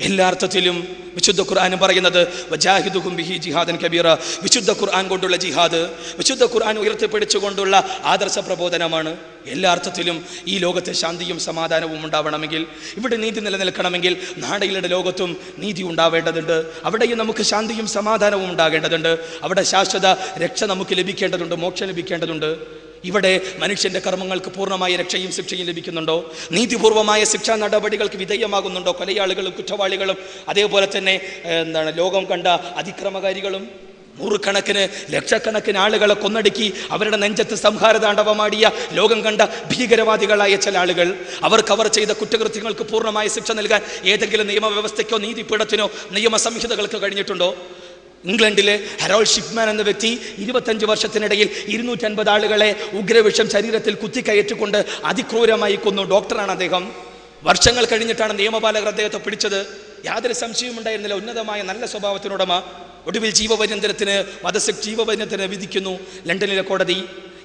എല്ലാ അർത്ഥത്തിലും വിശുദ്ധ ഖുർആൻ പറയുന്നത് വജാഹിദുഹും ബിഹി ജിഹാദൻ കബീറ, വിശുദ്ധ ഖുർആൻ കൊണ്ടുള്ള ജിഹാദ്, വിശുദ്ധ ഖുർആൻ ഉയർത്തിപ്പിടിച്ചുകൊണ്ടുള്ള ആദർശ പ്രബോധനമാണ്. എല്ലാ അർത്ഥത്തിലും ഈ ലോകത്തെ ശാന്തിയും സമാധാനവും ഉണ്ടാവണമെങ്കിൽ, ഇവിടെ നീതി നിലനിൽക്കണമെങ്കിൽ നാടയുടെ ലോകത്തും നീതി ഉണ്ടാവേണ്ടതുണ്ട്. അവിടെയും നമുക്ക് ശാന്തിയും സമാധാനവും ഉണ്ടാകേണ്ടതുണ്ട്. അവിടെ ശാശ്വത രക്ഷ നമുക്ക് ലഭിക്കേണ്ടതുണ്ട്, മോക്ഷം ലഭിക്കേണ്ടതുണ്ട്. ഇവിടെ മനുഷ്യന്റെ കർമ്മങ്ങൾക്ക് പൂർണ്ണമായ രക്ഷയും ശിക്ഷയും ലഭിക്കുന്നുണ്ടോ? നീതിപൂർവമായ ശിക്ഷാ നടപടികൾക്ക് വിധേയമാകുന്നുണ്ടോ കൊലയാളികളും കുറ്റവാളികളും? അതേപോലെ തന്നെ ലോകം കണ്ട അതിക്രമകാരികളും? നൂറുകണക്കിന് ലക്ഷക്കണക്കിന് ആളുകളെ കൊന്നടുക്കി അവരുടെ നെഞ്ചത്ത് സംഹാരതാണ്ഡവമാടിയ ലോകം കണ്ട ഭീകരവാദികളായ ചില ആളുകൾ, അവർ ചെയ്ത കുറ്റകൃത്യങ്ങൾക്ക് പൂർണ്ണമായ ശിക്ഷ നൽകാൻ ഏതെങ്കിലും നിയമവ്യവസ്ഥയ്ക്കോ നീതിപീഠത്തിനോ നിയമസംഹിതകൾക്ക് കഴിഞ്ഞിട്ടുണ്ടോ? ഇംഗ്ലണ്ടിലെ ഹെറോൾഡ് ഷിപ്മാൻ എന്ന വ്യക്തി 25 വർഷത്തിനിടയിൽ 250 ആളുകളെ ഉഗ്രവിഷം ശരീരത്തിൽ കുത്തിക്കയറ്റിക്കൊണ്ട് അതിക്രൂരമായി കൊന്നു. ഡോക്ടറാണ് അദ്ദേഹം. വർഷങ്ങൾ കഴിഞ്ഞിട്ടാണ് നിയമപാലകർ അദ്ദേഹത്തെ പിടിച്ചത്. യാതൊരു സംശയവും ഉണ്ടായിരുന്നില്ല. ഉന്നതമായ നല്ല സ്വഭാവത്തിനുടമ. ഒടുവിൽ ജീവപര്യന്തത്തിന് വിധിക്കുന്നു ലണ്ടനിലെ കോടതി.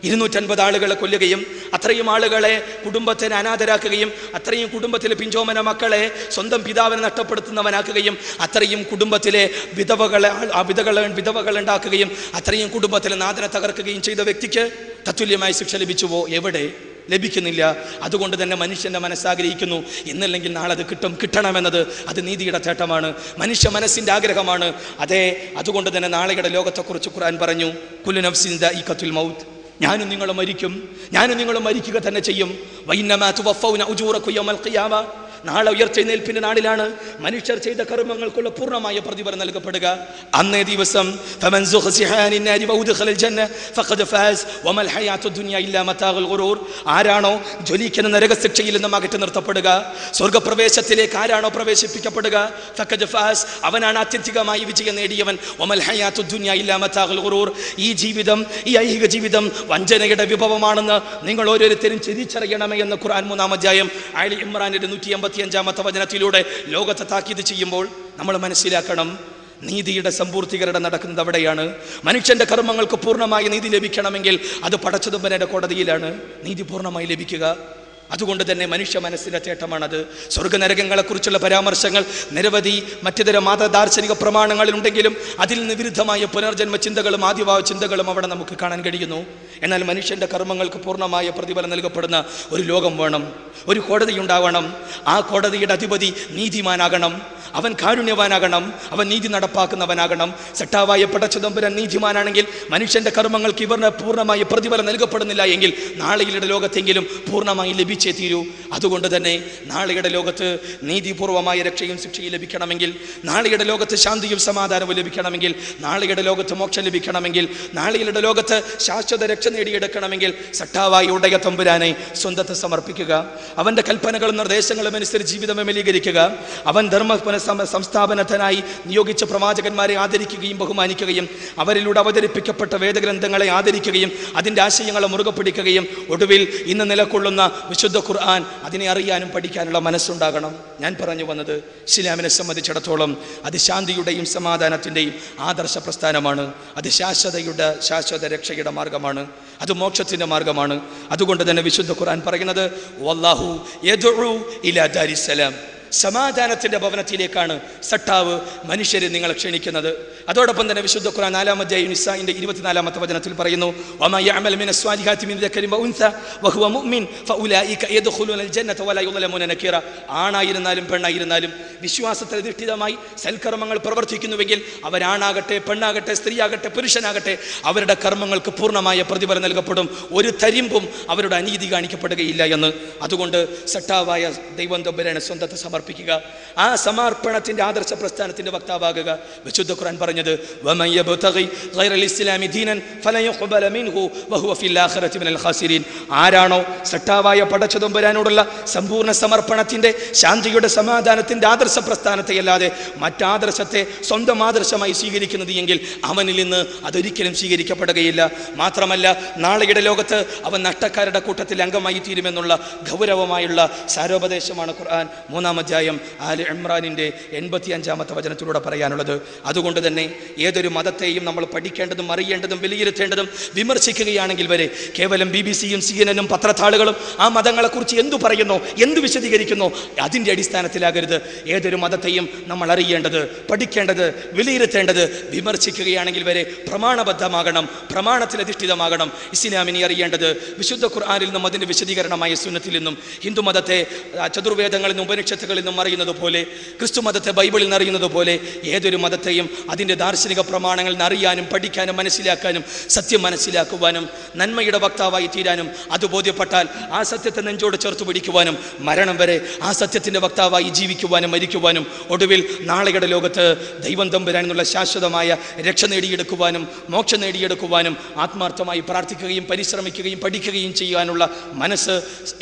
250 ആളുകളെ കൊല്ലുകയും അത്രയും ആളുകളെ കുടുംബത്തിന് അനാഥരാക്കുകയും അത്രയും കുടുംബത്തിലെ പിഞ്ചോമന മക്കളെ സ്വന്തം പിതാവിനെ നഷ്ടപ്പെടുത്തുന്നവനാക്കുകയും അത്രയും കുടുംബത്തിലെ വിധവകൾ ഉണ്ടാക്കുകയും അത്രയും കുടുംബത്തിലെ നാഥനെ തകർക്കുകയും ചെയ്ത വ്യക്തിക്ക് തത്തുല്യമായ ശിക്ഷ ലഭിച്ചുവോ? എവിടെ? ലഭിക്കുന്നില്ല. അതുകൊണ്ട് തന്നെ മനുഷ്യന്റെ മനസ്സാഗ്രഹിക്കുന്നു, ഇന്നല്ലെങ്കിൽ നാളെ അത് കിട്ടണമെന്നത്. അത് നീതിയുടെ തേട്ടമാണ്, മനുഷ്യ മനസ്സിന്റെ ആഗ്രഹമാണ്. അതെ, അതുകൊണ്ട് തന്നെ നാളെയുടെ ലോകത്തെക്കുറിച്ച് ഖുർആൻ പറഞ്ഞു, കുല്ലു നഫ്സിൻ ദാഇഖത്തുൽ മൗത്ത്, ഞാനും നിങ്ങളും മരിക്കും, ഞാനും നിങ്ങളും മരിക്കുക തന്നെ ചെയ്യും. വഇന്നമാ തുവഫൗന ഉജൂറക്കും യൗമൽ ഖിയാമ, നാളെ ഉയർത്തെഴുന്നേൽപ്പിന്റെ നാളിലാണ് മനുഷ്യർ ചെയ്ത കർമ്മങ്ങൾക്കുള്ള പൂർണ്ണമായ പ്രതിഫലം നൽകപ്പെടുക. അന്നേ ദിവസം ആരാണോ ജ്വലിക്കുന്ന നരകശിക്ഷയിൽ നിന്നും അകറ്റി നിർത്തപ്പെടുക, സ്വർഗപ്രവേശത്തിലേക്ക് ആരാണോ പ്രവേശിപ്പിക്കപ്പെടുക, അവനാണ് ആത്യന്തികമായി വിജയം നേടിയവൻ. ഈ ജീവിതം, ഈ ഐഹിക ജീവിതം വഞ്ചനയുടെ വിഭവമാണെന്ന് നിങ്ങൾ ഓരോരുത്തരും തിരിച്ചറിയണമേ എന്ന് ഖുർആൻ 3-ാം അധ്യായം ആലി ഇമ്രാനിന്റെ 185-ാമത്തെ വചനത്തിലൂടെ ലോകത്തെ താക്കീത് ചെയ്യുമ്പോൾ നമ്മൾ മനസ്സിലാക്കണം, നീതിയുടെ സമ്പൂർത്തീകരണം നടക്കുന്നത് അവിടെയാണ്. മനുഷ്യന്റെ കർമ്മങ്ങൾക്ക് പൂർണ്ണമായ നീതി ലഭിക്കണമെങ്കിൽ അത് പടച്ചതമ്പുരാന്റെ കോടതിയിലാണ് നീതി പൂർണ്ണമായി ലഭിക്കുക. അതുകൊണ്ട് തന്നെ മനുഷ്യ മനസ്സിന്റെ തേട്ടമാണത്. സ്വർഗനരകങ്ങളെക്കുറിച്ചുള്ള പരാമർശങ്ങൾ നിരവധി മറ്റുതര ദാർശനിക പ്രമാണങ്ങളിലുണ്ടെങ്കിലും അതിൽ നിന്ന് വിരുദ്ധമായ പുനർജന്മ ചിന്തകളും ആദിവായ ചിന്തകളും അവിടെ നമുക്ക് കാണാൻ കഴിയുന്നു. എന്നാൽ മനുഷ്യന്റെ കർമ്മങ്ങൾക്ക് പൂർണ്ണമായ പ്രതിഫലം നൽകപ്പെടുന്ന ഒരു ലോകം വേണം, ഒരു കോടതി ഉണ്ടാവണം. ആ കോടതിയുടെ അധിപതി നീതിമാനാകണം, അവൻ കാരുണ്യവാനാകണം, അവൻ നീതി നടപ്പാക്കുന്നവനാകണം. സട്ടാവായ പടച്ചതമ്പുരാൻ നീതിമാനാണെങ്കിൽ മനുഷ്യന്റെ കർമ്മങ്ങൾക്ക് ഇവരുടെ പൂർണ്ണമായ പ്രതിഫലം നൽകപ്പെടുന്നില്ല എങ്കിൽ നാളെയുടെ ലോകത്തെങ്കിലും പൂർണ്ണമായി ലഭിച്ചേ തീരൂ. അതുകൊണ്ട് തന്നെ നാളെയുടെ ലോകത്ത് നീതിപൂർവമായ രക്ഷയും ശിക്ഷയും ലഭിക്കണമെങ്കിൽ, നാളെയുടെ ലോകത്ത് ശാന്തിയും സമാധാനവും ലഭിക്കണമെങ്കിൽ, നാളെയുടെ ലോകത്ത് മോക്ഷം ലഭിക്കണമെങ്കിൽ, നാളെയുടെ ലോകത്ത് ശാശ്വത രക്ഷ നേടിയെടുക്കണമെങ്കിൽ സട്ടാവായ ഉടയ തമ്പുരാനെ സ്വന്തത്തെ സമർപ്പിക്കുക, അവന്റെ കൽപ്പനകളും നിർദ്ദേശങ്ങളും അനുസരിച്ച് ജീവിതം വിമലീകരിക്കുക, അവൻ ധർമ്മ സംസ്ഥാപനത്തിനായി നിയോഗിച്ച പ്രവാചകന്മാരെ ആദരിക്കുകയും ബഹുമാനിക്കുകയും അവരിലൂടെ അവതരിപ്പിക്കപ്പെട്ട വേദഗ്രന്ഥങ്ങളെ ആദരിക്കുകയും അതിൻ്റെ ആശയങ്ങളെ മുറുകെ പിടിക്കുകയും ഒടുവിൽ ഇന്ന് നിലകൊള്ളുന്ന വിശുദ്ധ ഖുർആൻ അതിനെ അറിയാനും പഠിക്കാനുള്ള മനസ്സുണ്ടാകണം. ഞാൻ പറഞ്ഞു വന്നത്, ഇസ്ലാമിനെ സംബന്ധിച്ചിടത്തോളം അത് ശാന്തിയുടെയും സമാധാനത്തിൻ്റെയും ആദർശ പ്രസ്ഥാനമാണ്. അത് ശാശ്വത രക്ഷയുടെ മാർഗമാണ്, അത് മോക്ഷത്തിൻ്റെ മാർഗമാണ്. അതുകൊണ്ട് തന്നെ വിശുദ്ധ ഖുർആൻ പറയുന്നത് വല്ലാഹു യദ്ഉ ഇലാ ദാരിസ്സലാം, സമാധാനത്തിന്റെ ഭവനത്തിലേക്കാണ് സട്ടാവ് മനുഷ്യരെ നിങ്ങൾ ക്ഷണിക്കുന്നത്. അതോടൊപ്പം തന്നെ വിശുദ്ധ ഖുർആൻ 4-ാം അധ്യായം നിസാഇന്റെ 24-ാമത്തെ വചനത്തിൽ പറയുന്നു വമാ യഅമൽ മിനസ് സ്വാലിഹാത്തി മിൻ ദക്കരിൻ വഉൻസ വഹുവ മുഅ്മിൻ ഫഉലൈക യദ്ഖുലൂനൽ ജന്നത വലാ യുളമൂന നകീറ. ആണായിരുന്നാലും പെണ്ണായിരുന്നാലും വിശ്വാസത്തിൽ അധിഷ്ഠിതമായി സൽക്കർമ്മങ്ങൾ പ്രവർത്തിക്കുന്നുവെങ്കിൽ അവരാണാകട്ടെ പെണ്ണാകട്ടെ സ്ത്രീയാകട്ടെ പുരുഷനാകട്ടെ അവരുടെ കർമ്മങ്ങൾക്ക് പൂർണ്ണമായ പ്രതിഫലം നൽകപ്പെടും, ഒരു തരിമ്പും അവരുടെ അനീതി കാണിക്കപ്പെടുകയില്ല എന്ന്. അതുകൊണ്ട് സട്ടാവായ ദൈവം തമ്പുരാനെ സ്വന്തത്തെ സമർപ്പിക്കുക, ആ സമർപ്പണത്തിന്റെ ആദർശ പ്രസ്ഥാനത്തിന്റെ വക്താവാകുക. വിശുദ്ധ ഖുർആൻ പറഞ്ഞത് വമൻ യബ്തഗി ഗൈറൽ ഇസ്ലാമി ദീനൻ ഫലൻ യുഖ്ബല മിൻഹു വഹുവ ഫിൽ ആഖിറതി മിനൽ ഖാസിരീൻ. ആരാണോ സട്ടാവായ പടച്ചതമ്പുരാനോടുള്ള സമ്പൂർണ്ണ സമർപ്പണത്തിന്റെ ശാന്തിയുടെ സമാധാനത്തിന്റെ ആദർശ പ്രസ്ഥാനത്തെ അല്ലാതെ മറ്റാദർശത്തെ സ്വന്തം ആദർശമായി സ്വീകരിക്കുന്നത് എങ്കിൽ അവനിൽ നിന്ന് അതൊരിക്കലും സ്വീകരിക്കപ്പെടുകയില്ല. മാത്രമല്ല നാളെയുടെ ലോകത്ത് അവൻ നഷ്ടക്കാരുടെ കൂട്ടത്തിൽ അംഗമായി തീരുമെന്നുള്ള ഗൗരവമായുള്ള സാരോപദേശമാണ് ഖുർആൻ 3-ാം അധ്യായം ആലി ഇമ്രാനിന്റെ 85-ാമത്തെ വചനത്തിലൂടെ പറയാനുള്ളത്. അതുകൊണ്ട് തന്നെ ഏതൊരു മതത്തെയും നമ്മൾ പഠിക്കേണ്ടതും അറിയേണ്ടതും വിലയിരുത്തേണ്ടതും വിമർശിക്കുകയാണെങ്കിൽ വരെ കേവലം BBC-യും CNN-ഉം പത്രത്താളുകളും ആ മതങ്ങളെക്കുറിച്ച് എന്തു പറയുന്നു, എന്ത് വിശദീകരിക്കുന്നു, അതിൻ്റെ അടിസ്ഥാനത്തിലാകരുത് ഏതൊരു മതത്തെയും നമ്മൾ അറിയേണ്ടത്, പഠിക്കേണ്ടത്, വിലയിരുത്തേണ്ടത്. വിമർശിക്കുകയാണെങ്കിൽ വരെ പ്രമാണബദ്ധമാകണം, പ്രമാണത്തിലധിഷ്ഠിതമാകണം. ഇസ്ലാമിനെ അറിയേണ്ടത് വിശുദ്ധ ഖുർആനിൽ നിന്നും അതിൻ്റെ വിശദീകരണമായ സുന്നത്തിൽ നിന്നും, ഹിന്ദു മതത്തെ ചതുർവേദങ്ങളിൽ നിന്നും ഉപനിഷത്തുകളിൽ നിന്നും അറിയുന്നത് പോലെ, ക്രിസ്തു മതത്തെ ബൈബിളിൽ നിന്ന് അറിയുന്നത് പോലെ ഏതൊരു മതത്തെയും അതിൻ്റെ ദാർശനിക പ്രമാണങ്ങളിൽ നിന്ന് അറിയാനും പഠിക്കാനും മനസ്സിലാക്കാനും സത്യം മനസ്സിലാക്കുവാനും നന്മയുടെ വക്താവായി തീരാനും അത് ബോധ്യപ്പെട്ടാൽ ആ സത്യത്തെ നെഞ്ചോട് ചേർത്ത് പിടിക്കുവാനും മരണം വരെ ആ സത്യത്തിൻ്റെ വക്താവായി ജീവിക്കുവാനും മരിക്കുവാനും ഒടുവിൽ നാളെയുടെ ലോകത്ത് ദൈവം തമ്പുരാൻ എന്നുള്ള ശാശ്വതമായ രക്ഷ നേടിയെടുക്കുവാനും മോക്ഷം നേടിയെടുക്കുവാനും ആത്മാർത്ഥമായി പ്രാർത്ഥിക്കുകയും പരിശ്രമിക്കുകയും പഠിക്കുകയും ചെയ്യാനുള്ള മനസ്സ്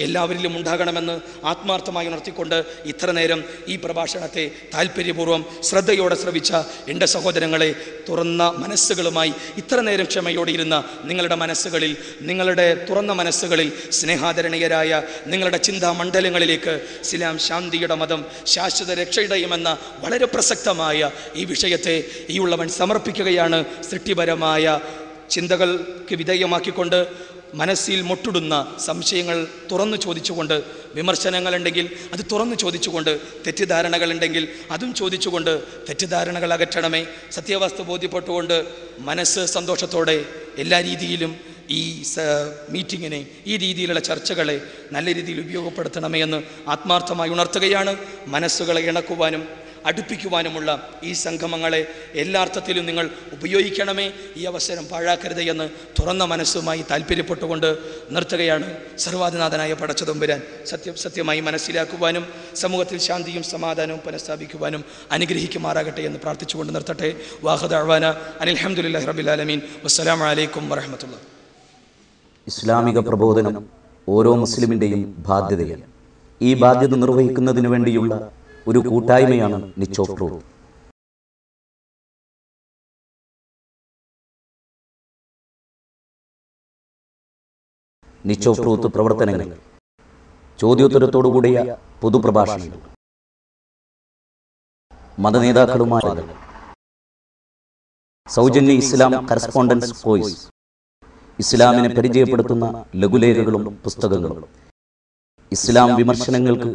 എല്ലാവരിലും ഉണ്ടാകണമെന്ന് ആത്മാർത്ഥമായി ഉണർത്തിക്കൊണ്ട് ഇത്ര നേരം ഈ പ്രഭാഷണത്തെ താല്പര്യപൂർവ്വം ശ്രദ്ധയോടെ ശ്രവിച്ച എൻ്റെ സഹോദരങ്ങളെ, തുറന്ന മനസ്സുകളുമായി ഇത്ര നേരം ക്ഷമയോടെ ഇരുന്ന നിങ്ങളുടെ മനസ്സുകളിൽ, നിങ്ങളുടെ തുറന്ന മനസ്സുകളിൽ സ്നേഹാദരണീയരായ നിങ്ങളുടെ ചിന്താമണ്ഡലങ്ങളിലേക്ക് ഇസ്ലാം ശാന്തിയുടെ മതം ശാശ്വത രക്ഷയുടെയുമെന്ന വളരെ പ്രസക്തമായ ഈ വിഷയത്തെ ഈ ഉള്ളവൻ സമർപ്പിക്കുകയാണ്. സൃഷ്ടിപരമായ ചിന്തകൾക്ക് വിധേയമാക്കിക്കൊണ്ട് മനസ്സിൽ മുട്ടിടുന്ന സംശയങ്ങൾ തുറന്നു ചോദിച്ചുകൊണ്ട്, വിമർശനങ്ങളുണ്ടെങ്കിൽ അത് തുറന്നു ചോദിച്ചുകൊണ്ട്, തെറ്റിദ്ധാരണകളുണ്ടെങ്കിൽ അതും ചോദിച്ചുകൊണ്ട് തെറ്റിദ്ധാരണകൾ അകറ്റണമേ. സത്യാവസ്ഥ ബോധ്യപ്പെട്ടുകൊണ്ട് മനസ്സ് സന്തോഷത്തോടെ എല്ലാ രീതിയിലും ഈ മീറ്റിങ്ങിനെ, ഈ രീതിയിലുള്ള ചർച്ചകളെ നല്ല രീതിയിൽ ഉപയോഗപ്പെടുത്തണമേ എന്ന് ആത്മാർത്ഥമായി ഉണർത്തുകയാണ്. മനസ്സുകളെ ഇണക്കുവാനും അടുപ്പിക്കുവാനുമുള്ള ഈ സംഗമങ്ങളെ എല്ലാ അർത്ഥത്തിലും നിങ്ങൾ ഉപയോഗിക്കണമേ, ഈ അവസരം പാഴാക്കരുത് എന്ന് തുറന്ന മനസ്സുമായി താല്പര്യപ്പെട്ടുകൊണ്ട് നിർത്തുകയാണ്. സർവാധിനാഥനായ പടച്ചതമ്പുരാൻ സത്യമായി മനസ്സിലാക്കുവാനും സമൂഹത്തിൽ ശാന്തിയും സമാധാനവും പുനഃസ്ഥാപിക്കുവാനും അനുഗ്രഹിക്കുമാറാകട്ടെ എന്ന് പ്രാർത്ഥിച്ചുകൊണ്ട് നിർത്തട്ടെ. വാഹദ അഅ്വാന അനിൽ ഹംദുലില്ലാഹി റബ്ബിൽ ആലമീൻ. വസ്സലാമു അലൈക്കും വറഹ്മത്തുള്ളാഹി. ഇസ്ലാമിക പ്രബോധനം ഓരോ മുസ്ലിമിൻ്റെയും ബാധ്യതയാണ്. ഈ ബാധ്യത നിർവഹിക്കുന്നതിന് വേണ്ടിയുള്ള ഒരു കൂട്ടായ്മയാണ് Niche of truth. Niche of truth പ്രവർത്തനങ്ങൾ, ചോദ്യോത്തരത്തോടുകൂടിയ പൊതുപ്രഭാഷണങ്ങൾ, മതനേതാക്കളുമായ സൗജന്യ ഇസ്ലാം കറസ്പോണ്ടൻസ് കോഴ്സ്, ഇസ്ലാമിനെ പരിചയപ്പെടുത്തുന്ന ലഘുലേഖകളും പുസ്തകങ്ങളും, ഇസ്ലാം വിമർശനങ്ങൾക്ക്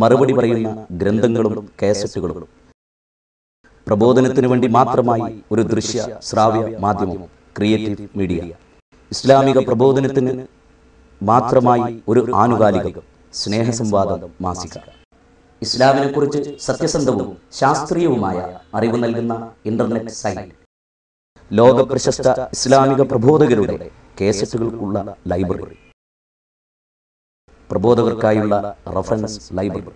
മറുപടി പറയുന്ന ഗ്രന്ഥങ്ങളും കാസറ്റുകളും, പ്രബോധനത്തിന് വേണ്ടി മാത്രമായി ഒരു ദൃശ്യ ശ്രാവ്യ മാധ്യമം ക്രിയേറ്റീവ് മീഡിയ, ഇസ്ലാമിക പ്രബോധനത്തിന് മാത്രമായി ഒരു ആനുകാലികം സ്നേഹസംവാദം മാസിക, ഇസ്ലാമിനെക്കുറിച്ച് സത്യസന്ധവും ശാസ്ത്രീയവുമായ അറിവ് നൽകുന്ന ഇന്റർനെറ്റ് സൈറ്റ്, ലോക പ്രശസ്ത ഇസ്ലാമിക പ്രബോധകരുടെ കേസറ്റുകൾക്കുള്ള ലൈബ്രറി, പ്രബോധകർക്കായുള്ള റഫറൻസ് ലൈബ്രറി,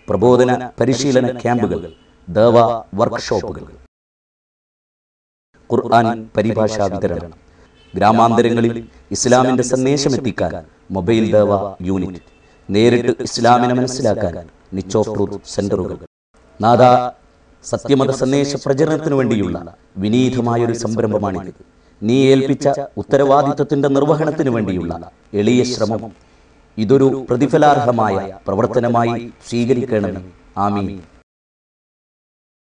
പ്രബോധന പരിശീലന ക്യാമ്പുകൾ, ദഅവ വർക്ക്ഷോപ്പുകൾ, ഖുർആൻ പരിഭാഷാ വിതരണം, ഗ്രാമാന്തരങ്ങളിൽ ഇസ്ലാമിന്റെ സന്ദേശം എത്തിക്കാൻ മൊബൈൽ ദഅവ യൂണിറ്റ്, നേരിട്ട് ഇസ്ലാമിനെ മനസ്സിലാക്കാൻ നിച്ച് ഓഫ് ട്രൂത്ത് സെന്ററുകൾ. നാദാ, സത്യമത സന്ദേശ പ്രചരണത്തിനു വേണ്ടിയുള്ള വിനീതമായൊരു സംരംഭമാണിത്. നീ ഏൽപ്പിച്ച ഉത്തരവാദിത്വത്തിന്റെ നിർവഹണത്തിനു വേണ്ടിയുള്ള എളിയ ശ്രമം ഇതൊരു പ്രതിഫലാർഹമായ പ്രവർത്തനമായി സ്വീകരിക്കണമെന്ന്. ആമീൻ.